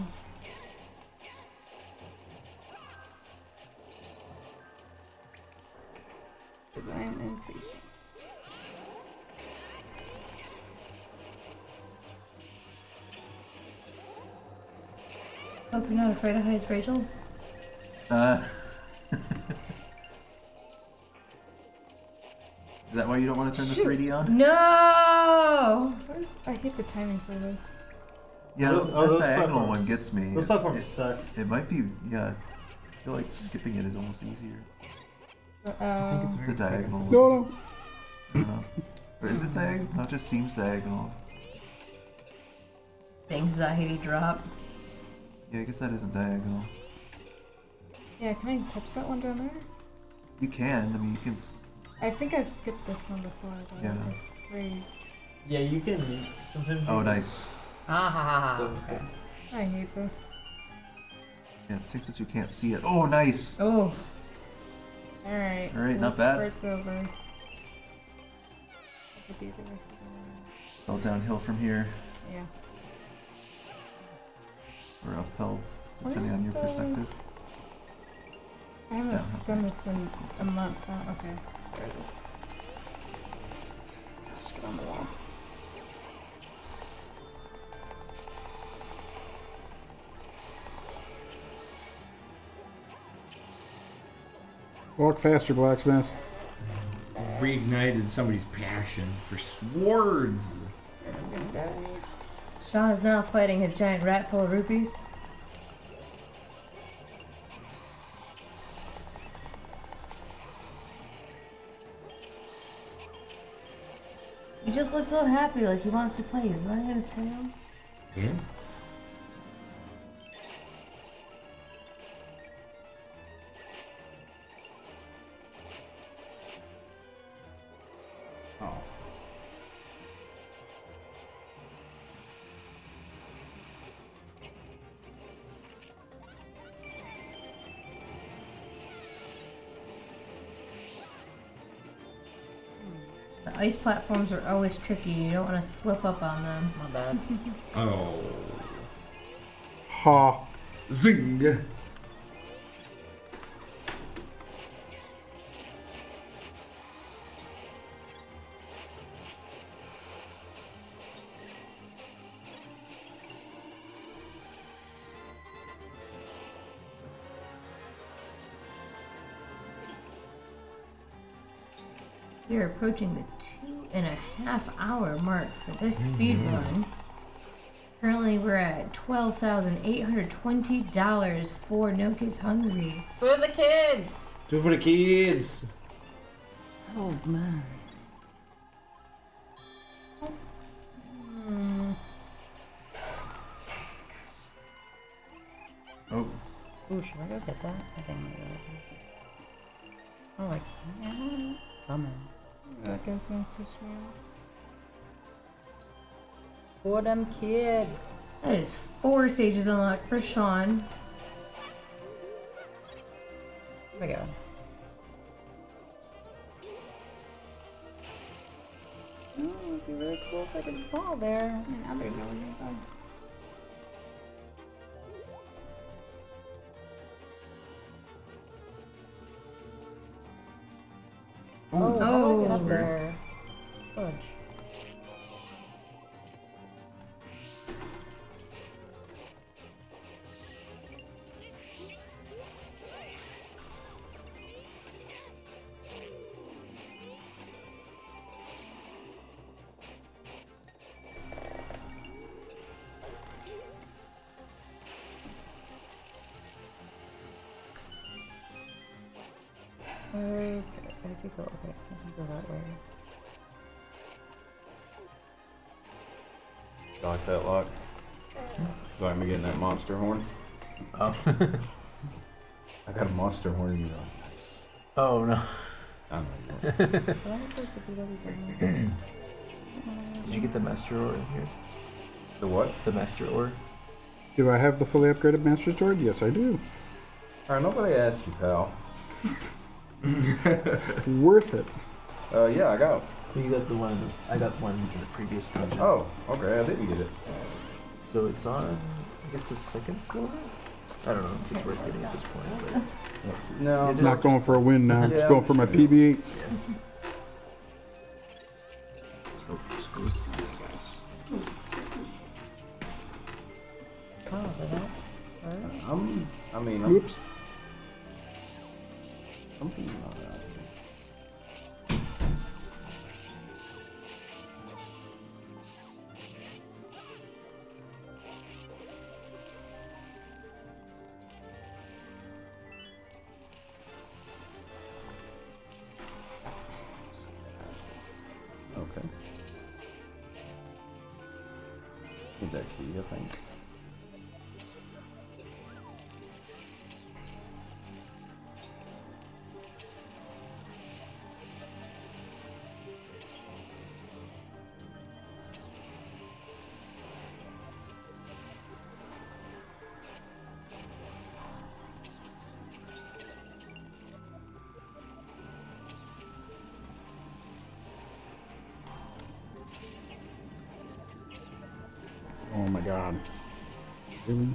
Because I'm impatient. Hope you're not afraid of heights, Rachel. Is that why you don't want to turn the 3D on? No! I hate the timing for this. Yeah, Oh, that those diagonal platforms- one gets me. Those platforms suck. It might be, yeah. I feel like skipping it is almost easier. The diagonal one. No. I don't know. Or is it diagonal? No, it just seems diagonal. Anxiety drop. Yeah, I guess that isn't diagonal. Yeah, can I touch that one down there? You can, I mean, you can. I think I've skipped this one before, but Yeah. it's great. Yeah, you can. Sometimes. Oh, nice. Ah ha ha ha. Those- Okay. I hate this. Yeah, it stinks that you can't see it. Oh, nice! Oh. Alright. Alright, not this bad. part's over. Let's see the rest of All downhill from here. the- Yeah. Or uphill, What depending is on your the- perspective. I haven't done this in a month. Oh, okay. There it is. Just get on the wall. Walk faster, blacksmith. Reignited somebody's passion for swords. I'm gonna die. Sean is now fighting his giant rat full of rupees. He just looks so happy, like he wants to play. He's running at his tail. Yeah. Oh. The ice platforms are always tricky. You don't want to slip up on them. My bad. Oh. Ha. Zing. You're approaching the 2.5 hour mark for this speed run. Currently, we're at $12,820 for No Kids Hungry. For the kids. Do it for the kids. Oh man. Oh, Ooh, should I go get that? I think I'm gonna go get that. Oh, I can't. Bummer. That guy's gonna push me off. For them kids. That is 4 stages unlocked for Sean. Here we go. Oh, it'd be really cool if I didn't fall there. And now they're knowing me though. Oh, how do I get Oh. up there? Fudge. Okay, I could go. Okay, I can go that way. Dodge that lock. So I'm getting that monster horn. I got a monster. Where are you going? Oh no. I'm Did you get the master ore in here? The what? The master ore? Do I have the fully upgraded Master Sword? Yes, I do. Alright, nobody asked you, pal. Worth it. Yeah, I got it. You got the one. I got one in the previous dungeon. Oh, okay, I didn't get it. So it's on, I guess, the second floor? I don't know if it's worth getting at this point, No, I'm not going for a win now. I'm just going for my PB8. but... Oh, is that? Oops. Something like that. Okay. Need that key, I think. Oh my god. Really?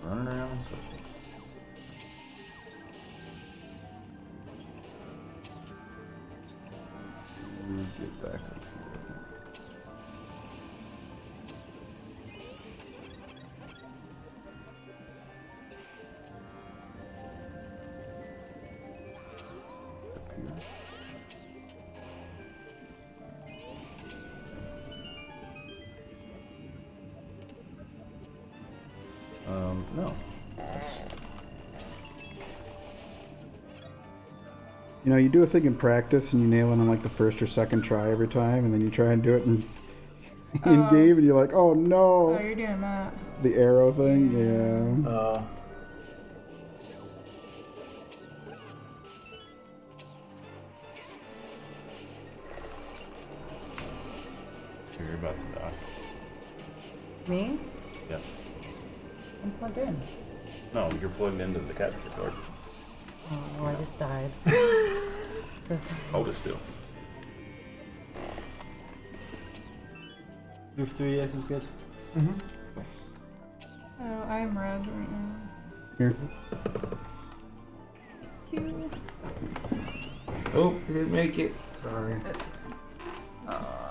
Running around in circles. Get back up here. Up here. No. You know, you do a thing in practice and you nail it on like the first or second try every time, and then you try and do it in game, and you're like, oh no. Oh, you're doing that. The arrow thing, yeah. You're about to die. Me? Yeah. I'm plugged in. No, you're plugged into the capture card. Oh, I just died. Hold it still. Move 3, yes, is good. Oh, I'm red right now. Here. Oh, I didn't make it. Sorry.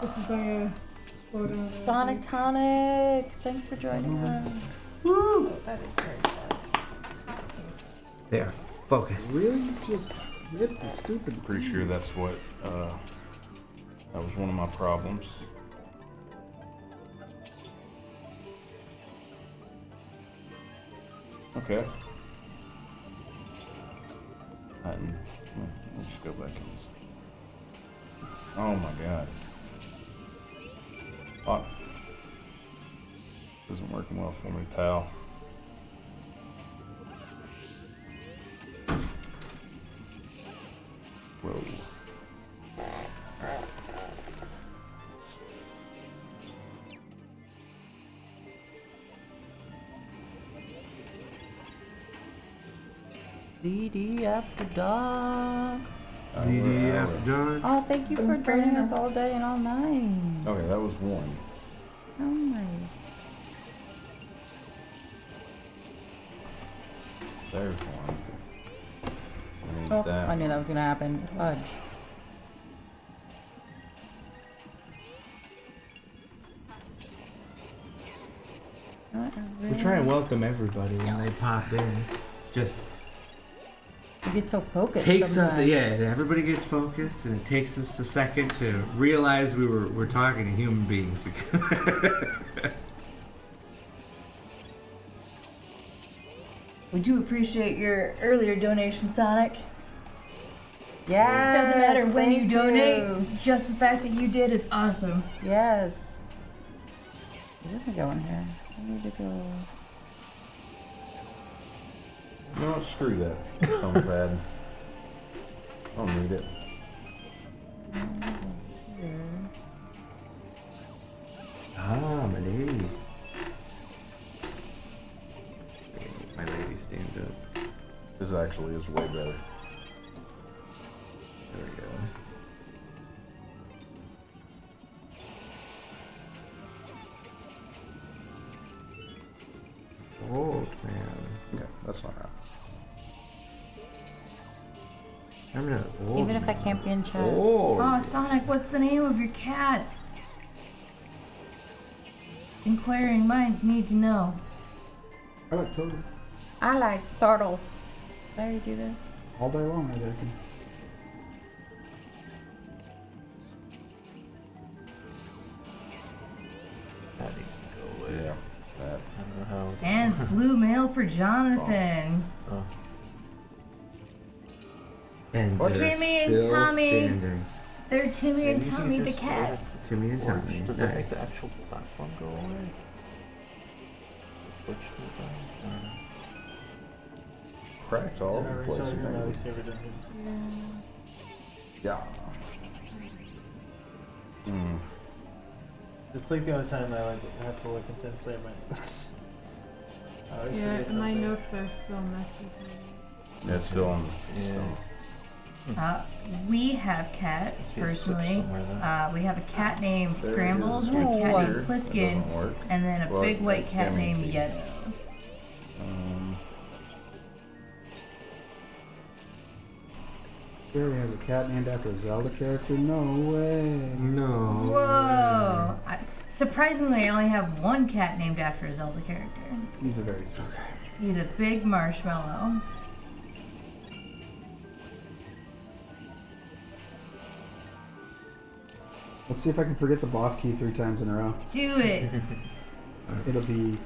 This is gonna slow down. Sonic Tonic! Thanks for joining us. Woo! That is very fun. There. Focus. Really? Just hit the stupid. Pretty sure that's what, that was one of my problems. Okay. Let's just go back in this. Oh my god. Fuck. Isn't working well for me, pal. Whoa. DD After Dark. DD after dark. Oh, thank you for joining us all day and all night. Okay, that was one. How nice. There's one. I need Oh, that. I knew that was gonna happen. Fudge. We try and welcome everybody when they pop in. Just You get so focused. takes us, sometimes. yeah. Everybody gets focused, and it takes us a second to realize we're talking to human beings again. We do appreciate your earlier donation, Sonic. Yes. Doesn't matter when you thank donate. you. Just the fact that you did is awesome. Yes. Where am I going here? I need to go. You know what? Screw that. Sounds bad. I don't need it. Here. Ah, my lady. My lady stand up. This actually is way better. There we go. Old man. Okay, that's not right. I'm not old. Even if I can't be in chat. Oh, Sonic, what's the name of your cats? Inquiring minds need to know. I like turtles. I like turtles. Did I already do this? All day long, I reckon. That needs to go away. Yeah, that. I don't know how. And blue mail for Jonathan. Oh. And What? they're Timmy and still Tommy. standing. They're Timmy and Maybe you Tommy could the just cats. Timmy and Or Tommy. does that make Nice. the actual platform go away? Switch to the I don't know. Cracked all over the place. Restarting my man. least favorite dungeon. Yeah. Hmm. It's like the only time I like have to look intensely at my notes. I always Yeah, forget my something. notes are so messy. Yeah, it's still on. We have cats, Must be a switch personally. somewhere then. We have a cat named There it Scrambles, is. a cat Ooh. named That Pliskin, doesn't work. and then a Well, big white like, cat damn it. named Yellow. Sherry has a cat named after a Zelda character? No way. No. Whoa! Surprisingly, I only have one cat named after a Zelda character. He's a very sweet guy. He's a big marshmallow. Let's see if I can forget the boss key 3 times in a row. Do it! It'll be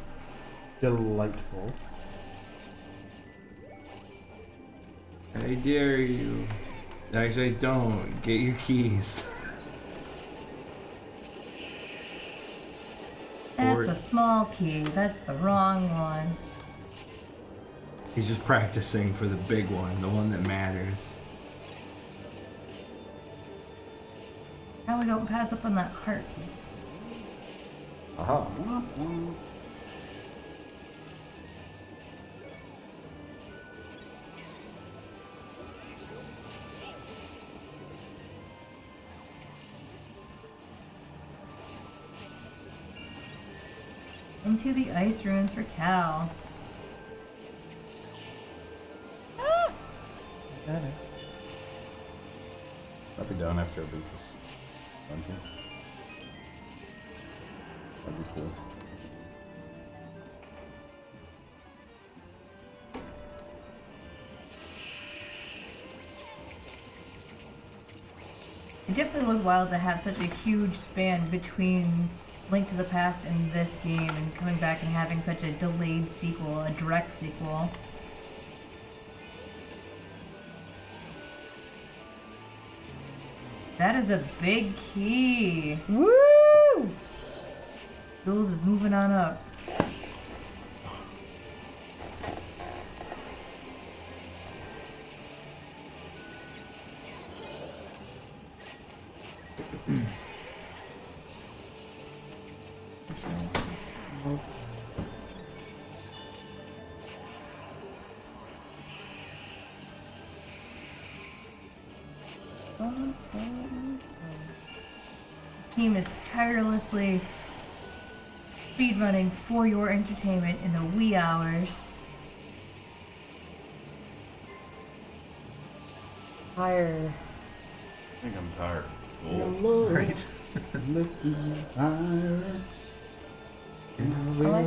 delightful. I dare you. Actually, don't. Get your keys. That's a small key. That's the wrong one. He's just practicing for the big one, the one that matters. Now we don't pass up on that heart. Aha. Into the ice ruins for Cal. Got it. I'll be done after I beat this dungeon. That'd be cool. It definitely was wild to have such a huge span between Link to the Past and this game, and coming back and having such a delayed sequel, a direct sequel. That is a big key. Woo! Jules is moving on up. Team is tirelessly speedrunning for your entertainment in the wee hours. Tired. I think I'm tired. Full. Right. Lifting higher. I like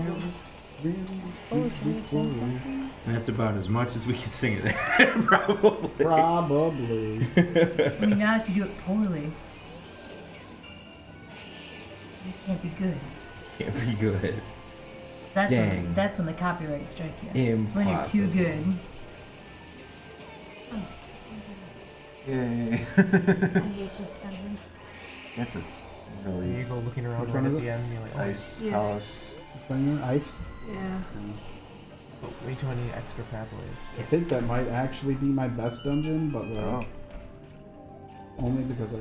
Oh, should we sing something? That's about as much as we can sing it. Probably. Probably. I mean, not if you do it poorly. You just can't be good. Can't be good. That's Dang. when the copyright strike you. It's when you're too good. Yay. I hate this dungeon. That's a There you really go looking around Which right one at is the it? end and you're like, oh, nice Yeah. palace. Which one you ice? Yeah. way too many extra pathways. I think that might actually be my best dungeon, but like Oh. only because I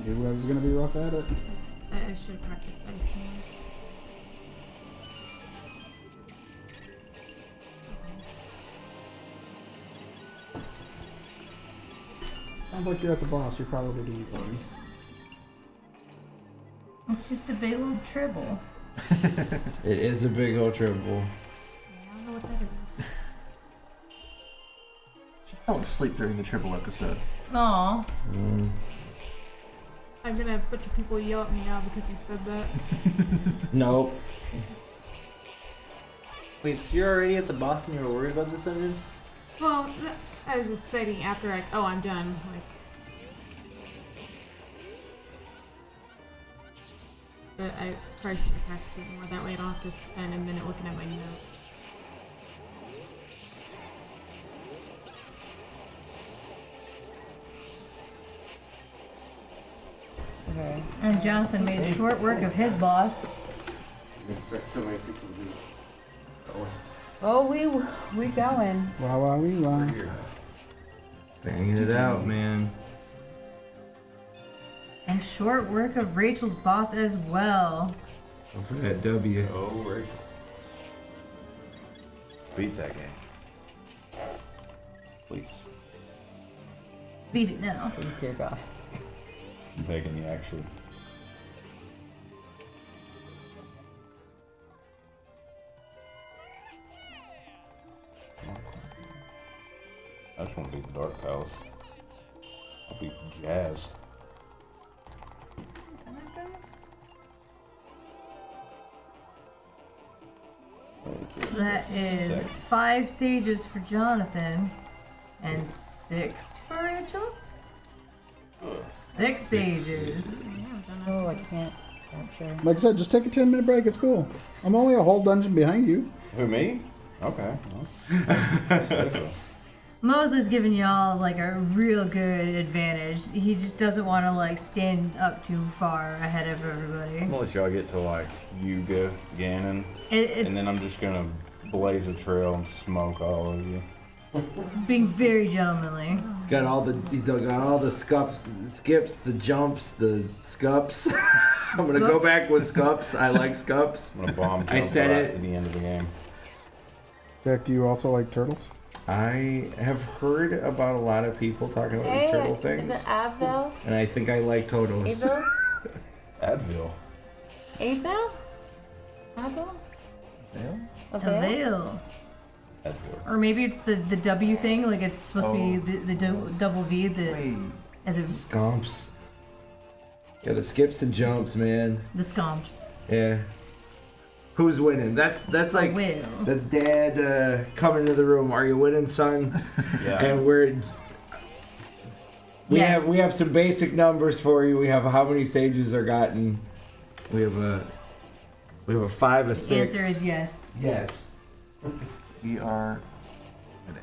knew I was gonna be rough at it. I should practice ice more. Sounds like you're at the boss. You're probably doing fine. It's just a big old tribble. It is a big old triple. I don't know what that is. She fell asleep during the triple episode. Aw. I'm gonna have a bunch of people yell at me now because you said that. Nope. Wait, so you're already at the boss and you were worried about this dungeon? Well, I was just saying after I'm done. Like, but I probably should practice it more. That way I don't have to spend a minute looking at my notes. Okay. And Jonathan made short work of his boss. Expect so many people to be. Oh, we going. Wow, wow, wee, wow. Banging it out, man. And short work of Rachel's boss as well. Go for that W. Oh, Rachel. Beat that game. Please. Beat it now. Please, dear God. I'm begging you, actually. I just want to beat the Dark Palace. I'll be jazzed. That is 5 sages for Jonathan and 6 for Rachel. 6 sages. Oh, I can't capture. Like I said, just take a 10-minute break. It's cool. I'm only a whole dungeon behind you. Who, me? Okay. Well. Mosley's giving y'all like a real good advantage. He just doesn't want to like stand up too far ahead of everybody. I'm gonna let y'all get to like Yuga, Ganon, It's and then I'm just gonna blaze a trail and smoke all of you. being very gentlemanly. He's got all the skips, the jumps, the scups. I'm gonna go back with scups. I like scups. I'm gonna bomb jump I said right it. to the end of the game. Jack, do you also like turtles? I have heard about a lot of people talking about these turtle things, Is it Avil? and I think I like Totos. Avil? Advil. Avil? Avil? Avail. Advil. Or maybe it's the W thing, like it's supposed to be the double V, Wait. as if Scomps. Yeah, the skips and jumps, man. the scomps. Yeah. Who's winning? That's like Will. that's Dad coming to the room. Are you winning, son? Yeah. And we have some basic numbers for you. We have how many sages are gotten. We have a 5, a 6. The answer is yes. yes. We are winning.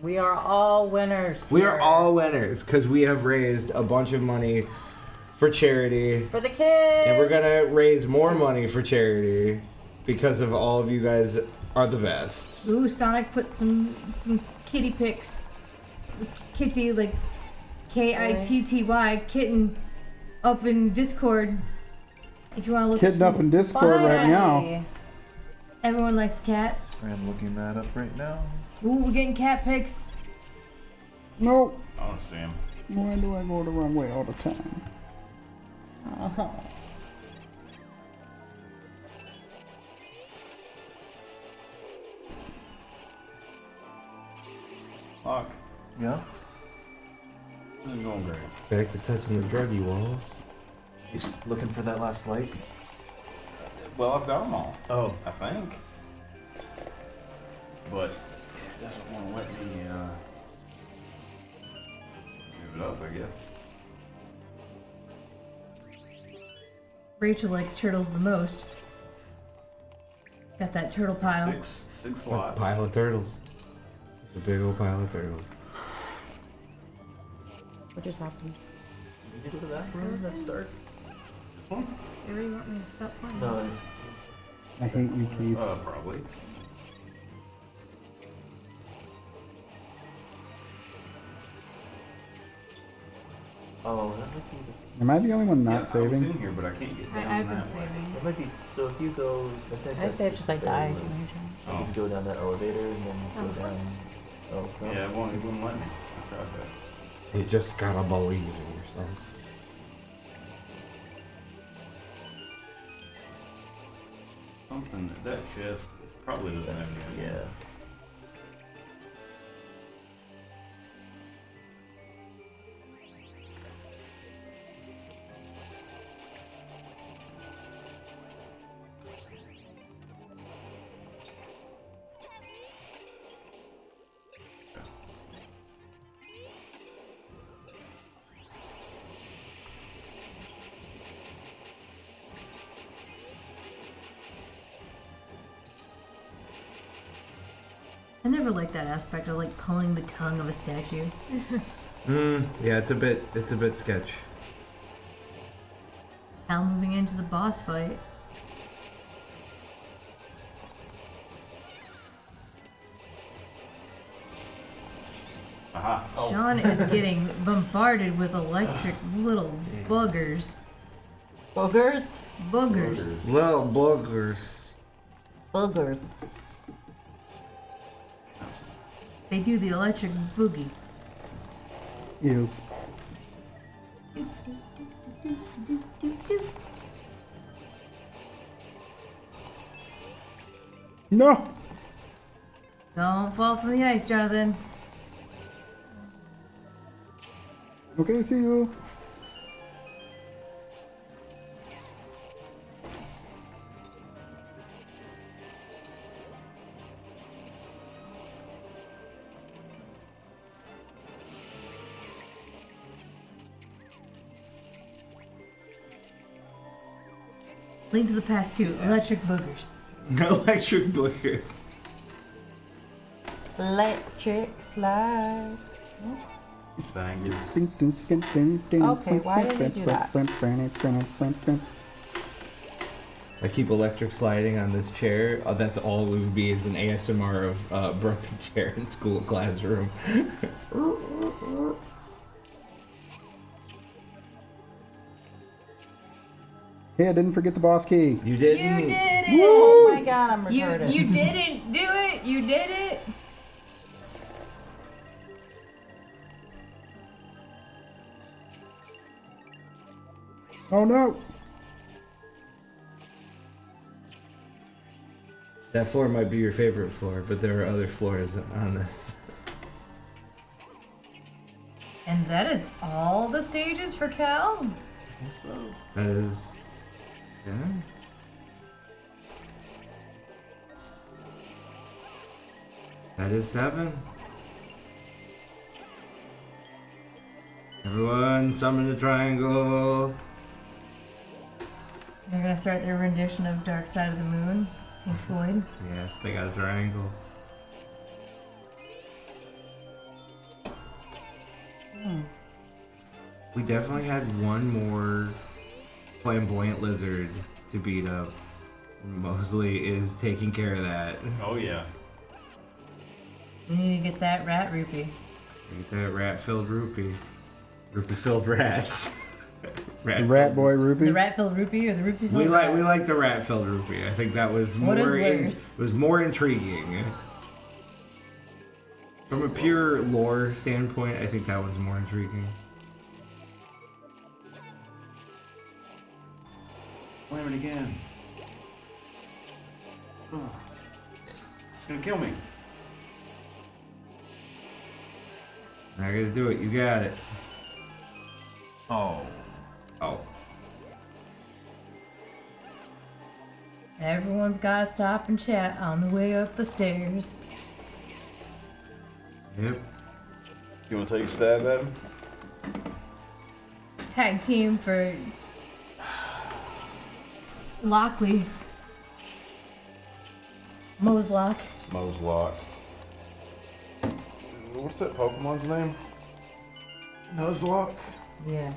We are all winners. We are here. all winners because we have raised a bunch of money for charity, For the kids. and we're gonna raise more money for charity because of all of you guys are the best. Ooh, Sonic put some kitty pics. Kitty, like Kitty, kitten, up in Discord. If you want to look Kitten at up in Discord right now. Everyone likes cats. I'm looking that up right now. Ooh, we're getting cat pics. Nope. I don't see him. Why do I go the wrong way all the time? Fuck. Yeah? This is going great. Back to touching the druggy walls. You looking for that last light? Well, I've got them all. Oh. I think. But it doesn't want to let me give it up, I guess. Rachel likes turtles the most. Got that turtle pile. Six A slots. pile of turtles. It's a big old pile of turtles. What just happened? Did you get to that room that's dark? They really want me to stop playing. No. I hate you, Keith. Probably. Oh, that might be Am I the only one Yeah, not I was saving? in here, but I can't get down I've been that way. saving. That might be. So if you go, I think I that's saved because I the died. room. Oh. You can go down that elevator and then go down. Oh, no. Yeah, it wouldn't let me. I tried that. You just gotta believe in yourself. Something that chest probably doesn't have any. Yeah. I never liked that aspect of like pulling the tongue of a statue. Yeah, it's a bit sketch. Now moving into the boss fight. Aha. Oh. Sean is getting bombarded with electric little buggers. Boogers? Boogers. Little boogers. Boogers. They do the electric boogie. Ew. No! Don't fall from the ice, Jonathan. Okay, see you. Link to the Past 2, electric boogers. Electric boogers. Electric slide. Bangers. Okay, why did they do that? I keep electric sliding on this chair. That's all it would be is an ASMR of broken chair in school classroom. Hey, I didn't forget the boss key. You didn't. You did it! Oh my god, I'm You retarded. you didn't do it! You did it! Oh no! That floor might be your favorite floor, but there are other floors on this. And that is all the sages for Cal? That is. Yeah. That is 7. Everyone, summon the triangle. They're gonna start their rendition of Dark Side of the Moon, Pink Floyd. Yes, they got a triangle. We definitely had one more flamboyant lizard to beat up. Mosley is taking care of that. Oh yeah. We need to get that rat rupee. Get that rat-filled rupee. Rupee-filled rats. The rat boy rupee. The rat-filled rupee or the rupee We like the rat-filled rupee. I think that was What is more worse? was more intriguing. From a pure lore standpoint, I think that one's more intriguing. Slam it again. Oh. It's gonna kill me. I gotta do it. You got it. Oh. Oh. Everyone's gotta stop and chat on the way up the stairs. Yep. You wanna take a stab at him? Tag team for Lockley. Moslock. Moslock. What's that Pokemon's name? Nuzlocke. Yeah.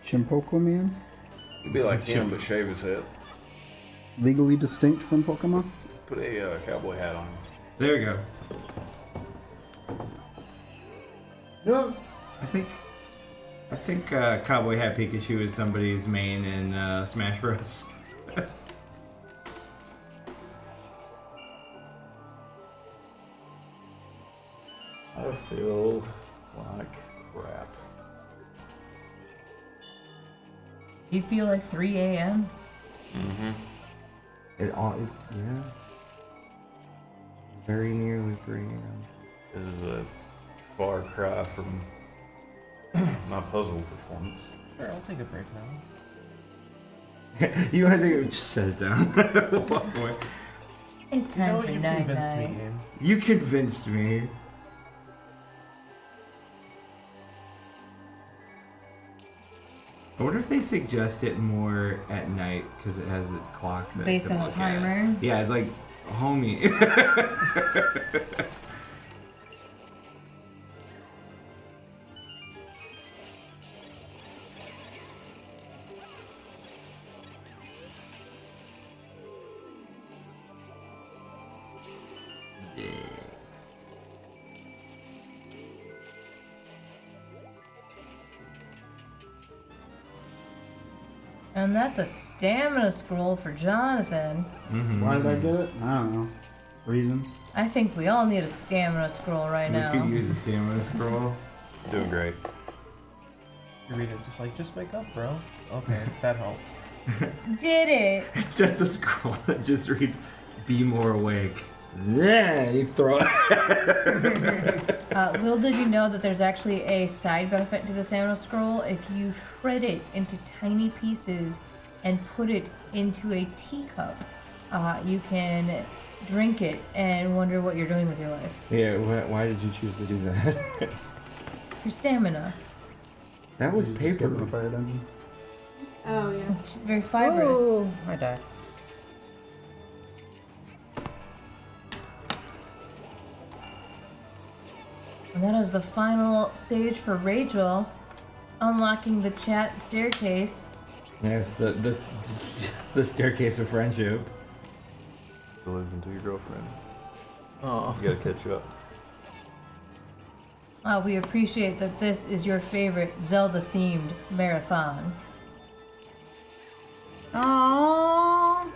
Chimpokemans? It'd be like him, but shave his head. Legally distinct from Pokemon? Put a cowboy hat on. There we go. No. I think Cowboy Hat Pikachu is somebody's main in Smash Bros. I feel like crap. You feel like 3 a.m.? Yeah. Very nearly 3 a.m. This is a far cry from my puzzle performance. Sure, I'll take a break now. You want to just set it down. Walk away. It's time for you night convinced me, night. Ian. You convinced me. I wonder if they suggest it more at night because it has a clock. That Based to on the look at. timer? Yeah, it's like, homie. And that's a stamina scroll for Jonathan. Why did I get it? I don't know. Reasons? I think we all need a stamina scroll right We now. could use a stamina scroll. Doing great. You read it, it's just like, just wake up, bro. Okay, that helped. Did it? Just a scroll that just reads, be more awake. Yeah, you throw it. Little did you know that there's actually a side benefit to the stamina scroll. If you shred it into tiny pieces and put it into a teacup, you can drink it and wonder what you're doing with your life. Yeah, why did you choose to do that? Your stamina. That was Did you skip in the paper. fire dungeon? Oh, yeah. It's very fibrous. Ooh, I died. And that is the final stage for Rachel, unlocking the chat staircase. Yes, the staircase of friendship. Live into your girlfriend. Oh. You gotta catch up. We appreciate that this is your favorite Zelda-themed marathon. Aww.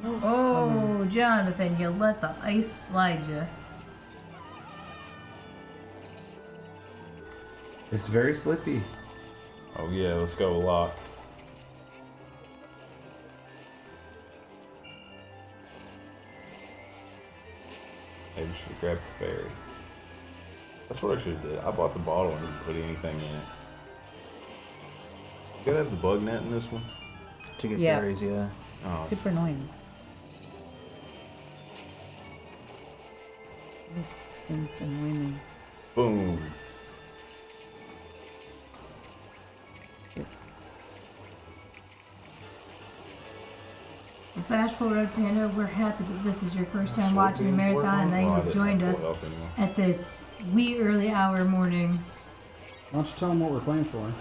Oh, Jonathan, you let the ice slide you. It's very slippy. Oh yeah, let's go lock. Maybe we should grab the ferry. That's what I should have did. I bought the bottle and didn't put anything in it. You gotta have the bug net in this one? To get Yeah. fairies, yeah. Oh, Super annoying. These things annoy me. boom. Bashful Red Panda, we're happy that this is your first time watching the marathon and that you Oh, I have didn't joined pull it us up anymore. at this wee early hour morning. Why don't you tell them what we're playing for?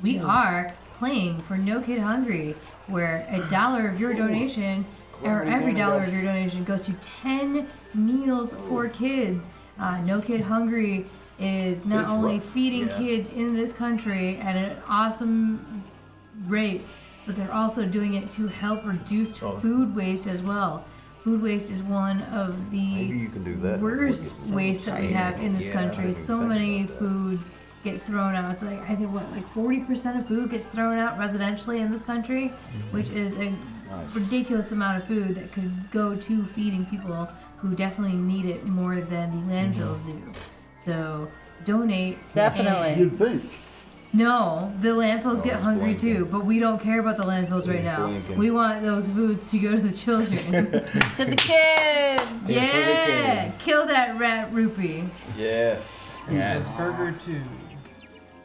We are playing for No Kid Hungry, where $1 of your donation, or every dollar of your donation, goes to 10 meals for kids. No Kid Hungry is not only feeding kids in this country at an awesome rate, but they're also doing it to help reduce food waste as well. Food waste is one of Maybe the you can do that. worst waste that we have in this country. So many foods get thrown out. It's like, I think, what, like 40% of food gets thrown out residentially in this country, which is a ridiculous amount of food that could go to feeding people who definitely need it more than the landfills do. So donate. Definitely. You'd think. No, the landfills get it's hungry blinking. too, but we don't care about the landfills right It's now. blinking. We want those foods to go to the children. To the kids! Yeah, kids. kill that rat rupee. Yes. Yes. Burger 2.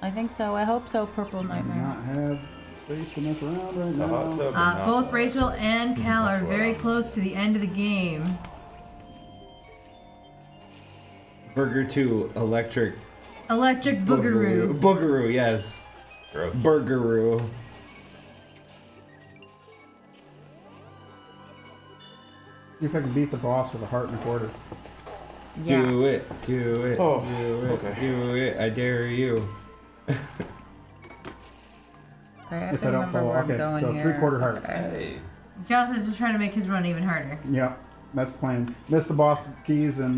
I think so. I hope so, Purple I do Nightmare. not have space to mess around right The hot now. tub is not Both bad. Rachel and Cal are That's what very I'm- close to the end of the game. Burger 2, electric. Electric Boogaroo. Boogaroo, yes. Gross. Burgaroo. See if I can beat the boss with a heart and a quarter. Yes. Do it, do it, Oh, do it, okay. do it. I dare you. Okay, I have If to I don't remember fall, where I'm okay, going so here. 3/4 heart. Hey. Jonathan's just trying to make his run even harder. Yep, that's the plan. Miss the boss keys and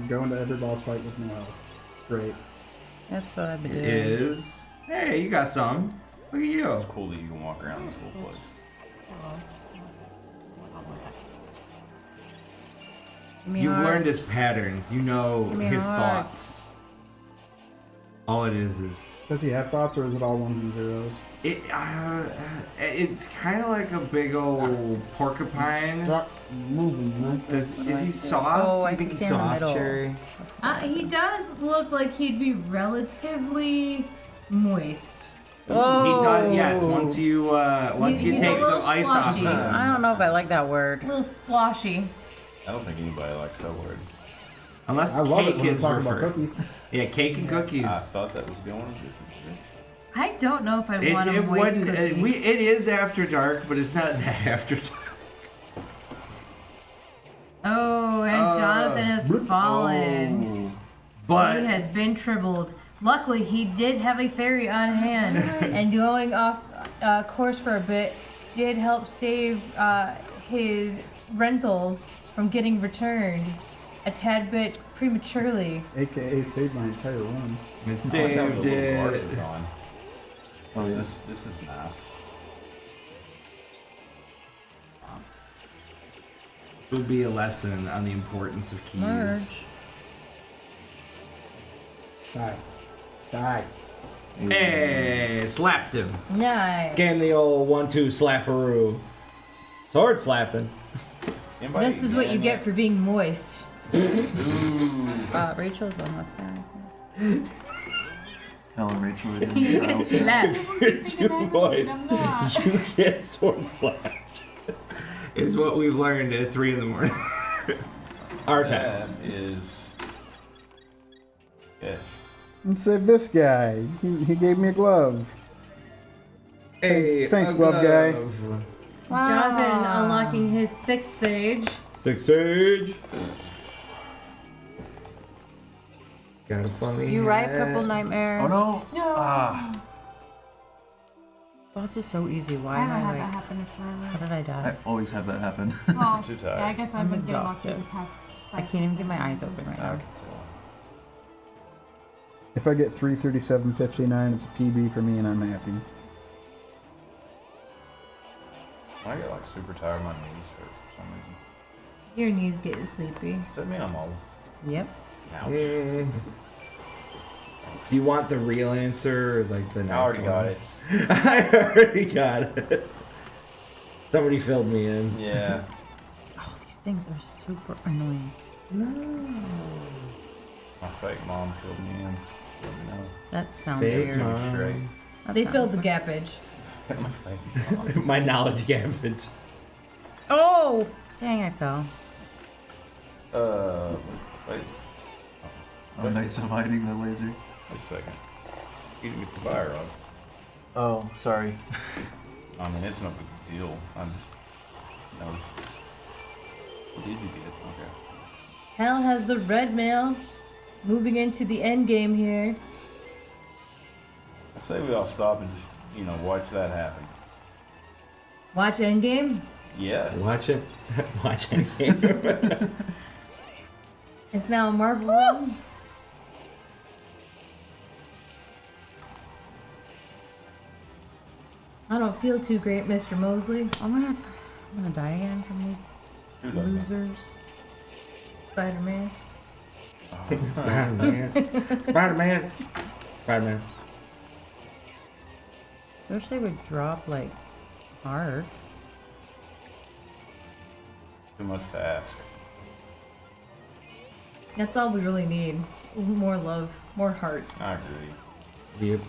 go into every boss fight with no health. It's great. That's what I've been doing. Is. Hey, you got some. Look at you. It's cool that you can walk around this whole place. Give me You've heart. learned his patterns. You know Give me his hearts. thoughts. All it is Does he have thoughts or is it all ones and zeros? it's kind of like a big old porcupine. Stop moving, man. Is he soft? Oh, Do I you can think see he's in the soft, middle. Cherry? He does look like he'd be relatively moist. Whoa. He does. Yes. Once you He's a take the little ice off slushy. him. I don't know if I like that word. A little sploshy. I don't think anybody likes that word. Unless I love it cake when we're is talking about referred. cookies. Yeah, cake and cookies. I thought that was going on. I don't know if I It, want a it moist wouldn't. cookie. It is after dark, but it's not that after dark. Oh, and Jonathan has fallen. Oh. But He has been tribbled. Luckily, he did have a fairy on hand, and going off course for a bit did help save his rentals from getting returned a tad bit prematurely. AKA saved my entire run. it saved it. Oh, yeah. This is nice. It will be a lesson on the importance of keys. Merge. Die. Die. Hey, slapped him. Nice. Game the old 1-2 slapperoo. Sword slapping. Anybody This is what you eating get for being moist. Rachel's almost there. Cal and Rachel are You doing get trials. slapped. Two boys. You get sword slapped. Is what we've learned at 3 in the morning. Our time. That is. Yeah. Let's save this guy. He gave me a glove. Hey, Thanks, a glove guy. Jonathan unlocking his 6th stage. 6 Sage. Got a funny You right, hat. Purple Nightmare? Oh no! Boss is so easy. Why I am haven't I had that like? happen forever. How did I I die? always have that happen. Well, Too tired. yeah, I guess I've I'm been getting lucky exhausted. the past I 5 can't even get my days. eyes open right I now. can tell. If I get 337.59, it's a PB for me and I'm happy. I get like super tired of my knees hurt for some reason. Your knees get sleepy. Does that mean I'm old? Yep. Ouch. Do you want the real answer or like the next I already got one? it. I already got it. Somebody filled me in. Yeah. Oh, these things are super annoying. My fake mom filled me in. Let me know. That sounds Fake weird. mom. Straight. That They sounds- filled the gappage. My fake mom. My knowledge garbage. Oh! Dang, I fell. Wait. Oh, nice of hiding the laser. Wait a second. You didn't get the fire rod. Oh, sorry. I mean, it's no big deal. I'm just. No. What did you get? Okay. Hal has the red mail. Moving into the end game here. I say we all stop and just, watch that happen. Watch Endgame. Yeah. Watch it. Watch it. It's now a Marvel run. I don't feel too great, Mr. Mosley. I'm gonna die again from these Who doesn't? losers. Spider-Man. Spider-Man. Spider-Man. Spider-Man. I wish they would drop like hearts. Too much to ask. That's all we really need. More love, more hearts. I agree. Yep.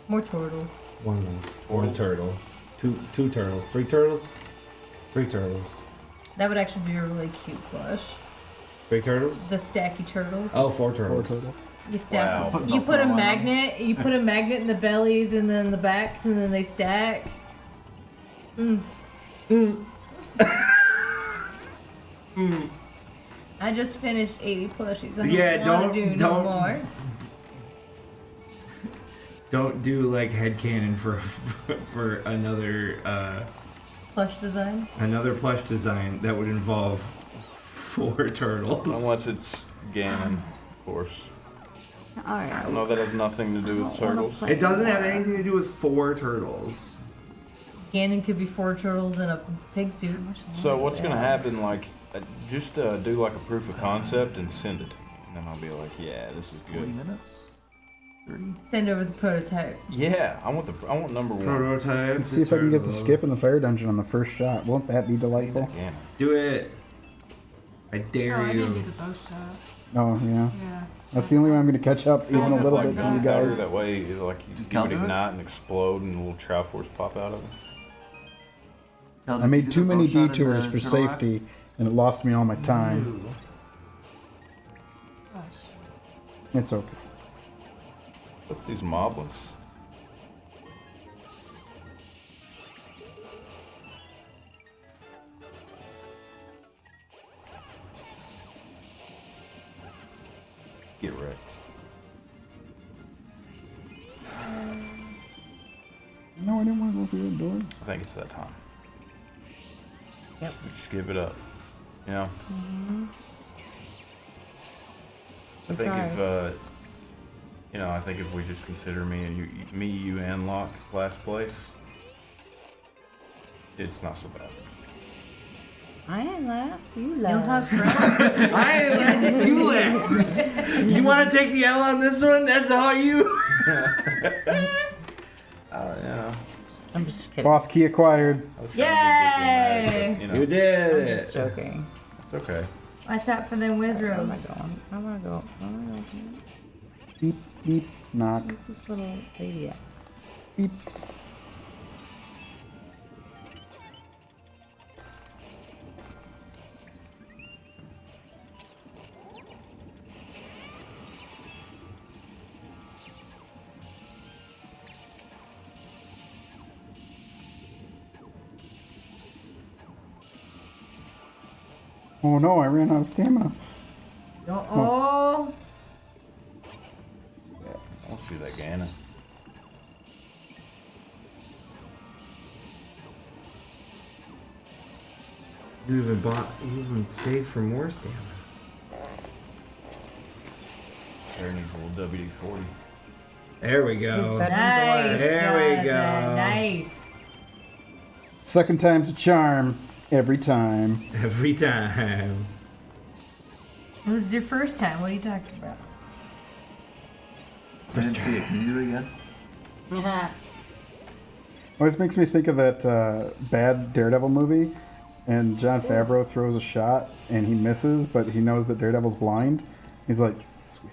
More turtles. One turtle. Two turtles. Three turtles? Three turtles. That would actually be a really cute plush. Three turtles? The stacky turtles. Oh, four turtles. Four turtles. You stack. Wow. You put a magnet. You put a magnet in the bellies and then the backs, and then they stack. I just finished 80 plushies. I don't want to do no more. Don't do like headcanon for another Plush design. another plush design that would involve four turtles. Unless it's Ganon, of course. Alright. No, that has nothing to do with turtles. It doesn't have anything to do with four turtles. Ganon could be 4 turtles in a pig suit. So what's gonna happen? Like, just do like a proof of concept and send it, and then I'll be like, yeah, this is 40 good. minutes? 30? Send over the prototype. Yeah, I want number one. Prototype. Let's see if I can get the skip in the fire dungeon on the first shot. Won't that be delightful? Ganon. Do it. I dare Oh, I you. didn't do the bow shot. Oh, yeah. Yeah. That's the only way I'm going to catch up even a It's little like bit to you gunpowder, guys. That way, it's like you Cal would do it? ignite and explode, and little triforce pop out of it. Cal, I did you made do too the many bow shot in detours the for Turtle Rock? safety, and it lost me all my time. Gosh. It's okay. What's these moblins? Get wrecked. No, I didn't want to go through the door. I think it's that time. Yep. Just give it up. You know? I think tried. I think if we just consider me, you, and Locke last place, it's not so bad. I ain't last. You You'll last. have friends. I ain't letting you laugh. You want to take the L on this one? That's all you. Yeah. I'm just kidding. Boss key acquired. I was trying to be Yay! diplomatic, but, You did I'm it. just joking. it's okay. Watch out for them Where am I wizards. going? I wanna go. Beep, beep, knock. Where's this little lady at? Beep. Oh no, I ran out of stamina. Oh. I don't see that Ganon. You even stayed for more stamina. There needs a little WD-40. There we go. Nice. There we go. Nice. Second time's a charm. Every time. Every time. It was your first time. What are you talking about? I didn't see it. Can you do it again? Always makes me think of that bad Daredevil movie, and Jon Favreau throws a shot and he misses, but he knows that Daredevil's blind. He's like, swish.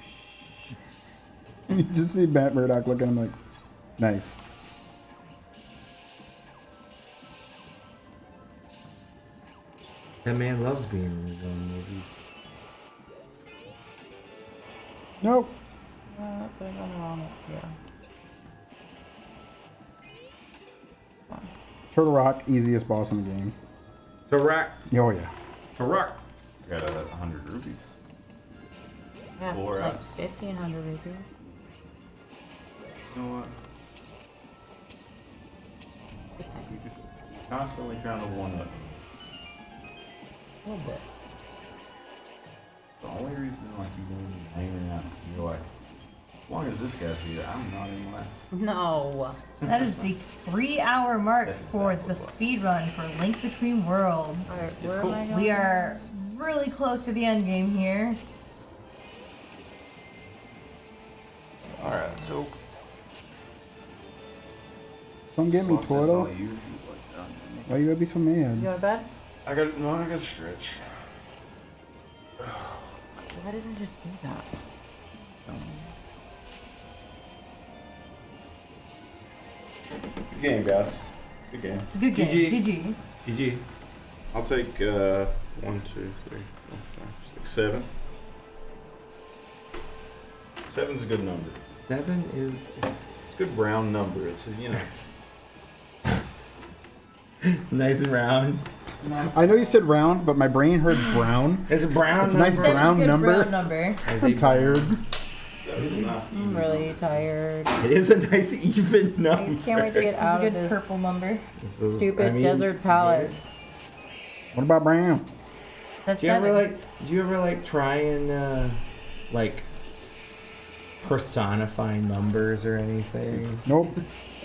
And you just see Matt Murdock looking at him like, nice. That man loves being in his own movies. Nope. There's nothing wrong with Turtle Rock, easiest boss in the game. Correct. Oh yeah. Correct. Got 100 rupees. Yeah, Four it's like out. 1,500 rupees. You know what? Just saying. You just constantly trying to one up. A little bit. The only reason like you going to hanging out, you're like, as long as this guy's here, I'm not in line. No. That is the 3-hour mark That's for exactly the what. speed run for Link Between Worlds. Alright, It's where cool. am I going? We are really close to the end game here. Alright, so. Don't get me, Well, that's all Toro. you use, like, Why you gotta be so You mad? go to bed? I got to stretch. Why did I just do that? Good game, guys. Good game. Good game. GG. GG. GG. I'll take 1, 2, 3, 4, 5, 6, 7. 7's a good number. 7 is It's a good round number. It's nice and round. I know you said round, but my brain heard brown. It's a brown It's a nice number. brown Good number. round number. I'm tired. I'm really tired. It is a nice even number. I can't wait to get This out is a of good this purple number. stupid desert palace. What about brown? That's Do you 7. ever try and like personify numbers or anything? Nope.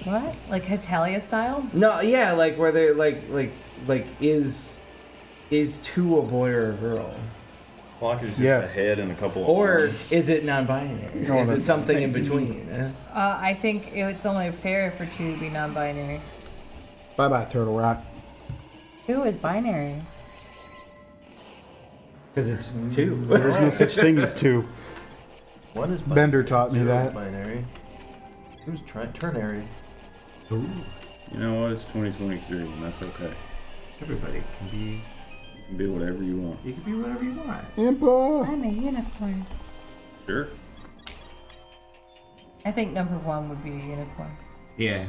What? Like Hetalia style? No, yeah, like where they like is 2 a boy or a girl? Clock is just Yes. a head and a couple of Or arms. is it non-binary? No, Is it that's- something in between? I think it's only fair for 2 to be non-binary. Bye bye, Turtle Rock. 2 is binary. Because it's 2. There's no such thing as 2. 1 is Bender taught me 0 that. is binary. 2 is ternary. You know what? It's 2023, and that's okay. Everybody can be. You can be whatever you want. You can be whatever you want. Impa. I'm a unicorn. Sure. I think number 1 would be a unicorn. Yeah.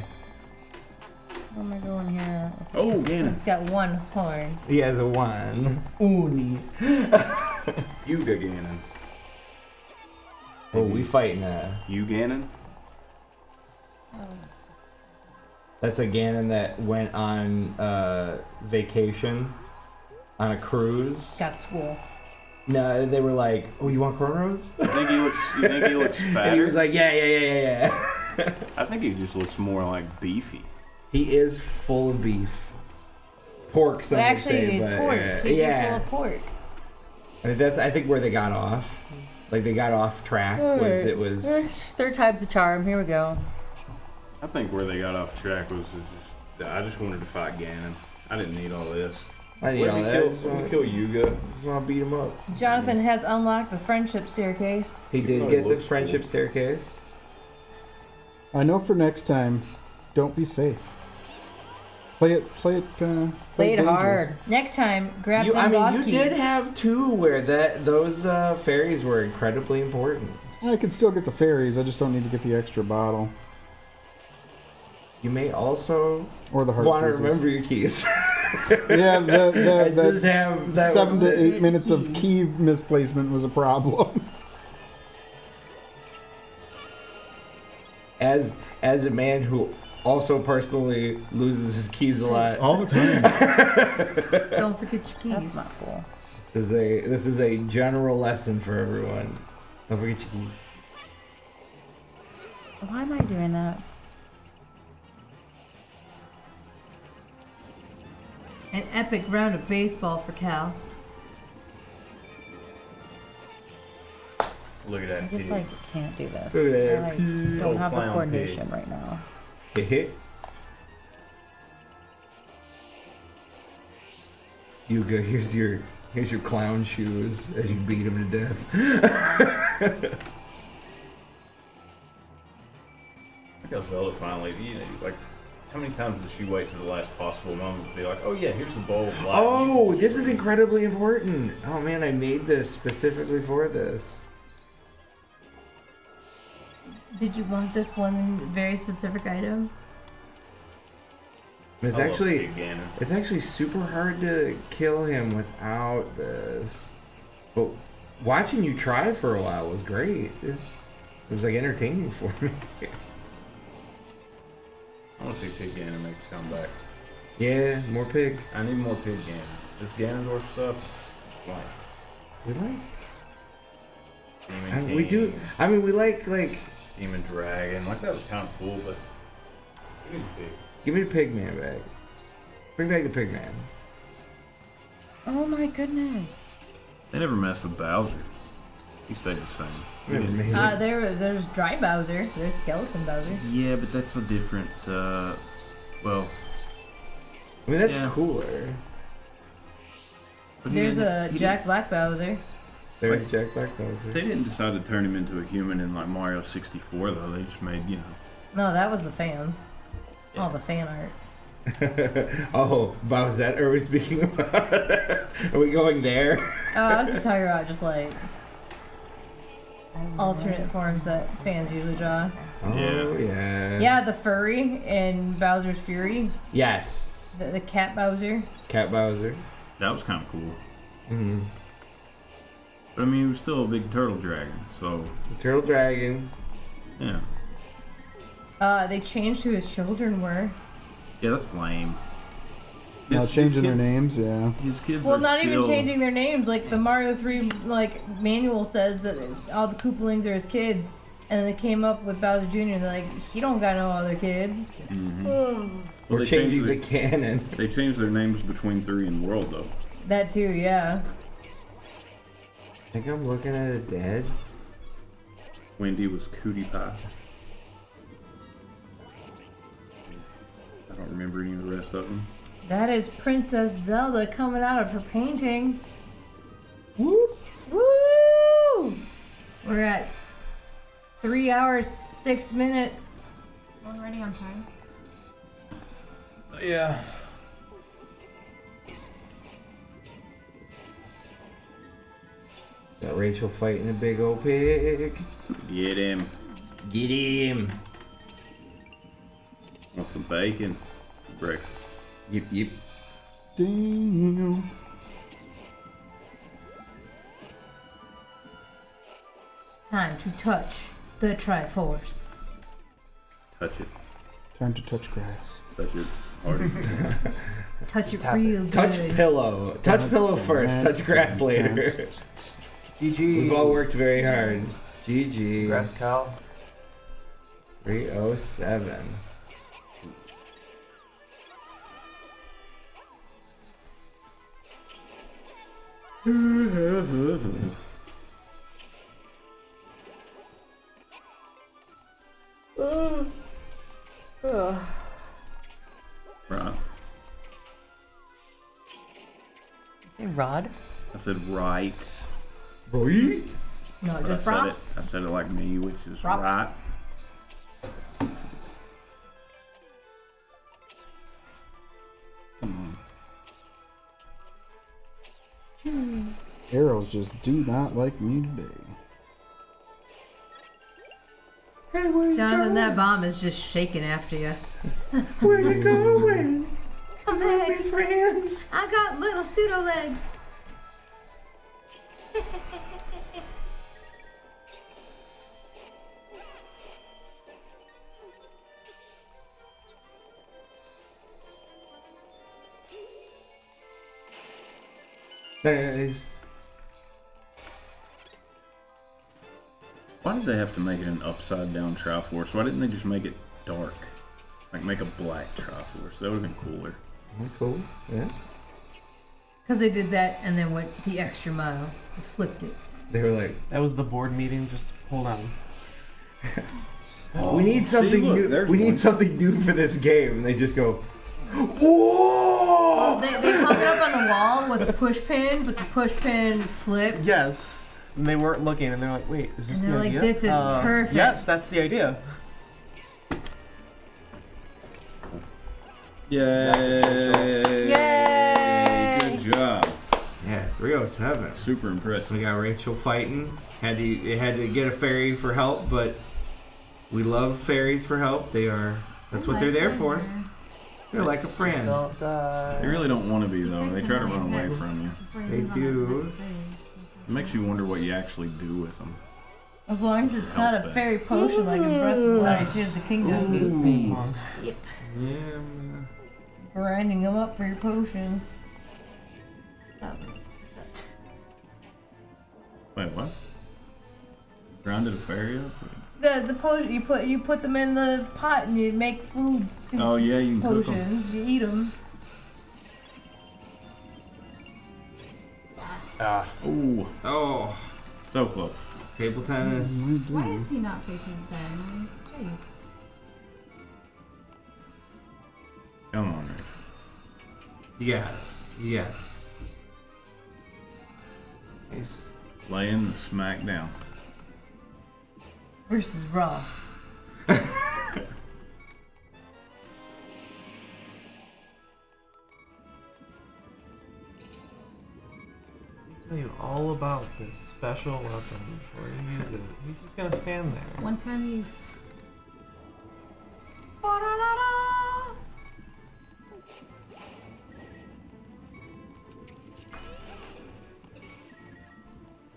Where am I going here? Oh, Ganon. It's got 1 horn. He has a 1. Uni. Yuga Ganon. Oh, we fighting You Ganon? That's a Ganon that went on vacation on a cruise. Got swole. No, they were like, "Oh, you want cornrows?" You think he looks fatter? And he was like, "Yeah." I think he just looks more like beefy. He is full of beef, pork. Some would Actually, say, but pork. He'd yeah. be full of pork. I mean, I think where they got off. Like they got off track was Third time's a charm. Here we go. I think where they got off track was just I just wanted to fight Ganon. I didn't need all this. I need What all did that. he kill Yuga? Just want to beat him up. Jonathan has unlocked the friendship staircase. He did Oh, get he the looks friendship cool. staircase. I know for next time, don't be safe. Play it Played danger. hard. Next time, grab You, them I boss mean, you keys. did have 2 where those fairies were incredibly important. I can still get the fairies, I just don't need to get the extra bottle. You may also Or the heart want to pieces. remember your keys. Yeah, I the just have that 7 to 8 minutes of key misplacement was a problem. As a man who also personally loses his keys a lot. All the time. Don't forget your keys. That's not cool. This is a general lesson for everyone. Don't forget your keys. Why am I doing that? An epic round of baseball for Cal. Look at that I just pig. like can't do this. Look at that I like, pig. don't have the Clown coordination pig. right now. Yuga, here's your clown shoes as you beat him to death. I think Zelda finally, like, how many times did she wait to the last possible moment to be like, oh yeah, here's the bowl of light. Oh, this is incredibly important. Oh man, I made this specifically for this. Did you want this one very specific item? It's I love actually Pig Ganon. it's actually super hard to kill him without this. But watching you try for a while was great. It was like entertaining for me. I want to see Pig Ganon make a comeback. Yeah, more pig. I need more Pig Ganon. This Ganondorf stuff, like, We like. Demon King, We do. I mean, we like. Demon Dragon, like that was kind of cool, but give me the pig. Give me the pig man back. Bring back the pig man. Oh my goodness. They never messed with Bowser. He stayed the same. Never made it. There's dry Bowser. There's skeleton Bowser. Yeah, but that's a different, well, I mean, that's yeah. cooler. but There's he a didn't- Jack Black Bowser. There's Jack Black Bowser. They didn't decide to turn him into a human in like Mario 64 though. They just made, No, that was the fans. All the fan art. Oh, Bowsette, are we speaking about? Are we going there? Oh, I was just talking about just like alternate forms that fans usually draw. Oh, yeah. Yeah, the furry in Bowser's Fury. Yes. The cat Bowser. Cat Bowser. That was kind of cool. Mm-hmm. But I mean, he was still a big turtle dragon, so. Turtle Dragon. Yeah. They changed who his children were. Yeah, that's lame. Now changing their names, yeah. His kids Well, are not still... even changing their names. Like the Mario 3 manual says that all the Koopalings are his kids, and then they came up with Bowser Jr. and they're like, he don't got no other kids. Mm-hmm. We're they changing the changed canon. They changed their names between 3 and World, though. That too, yeah. I think I'm looking at it dead. Wendy was Cootie Pie. I don't remember any of the rest of them. That is Princess Zelda coming out of her painting. Woo! Woo! We're at 3 hours, 6 minutes. Already on time. Yeah. Got Rachel fighting a big old pig. Get him. Get him. Want some bacon? Breakfast. Yep, yep. Damn. Time to touch the Triforce. Touch it. Time to touch grass. Touch it hard. Touch it tap real good. Touch pillow. Touch pillow first. Touch grass later. GG. We've all worked very hard. GG. Congrats, Cal. 307. Right. Say Rod? I said right. Boy. No, But just I Brock. said it. I said it like me, which is Rock. right. Arrows just do not like me today. Jonathan, that bomb is just shaking after you. Where you going? Come back. Friends. I got little pseudo legs. Nice. Why did they have to make it an upside down Triforce? Why didn't they just make it dark? Like make a black Triforce. That would have been cooler. Cool. Yeah. Because they did that and then went the extra mile. They flipped it. They were like, That was the board meeting. Just hold on. we need something look, new. there's We one. need something new for this game, and they just go, Well, whoa! they hung it up on the wall with a push pin, but the push pin flipped. Yes. And they weren't looking, and they're like, "Wait, is this And the they're like, idea?" "This is perfect." Yes, that's the idea. Yay! Yay! Good job. Yeah, 307. Super impressed. We got Rachel fighting. Had to get a fairy for help, but we love fairies for help. That's what they're there for. They're like a friend. Don't die. They really don't want to be though. They try to run away from you. They do. It makes you wonder what you actually do with them. As long as it's not a fairy potion like in Breath of the Wild, Tears of the Kingdom gives me. Yep. Yeah. Grinding them up for your potions. Wait, what? Grounded a fairy up? The potion you put them in the pot and you make food soup Oh yeah, you can cook them. potions. You eat them. Ooh, Oh, so close. table tennis. Why is he not facing them? Jeez. Come on, Rick. You got it. You got it. Laying the smack down. Versus Raw. Tell you all about this special weapon before you use it. He's just gonna stand there. One-time use.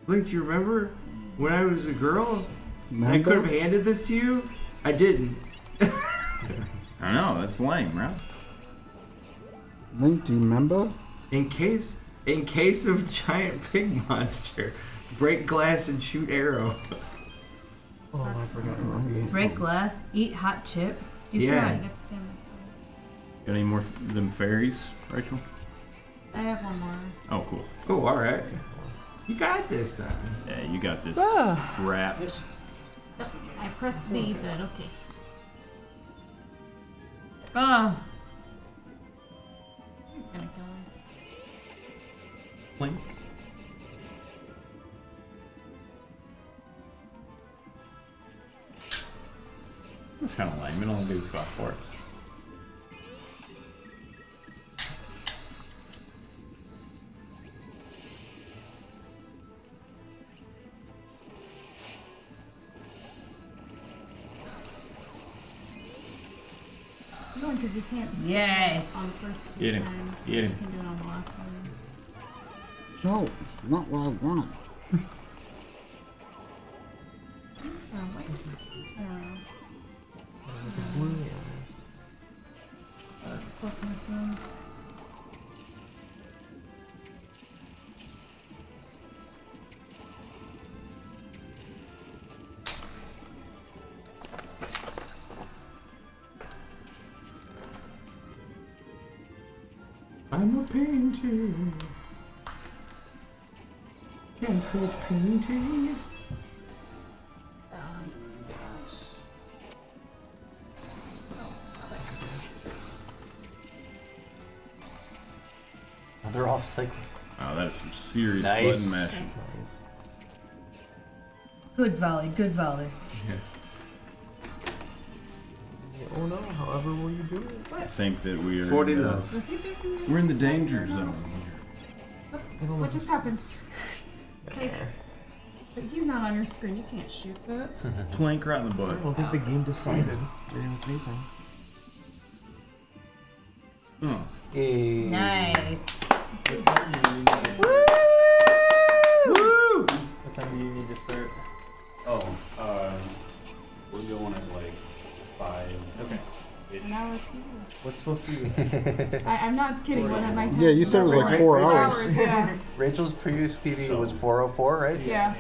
Link, you remember when I was a girl? I Remember? could have handed this to you. I didn't. I know, that's lame, right? Link, do you remember? In case of giant pig monster, break glass and shoot arrow. Oh, I forgot about these. Break glass, eat hot chip. You Yeah. forgot. Get stamina. Got any more of them fairies, Rachel? I have one more. Oh, cool. Oh, all right. You got this then. Yeah, you got this. Wrapped. I pressed B, but okay. Ah, He's gonna kill him. Link. That's kind of lame. It only do 5 parts. It's annoying because you can't see Yes. on the first 2 Get him. times. Get him. You can do it on the last one. No, it's not what I wanted. Oh, wait. I don't know. Close enough to him. I'm a painter. Can't quit painting. They're off cycle. Oh, that's some serious Nice. button mashing. good volley, good volley. Yes. Oh no, however will you do it? I think that we are. 40 in, love. Was he facing the we're in the danger zone. What just happened? Okay. But he's not on your screen. You can't shoot that. Plank right in the butt. I don't think the game decided where he was facing. Oh. Yay. Nice. Woo! What time do you need to start? Oh, we're going at like 5. Okay. An hour too. What's supposed to be? I'm not kidding. What am I Yeah, you said it was like 4 hours. Yeah. Rachel's previous PB was 4:04, right? Yeah.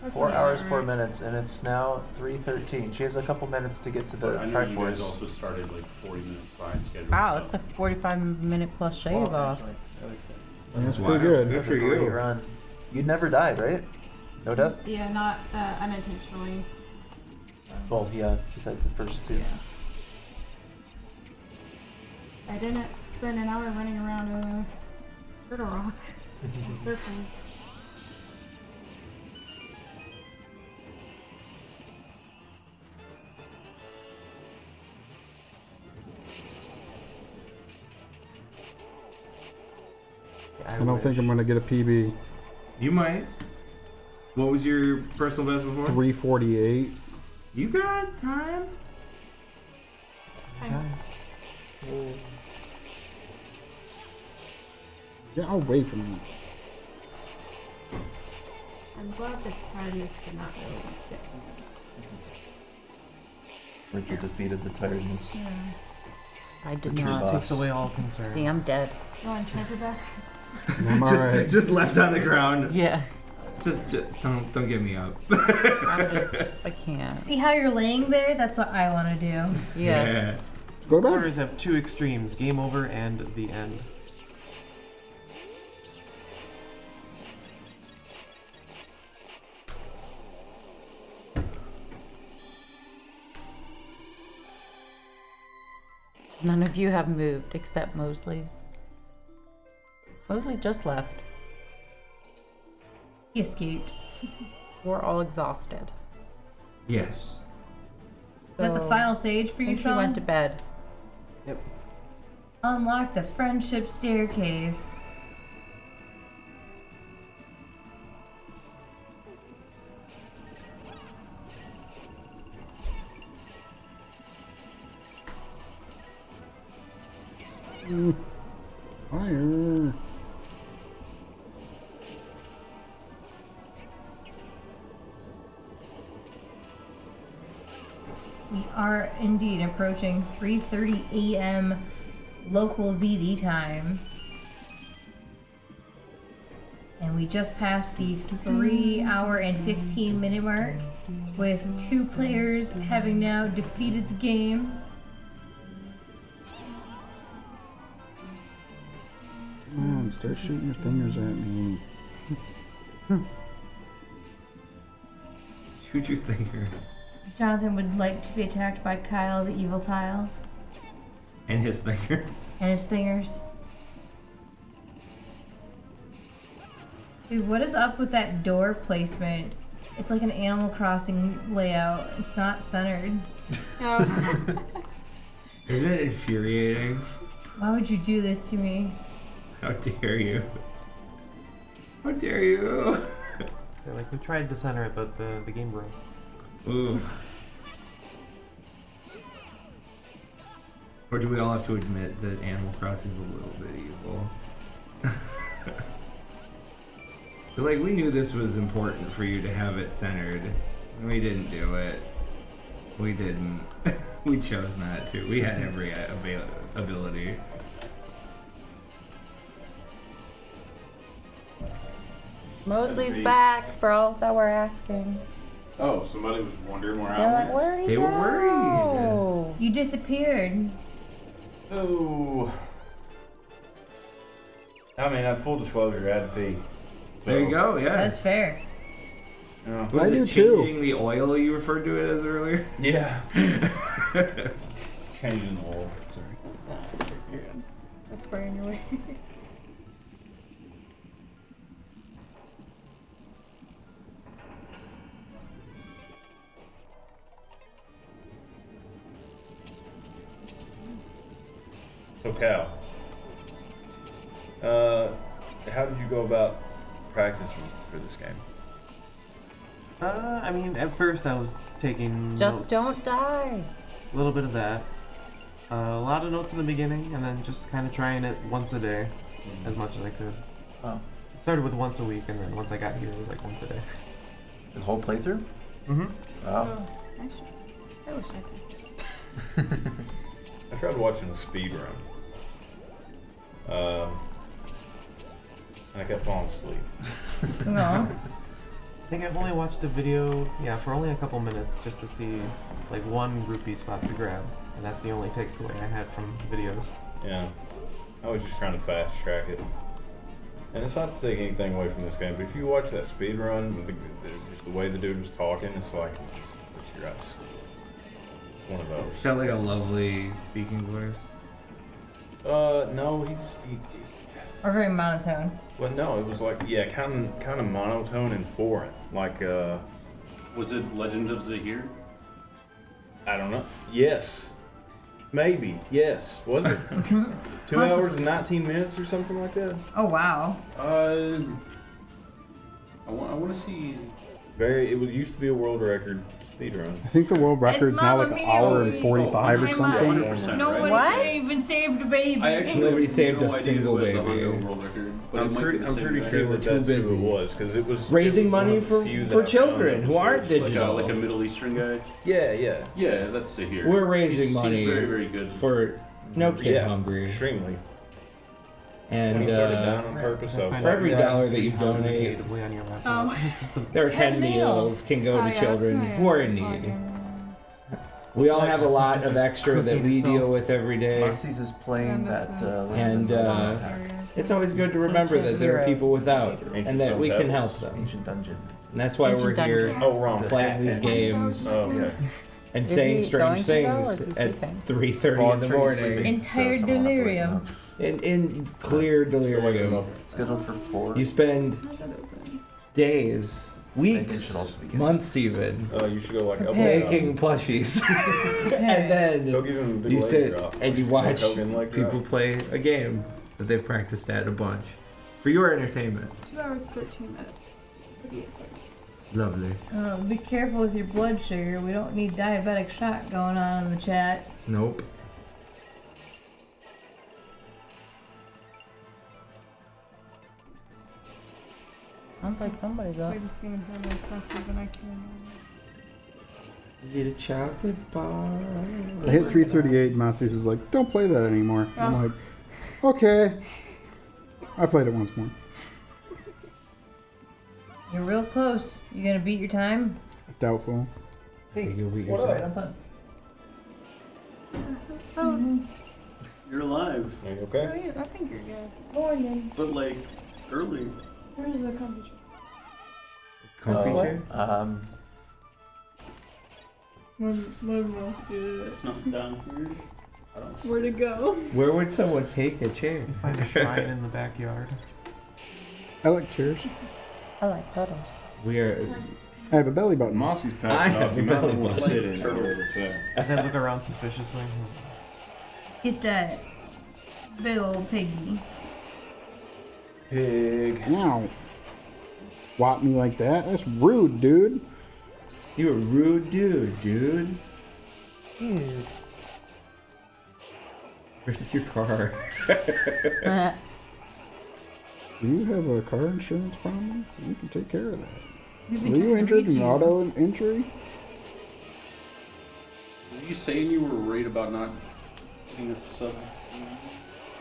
That's 4 not hours, right. 4 minutes, and it's now 3:13. She has a couple minutes to get to the I know you guys Triforce. also started like 40 minutes behind schedule. Wow, so- it's a 45-minute plus shave off. That's Wow. pretty good. Good for Great you. run. You never died, right? No death? Yeah, not unintentionally. Well, yeah, besides the first 2. I didn't spend an hour running around a turtle rock in circles. I don't think I'm gonna get a PB. You might. What was your personal best before? 348. You got time. Get away from me. I'm glad the tiredness did not really get to me. Rachel defeated the tiredness. Yeah. I did Just not. takes away all concern. See, I'm dead. You want treasure back? I'm alright. Just left on the ground. Yeah. Just don't get me up. I can't. See how you're laying there? That's what I want to do. Yes. Go back. Scorers have 2 extremes: game over and the end. None of you have moved except Mosley. Mosley just left. He escaped. We're all exhausted. Yes. Is that the So, final stage for I you, think he Sean? went to bed. Unlock the friendship staircase. Fire. We are indeed approaching 3:30 a.m. local ZD time. And we just passed the 3 hour and 15 minute mark, with 2 players having now defeated the game. Come on, start shooting your fingers at me. Shoot your fingers. Jonathan would like to be attacked by Kyle the Evil Tile And his fingers. and his thingers. Dude, what is up with that door placement? It's like an Animal Crossing layout. It's not centered. Oh. Isn't that infuriating? Why would you do this to me? How dare you? How dare you? Yeah, like we tried to center it, but the game broke. Ooh. Or do we all have to admit that Animal Crossing is a little bit evil? But like, we knew this was important for you to have it centered. We didn't do it. We didn't. We chose not to. We had every ability. Mosley's back for all that we're asking. Oh, somebody was wondering where They're I like, went? where did he They were go? worried. You disappeared. Oh. I mean, full disclosure, I had to pee. There you go, yeah. That's fair. Yeah. Was I it do too. changing the oil you referred to it as earlier? Yeah. Changing the oil. Sorry. That's burning your way. So Cal, how did you go about practicing for this game? I mean, at first I was taking Just notes. don't die. A little bit of that. A lot of notes in the beginning, and then just kind of trying it once a day, as much as I could. Oh. It started with once a week, and then once I got here, it was like once a day. The whole playthrough? Mm-hmm. Wow. I wish I could. I tried watching a speed run. And I kept falling asleep. No. I think I've only watched the video, for only a couple minutes, just to see like one groupie spot to grab, and that's the only takeaway I had from videos. Yeah. I was just trying to fast track it. And it's not to take anything away from this game, but if you watch that speed run, just the way the dude was talking, it's like, it's your ass. It's one of those. It's got like a lovely speaking voice. No, he Or very monotone. well, no, it was like, yeah, kind of monotone and foreign. Like, Was it Legend of Zahir? I don't know. Yes. Maybe. Yes. Was it? 2 hours and 19 minutes or something like that? Oh wow. I want to see. It used to be a world record speedrun. I think the world record's now like an hour and 45 or something. 100%, Nobody What? even saved a baby. I actually Nobody have saved no a idea single who has the baby. Hundo world record, but it I'm might be pretty, the I'm same pretty guy. sure were that too that's busy. who it was, because it was Raising it was one money of the for- few for that I children found who that aren't was digital. Like a Middle Eastern guy. Yeah. Yeah, that's Zahir. We're raising He's money very, very good. for no kid Yeah, hungry. extremely. When And he started down on purpose, I was for every like, dollar that you Houses donate, natively on your laptop. Oh. It's just the there are 10 10 meals can go Oh, to yeah, children that's who are in right. need. We all have a lot of Just extra that cooking we itself. deal with every day. Marcy's is playing that. And, It's always good to remember that there are people without, and that we can help them. Ancient Dungeon. And that's why we're Ancient here Dungeon. Oh, wrong. playing these games Oh, okay. and Is saying he strange going to go, or is things he at sleeping? 3:30 in the morning. Entire delirium. In clear delirium. Scheduled for 4. You spend days, Megan weeks, should also be getting months even, You should go like making plushies. And Go then give him a big you leg sit drop. and you watch Hogan leg drop. people play a game that they've practiced at a bunch for your entertainment. 2 hours, 13 minutes. 58 seconds. Lovely. Be careful with your blood sugar. We don't need diabetic shock going on in the chat. Nope. Sounds like somebody's up. Play this game harder and faster than I can. Get a chocolate bar. I hit 338 and Masti's is like, don't play that anymore. I'm like, okay. I played it once more. You're real close. You gonna beat your time? Doubtful. You're alive. Are you okay? Oh, yeah, I think you're good. Morning. But like early. Where's the comfy Comfy chair? My mouse did it. It's not down here. I don't see. Where'd it go? Where would someone take a chair? Find a shrine in the backyard. I like chairs. I like puddles. We are. I have a belly button. Mossy's I packed have up. a You might belly want to button. sit in turtles. As I look around suspiciously. Get that big old piggy. Pig. Ow. Swat me like that? That's rude, dude. You a rude dude. Dude. Where's your car? Do you have a car insurance problem? You can take care of that. Were you injured in auto injury? Were you saying you were worried about not getting a sub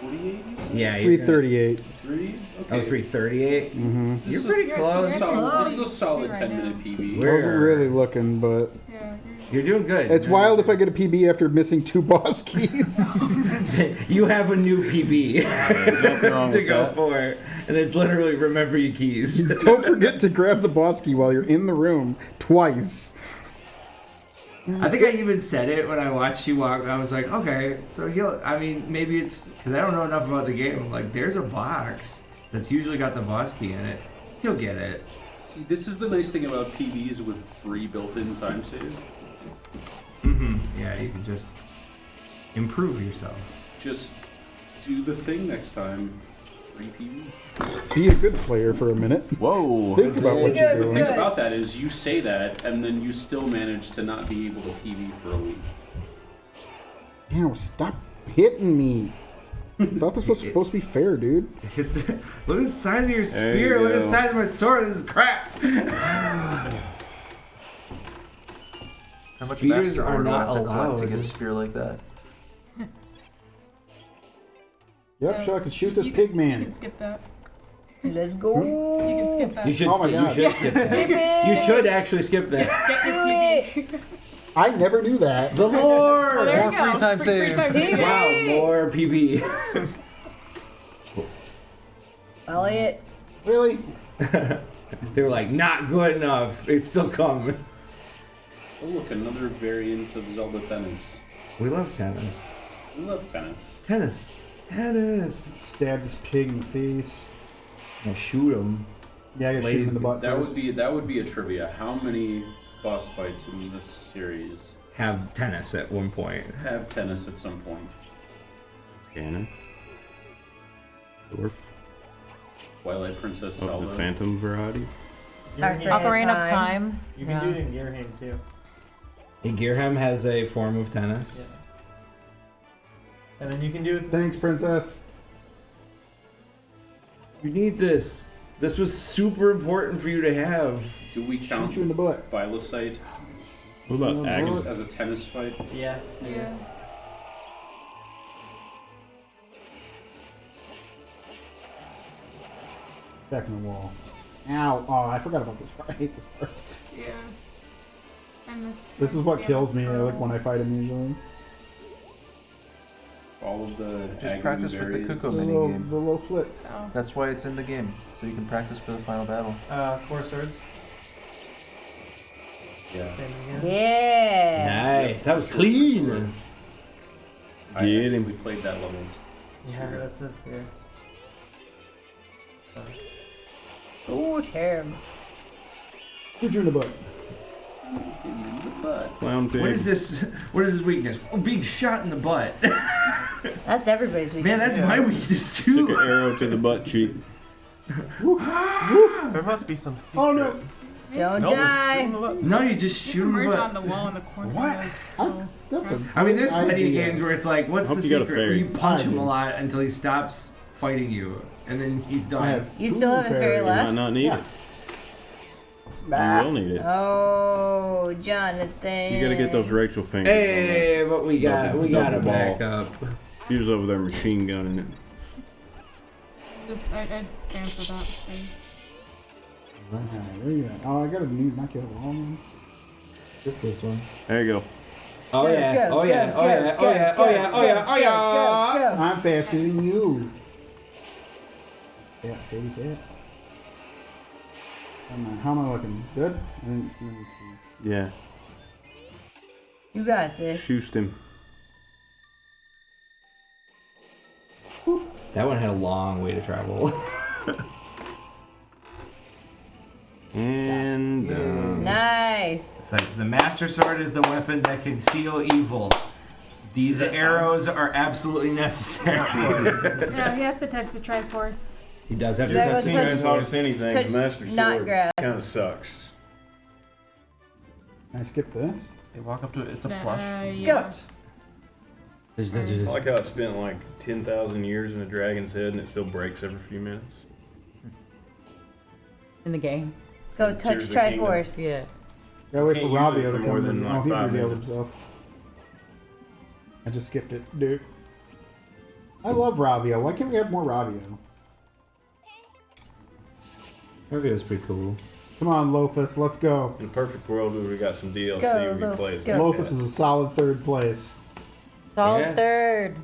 48? Yeah, you're 338. 3? Oh, Okay. 338? Mm-hmm. You're pretty close. This is a solid Right 10-minute now. PB. I wasn't really looking, but Yeah. You're doing good. it's wild if I get a PB after missing 2 boss keys. You have a new PB nothing wrong to with go that. for, and it's literally remember your keys. Don't forget to grab the boss key while you're in the room twice. I think I even said it when I watched you walk. I was like, okay, so I mean, maybe it's because I don't know enough about the game. Like, there's a box that's usually got the boss key in it. He'll get it. See, this is the nice thing about PBs with 3 built-in time save. Yeah, you can just improve yourself. Just do the thing next time. 3 PB. Be a good player for a minute. Whoa. Think about what you're The thing doing. about that is you say that, and then you still manage to not be able to PB for a week. Ow, stop hitting me. I thought this was supposed to be fair, dude. Look at the size of your There spear. you Look at the go. size of my sword. This is crap. How much Spears master are ore do I not have to collect allowed. to get a spear like that? Yep, so I can shoot this You pig can man. skip that. Let's go. You can skip that. You should. Oh my God. You should skip that. Skip it. You should actually skip that. Get Do to PB. I never knew that. The lore. Oh, there More you go. free time save. Free time save. Wow, more PB. Elliot. Really? They were like, not good enough. It's still coming. Oh look, another variant of Zelda tennis. We love tennis. We love tennis. Tennis. Tennis. Stab this pig in the face. Now shoot him. Yeah, I gotta shoot him in the butt That first. would be a trivia. How many boss fights in this series Have tennis at one point. have tennis at some point? Ganon. Dwarf Twilight Princess of Zelda. the Phantom variety. Ocarina of Time. You can do it in Gearham too. And Gearham has a form of tennis. Yeah. And then you can do it. Thanks, princess. You need this. This was super important for you to have. Do we count Shoot you in the butt. Bilocite What about Yeah, Agate? as a tennis fight? Yeah. Yeah. Back in the wall. Ow. Oh, I forgot about this part. I hate this part. Yeah. I miss. This is what kills me, like when I fight him usually. All of the Just agony practice with the variants. Cuckoo The minigame. little flits. Oh. That's why it's in the game, so you can practice for the final battle. 4 swords. Yeah. Same again. Yeah. Nice. That was clean. I Get him. actually played that level. Yeah, that's it. Yeah. Ooh, terrible. Shoot you in the butt. Clown pig. What is this? What is his weakness? Oh, being shot in the butt. That's everybody's weakness. Man, that's my weakness too. Took an arrow to the butt cheek. There must be some secret. Oh no. Don't die. No, you just You shoot can him in merge the on butt. the wall in the corner. What? That's a I mean, there's plenty of idea. games where it's like, what's I the hope you got a secret? Where fairy. you punch him a Idea. lot until he stops fighting you, and then he's I done. have You two still have a fairy fairies. left? Might not need Yeah. it. You will need it. Oh, Jonathan. You gotta get those Rachel fingers. Hey, what we got? We got a ball. backup. She was over there machine gunning it. I just stand for that space. Where you at? Oh, I gotta knock you out of the wall, man. Just this one. There you go. Oh yeah, oh yeah, oh yeah, oh yeah, oh yeah, oh yeah, oh yeah. I'm faster than you. Yeah, baby, yeah. How am I looking? Good? Let me see. Yeah. You got this. Shoot him. That one had a long way to travel. And Nice. It's like the Master Sword is the weapon that can seal evil. These arrows are absolutely necessary. Yeah, he has to touch the Triforce. He does have to Yeah, touch go the touch- If Triforce. it's anything, touch the Master not Sword grass. kind of sucks. Can I skip this? They walk up to it. It's a plush. Yeah. I like how it spent like 10,000 years in a dragon's head and it still breaks every few minutes. In the game. Go touch Tears of the Kingdom. Triforce. Yeah. Gotta wait for Can't use Robbie it to for come more in. than, Oh, like, he 5 revealed minutes. himself. I just skipped it, dude. I love Ravio. Why can't we have more Ravio? Ravio's pretty cool. Come on, Lofus, let's go. In a perfect world, we would have got some DLC Go, where you Lofus, play as go. like Lofus that. is a solid third place. Solid Yeah. third.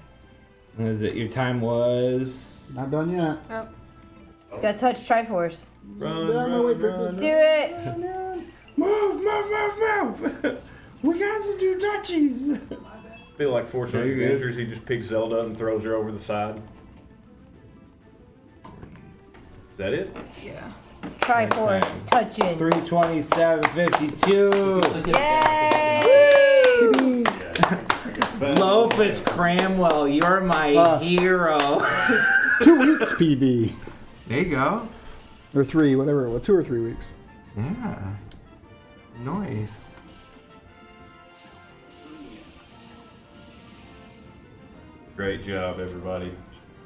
What is it? Your time was. Not done yet. Gotta touch Triforce. Princess. Do it. Move, move, move, move! We got to do touchies! Feel like Force Very good. Adventures, he just picks Zelda up and throws her over the side. Is that it? Yeah. Triforce touching. 327.52! Yay! Lofus Cramwell, you're my hero. 2 weeks PB. There you go. Or 3, whatever it was. 2 or 3 weeks. Yeah. Nice. Great job, everybody.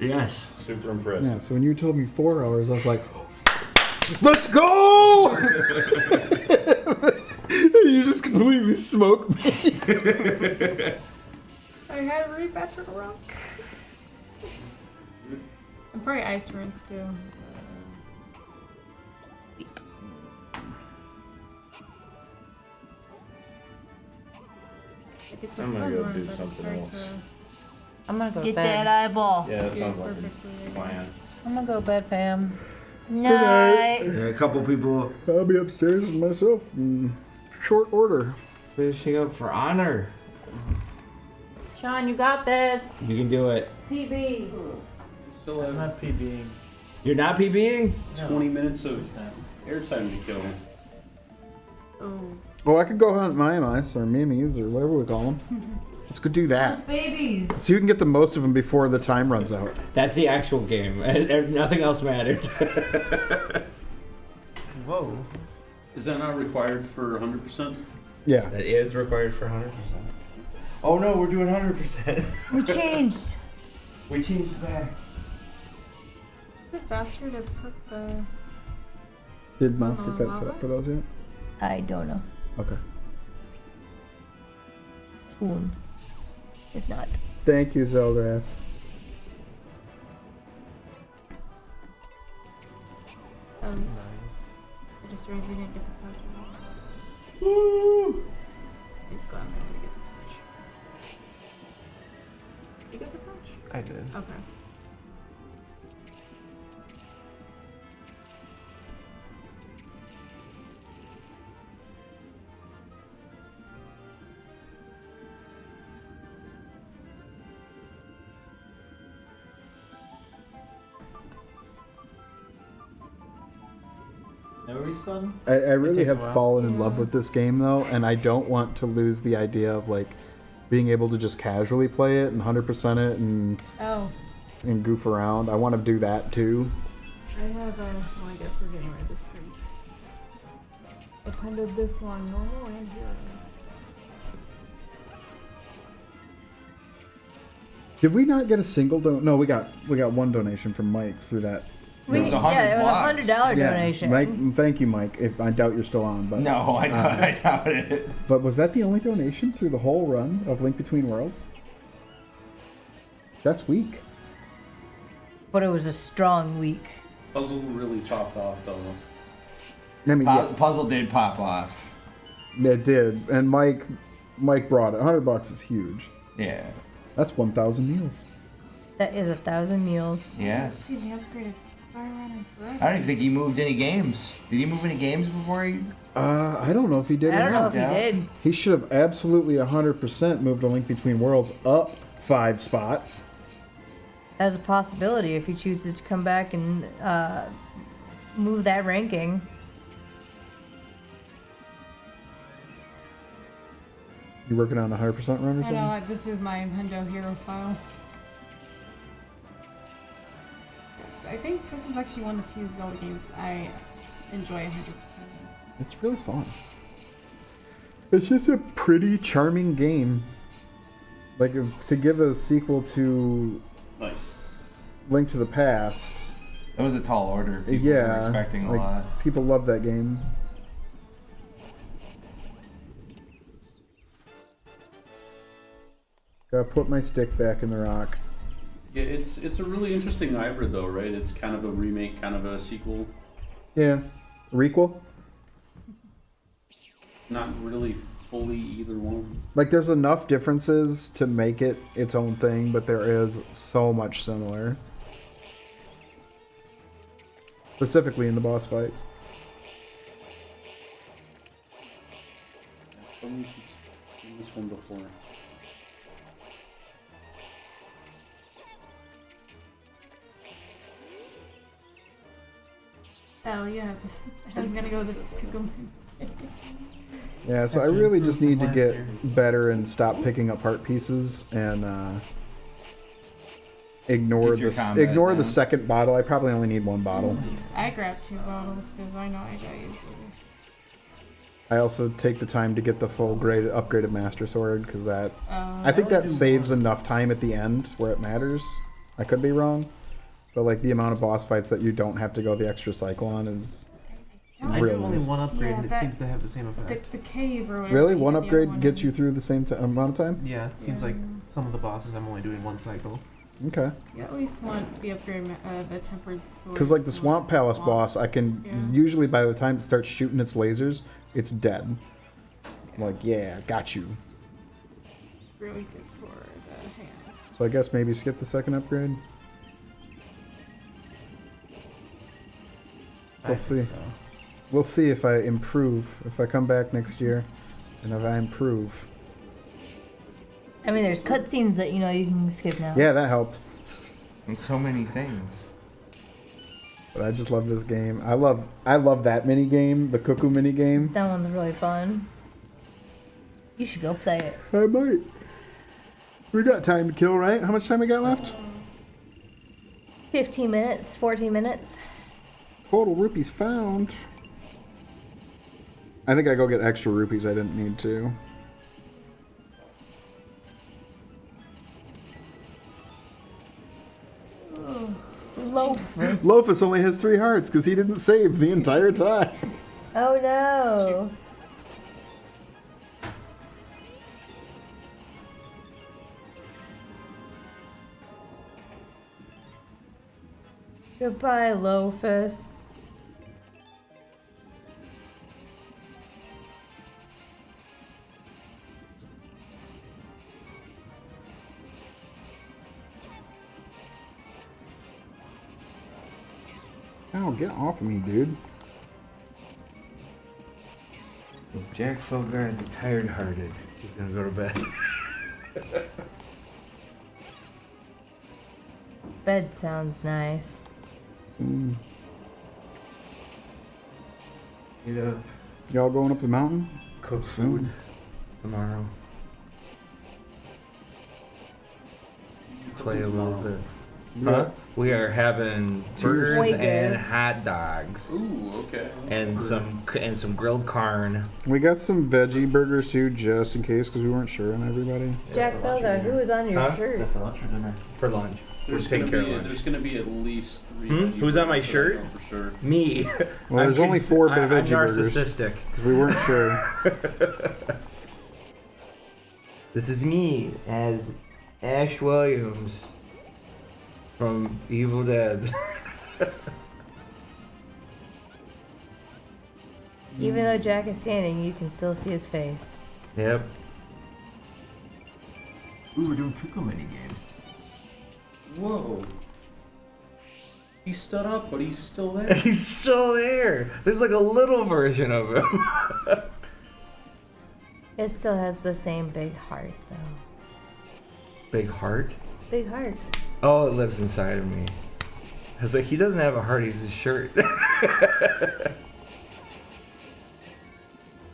Yes. Super impressive. Yeah, so when you told me 4 hours, I was like, let's go! And you just completely smoked me. I had to read back to the rock. And probably ice rinse too. It's a I'm gonna fun go one, do but it's something hard else. I'm gonna go to Get bed. that eyeball. Yeah, that to sounds do like a perfectly. plan. I'm gonna go to bed, fam. Night. A couple people I'll be upstairs with myself in short order. finishing up for honor. Sean, you got this. You can do it. PB. Still I'm have not PBing. You're not PBing? 20 minutes of airtime to kill. Oh. Well, I could go hunt my mice or mimis or whatever we call them. Let's go do that. Babies. So you can get the most of them before the time runs out. That's the actual game. Nothing else mattered. Whoa. Is that not required for 100%? Yeah. That is required for 100%. Oh no, we're doing 100%. We changed. We changed back. Is it faster to put the... Did Mouse get that set up for those yet? I don't know. Okay. Soon. If not. Thank you, Zelda. I just realized you didn't get the pouch. Woo! He's gone. I'm gonna get the pouch. You get the pouch? I did. Okay. No respawn? I really takes a have while. fallen in love with this game though, and I don't want to lose the idea of like being able to just casually play it and 100% it Oh. and goof around. I want to do that too. I have well, I guess we're getting rid of this screen. I've handled this one normal and zero. Did we not get a single No, we got one donation from Mike through that We, It was 100 yeah, it was a $100 Yeah, donation. Mike, thank you, Mike. If I doubt you're still on, but No, I doubt it. But was that the only donation through the whole run of Link Between Worlds? That's weak. But it was a strong week. Puzzle really popped off though. I mean, yeah, Puzzle did pop off. it did, and Mike brought it. $100 is huge. Yeah. That's 1,000 meals. That is 1,000 meals. Yes. See, they upgraded Fire Runner forever. I don't even think he moved any games. Did he move any games before he? I don't know if he did. I or don't know not. if he did. He should have absolutely 100% moved a Link Between Worlds up 5 spots. As a possibility if he chooses to come back and move that ranking. You working on a 100% run or I something? know, this is my Hendo Hero file. I think this is actually one of the few Zelda games I enjoy 100%. It's really fun. It's just a pretty charming game. Like, to give a sequel to Nice. Link to the Past. That was a tall order. People Yeah, were expecting a like, lot. people love that game. Gotta put my stick back in the rock. Yeah, it's a really interesting hybrid though, right? It's kind of a remake, kind of a sequel. Yeah. Requel? Not really fully either one. Like, there's enough differences to make it its own thing, but there is so much similar. Specifically in the boss fights. Someone's seen this one before. Oh yeah, I was gonna go with the Yeah, so I really just need to get better and stop picking up heart pieces and ignore Get your the combat down. second bottle. I probably only need 1 bottle. I grabbed 2 bottles because I know I got easily. I also take the time to get the full upgraded Master Sword because that I think that saves enough time at the end where it matters. I could be wrong, but like the amount of boss fights that you don't have to go the extra cycle on is I real do only nice. one upgrade Yeah, and it that- seems to have the same effect. The cave or whatever. Really, you one get the upgrade other gets one. you through the same amount of time. Yeah, it seems like some of the bosses I'm only doing 1 cycle. Okay. You at least want the upgrade, the tempered sword. Because like the for Swamp Palace swamp. boss, I can usually by the time it starts shooting its lasers, it's dead. Like, yeah, got you. Really good for the hand. So I guess maybe skip the second upgrade. We'll see. We'll see if I improve. If I come back next year, and if I improve. I mean, there's cutscenes that you can skip now. Yeah, that helped. And so many things. But I just love this game. I love that mini game, the Cuckoo mini game. That one's really fun. You should go play it. I might. We got time to kill, right? How much time we got left? 15 minutes, 14 minutes. Total rupees found. I think I go get extra rupees I didn't need to. Loafus. Lofus only has 3 hearts because he didn't save the entire time. Oh no. Goodbye, Lofus. Oh, get off of me, dude. Jack Fogard, the tired-hearted. He's gonna go to bed. Bed sounds nice. Get up. Y'all going up the mountain? Cook food tomorrow. Play a little bit. Huh? We are having burgers and Wagers. hot dogs. Ooh, okay. And some grilled corn. We got some veggie burgers too, just in case, because we weren't sure on everybody. Jack Felder, who was on your Huh? shirt? For lunch or dinner? For lunch. There's take gonna care be of lunch. there's gonna be at least 3. Who's on my shirt? For sure. Me. Well, there's only 4 I'm veggie burgers. narcissistic. 'Cause we weren't sure. This is me as Ash Williams from Evil Dead. Even though Jack is standing, you can still see his face. Yep. Ooh, we're doing Cuckoo mini game. Whoa. He stood up, but he's still there. He's still there. There's like a little version of him. It still has the same big heart, though. Big heart? Big heart. Oh, it lives inside of me. I was like, he doesn't have a heart, he's a shirt.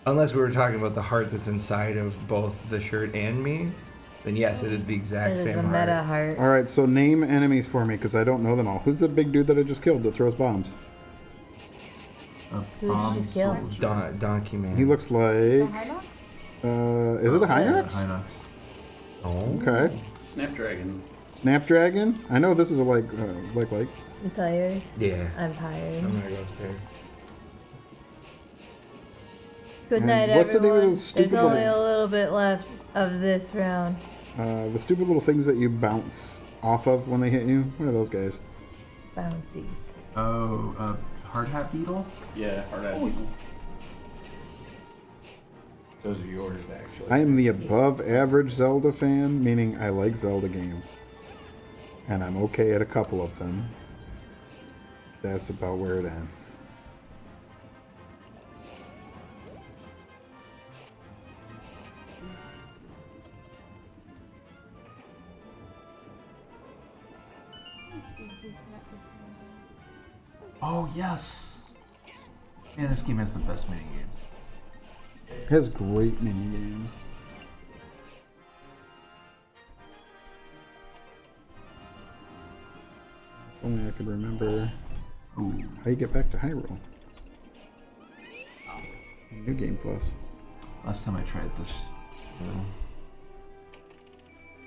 Unless we were talking about the heart that's inside of both the shirt and me, then yes, it is the exact It is same a heart. meta heart. All right, so name enemies for me because I don't know them all. Who's the big dude that I just killed that throws bombs? Who did you just kill? Donkey Man. He looks like. Hinox? Is it a Hinox? Hinox. Oh. Okay. Snapdragon. Snapdragon. I know this is a like. You tired? Yeah. I'm tired. I'm gonna go upstairs. Good And night, what's the name of everyone. those stupid There's only a little- little bit left of this round. The stupid little things that you bounce off of when they hit you. What are those guys? Bouncies. Oh, hard hat beetle. Yeah, hard hat beetle. Those are yours, actually. I am the above average Zelda fan, meaning I like Zelda games. And I'm okay at a couple of them. That's about where it ends. Oh yes. Man, this game has the best mini games. It has great mini games. If only I could remember how you get back to Hyrule. New Game Plus. Last time I tried this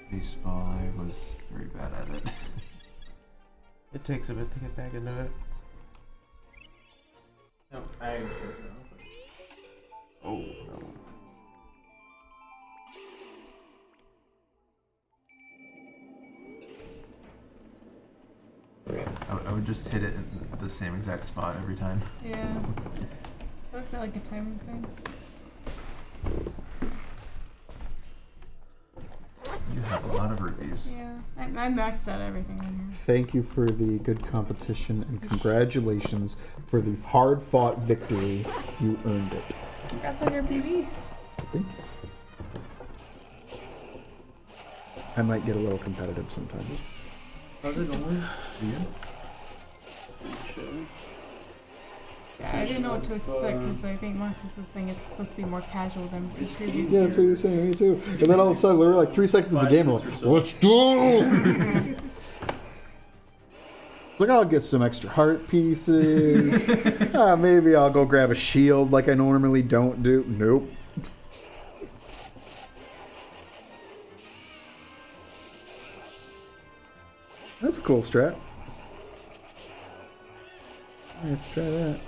baseball, I was very bad at it. It takes a bit to get back into it. No, I am sure. Oh, no. I would just hit it in the same exact spot every time. Yeah. That's not like a timing thing. You have a lot of rupees. Yeah. I maxed out everything in here. Thank you for the good competition and congratulations for the hard-fought victory. You earned it. Congrats on your PB. Thank you. I might get a little competitive sometimes. How's it going? Yeah, I didn't know what to expect because I think Monsters was saying it's supposed to be more casual than the previous Yeah, that's what he was saying to me too. And then all of a sudden, we were like 3 seconds of the game, we're like, let's go! Like, I'll get some extra heart pieces. Maybe I'll go grab a shield like I normally don't do. Nope. That's a cool strat. Let's try that.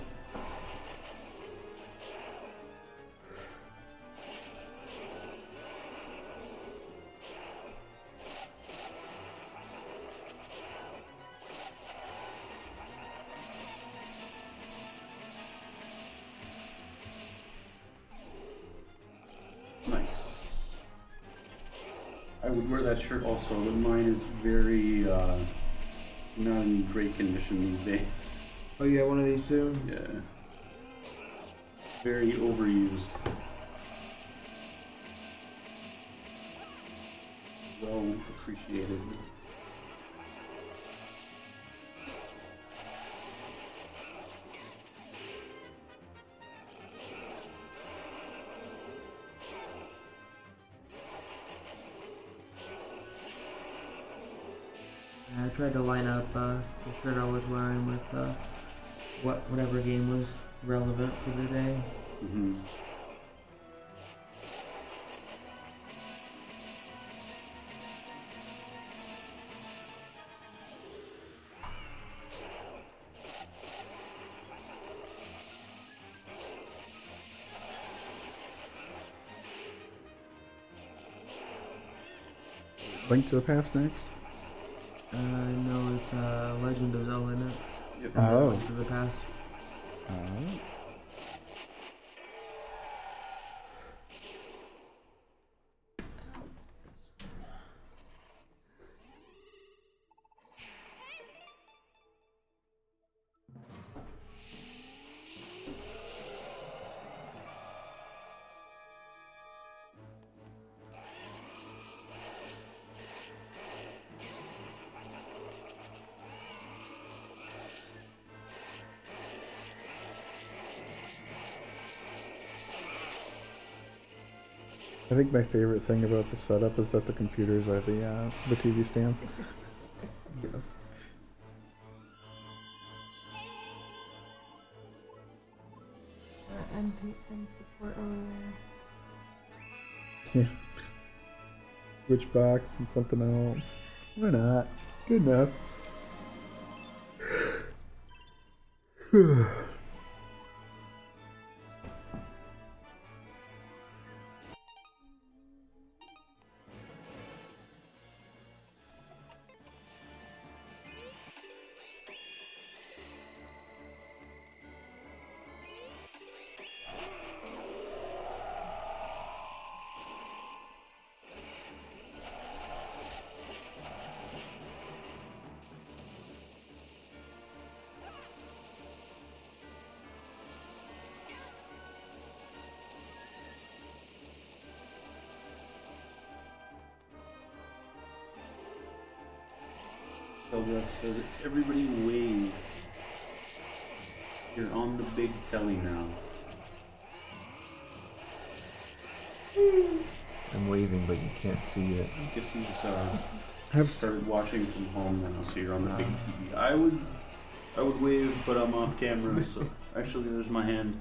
Nice. I would wear that shirt also, but mine is very, it's not in great condition these days. Oh, you got one of these too? Yeah. Very overused. Well appreciated. I tried to line up the shirt I was wearing with whatever game was relevant for the day. Mm-hmm. Link to the Past next? No, it's Legend of Zelda next. Yep. And then Oh. Link to the Past. Oh. I think my favorite thing about the setup is that the computers are the TV stands. Yes. And support Yeah. Switch box and something else. Why not? Good enough. Zelda says, everybody wave. You're on the big telly now. I'm waving, but you can't see it. I guess he's started watching from home now, so you're on the big TV. I would wave, but I'm off camera, so actually there's my hand.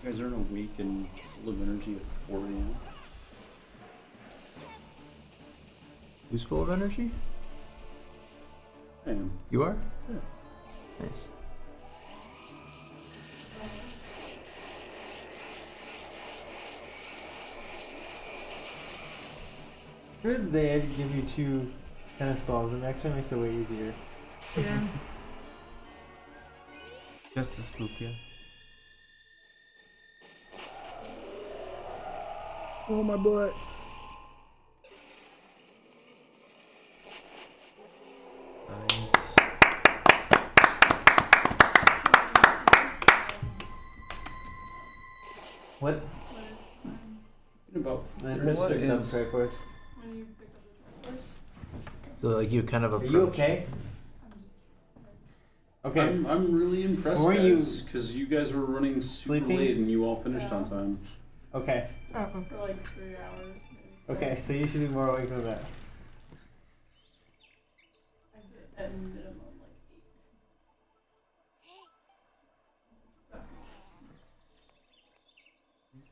You guys aren't awake and full of energy at 4 a.m. Who's full of energy? I am. You are? Yeah. Nice. Heard they had to give you 2 tennis balls, and it actually makes it way easier. Yeah. Just to spook you. Oh, my butt. Nice. What? In about Then What just picked up is- tricourse. When you pick up the travelers. So like you kind of Are approach. you okay? Okay. I'm really impressed, Were you because you guys were running super sleeping? late and you all finished on time. Okay. For like 3 hours. Maybe. Okay, so you should be more awake than that. I get at minimum like 8.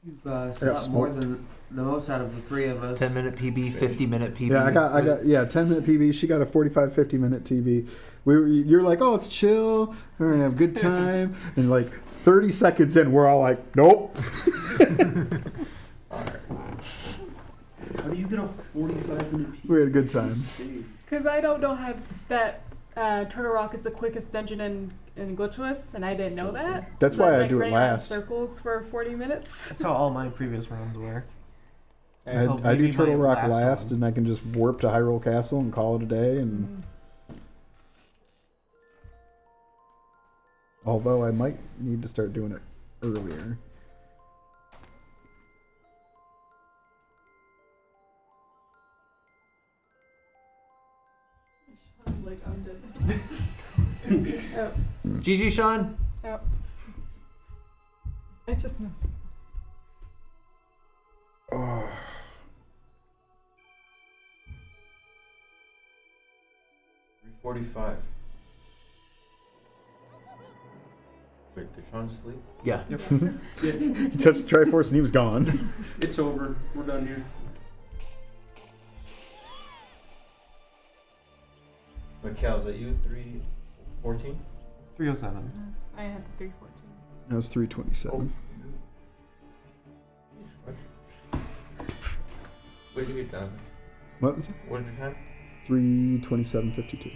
You've slept more smoked. than the most out of the 3 of us. 10-minute PB, 50-minute PB. Yeah, I got 10-minute PB. She got a 50-minute TB. You're like, oh, it's chill. We're gonna have a good time. And like 30 seconds in, we're all like, nope. How do you get a 45-minute PB? We had a good time. Because I don't know how that Turtle Rock is the quickest dungeon in Glitchless, and I didn't know that. That's So why was, I like, do it running around in last. circles for 40 minutes. That's how all my previous rounds were. I Until do maybe Turtle my Rock last, one. and I can just warp to Hyrule Castle and call it a day. And although I might need to start doing it earlier. Like, I'm dead. Oh, GG, Sean. oh. I just missed. Oh. Wait, did Sean just leave? Yeah. Yep. He touched the Triforce and he was gone. It's over. We're done here. Wait, Cal, is that you? 314? 307. I had the 314. That was 327. What did you get, Jonathan? What was it? What did you have? 327.52.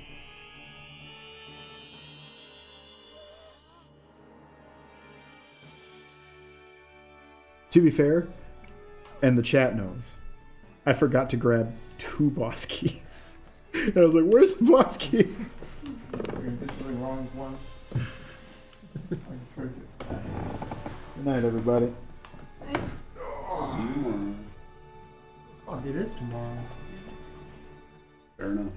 To be fair, and the chat knows, I forgot to grab 2 boss keys. And I was like, where's the boss key? This is the wrong ones. Good night, everybody. See you tomorrow. It is tomorrow. Fair enough.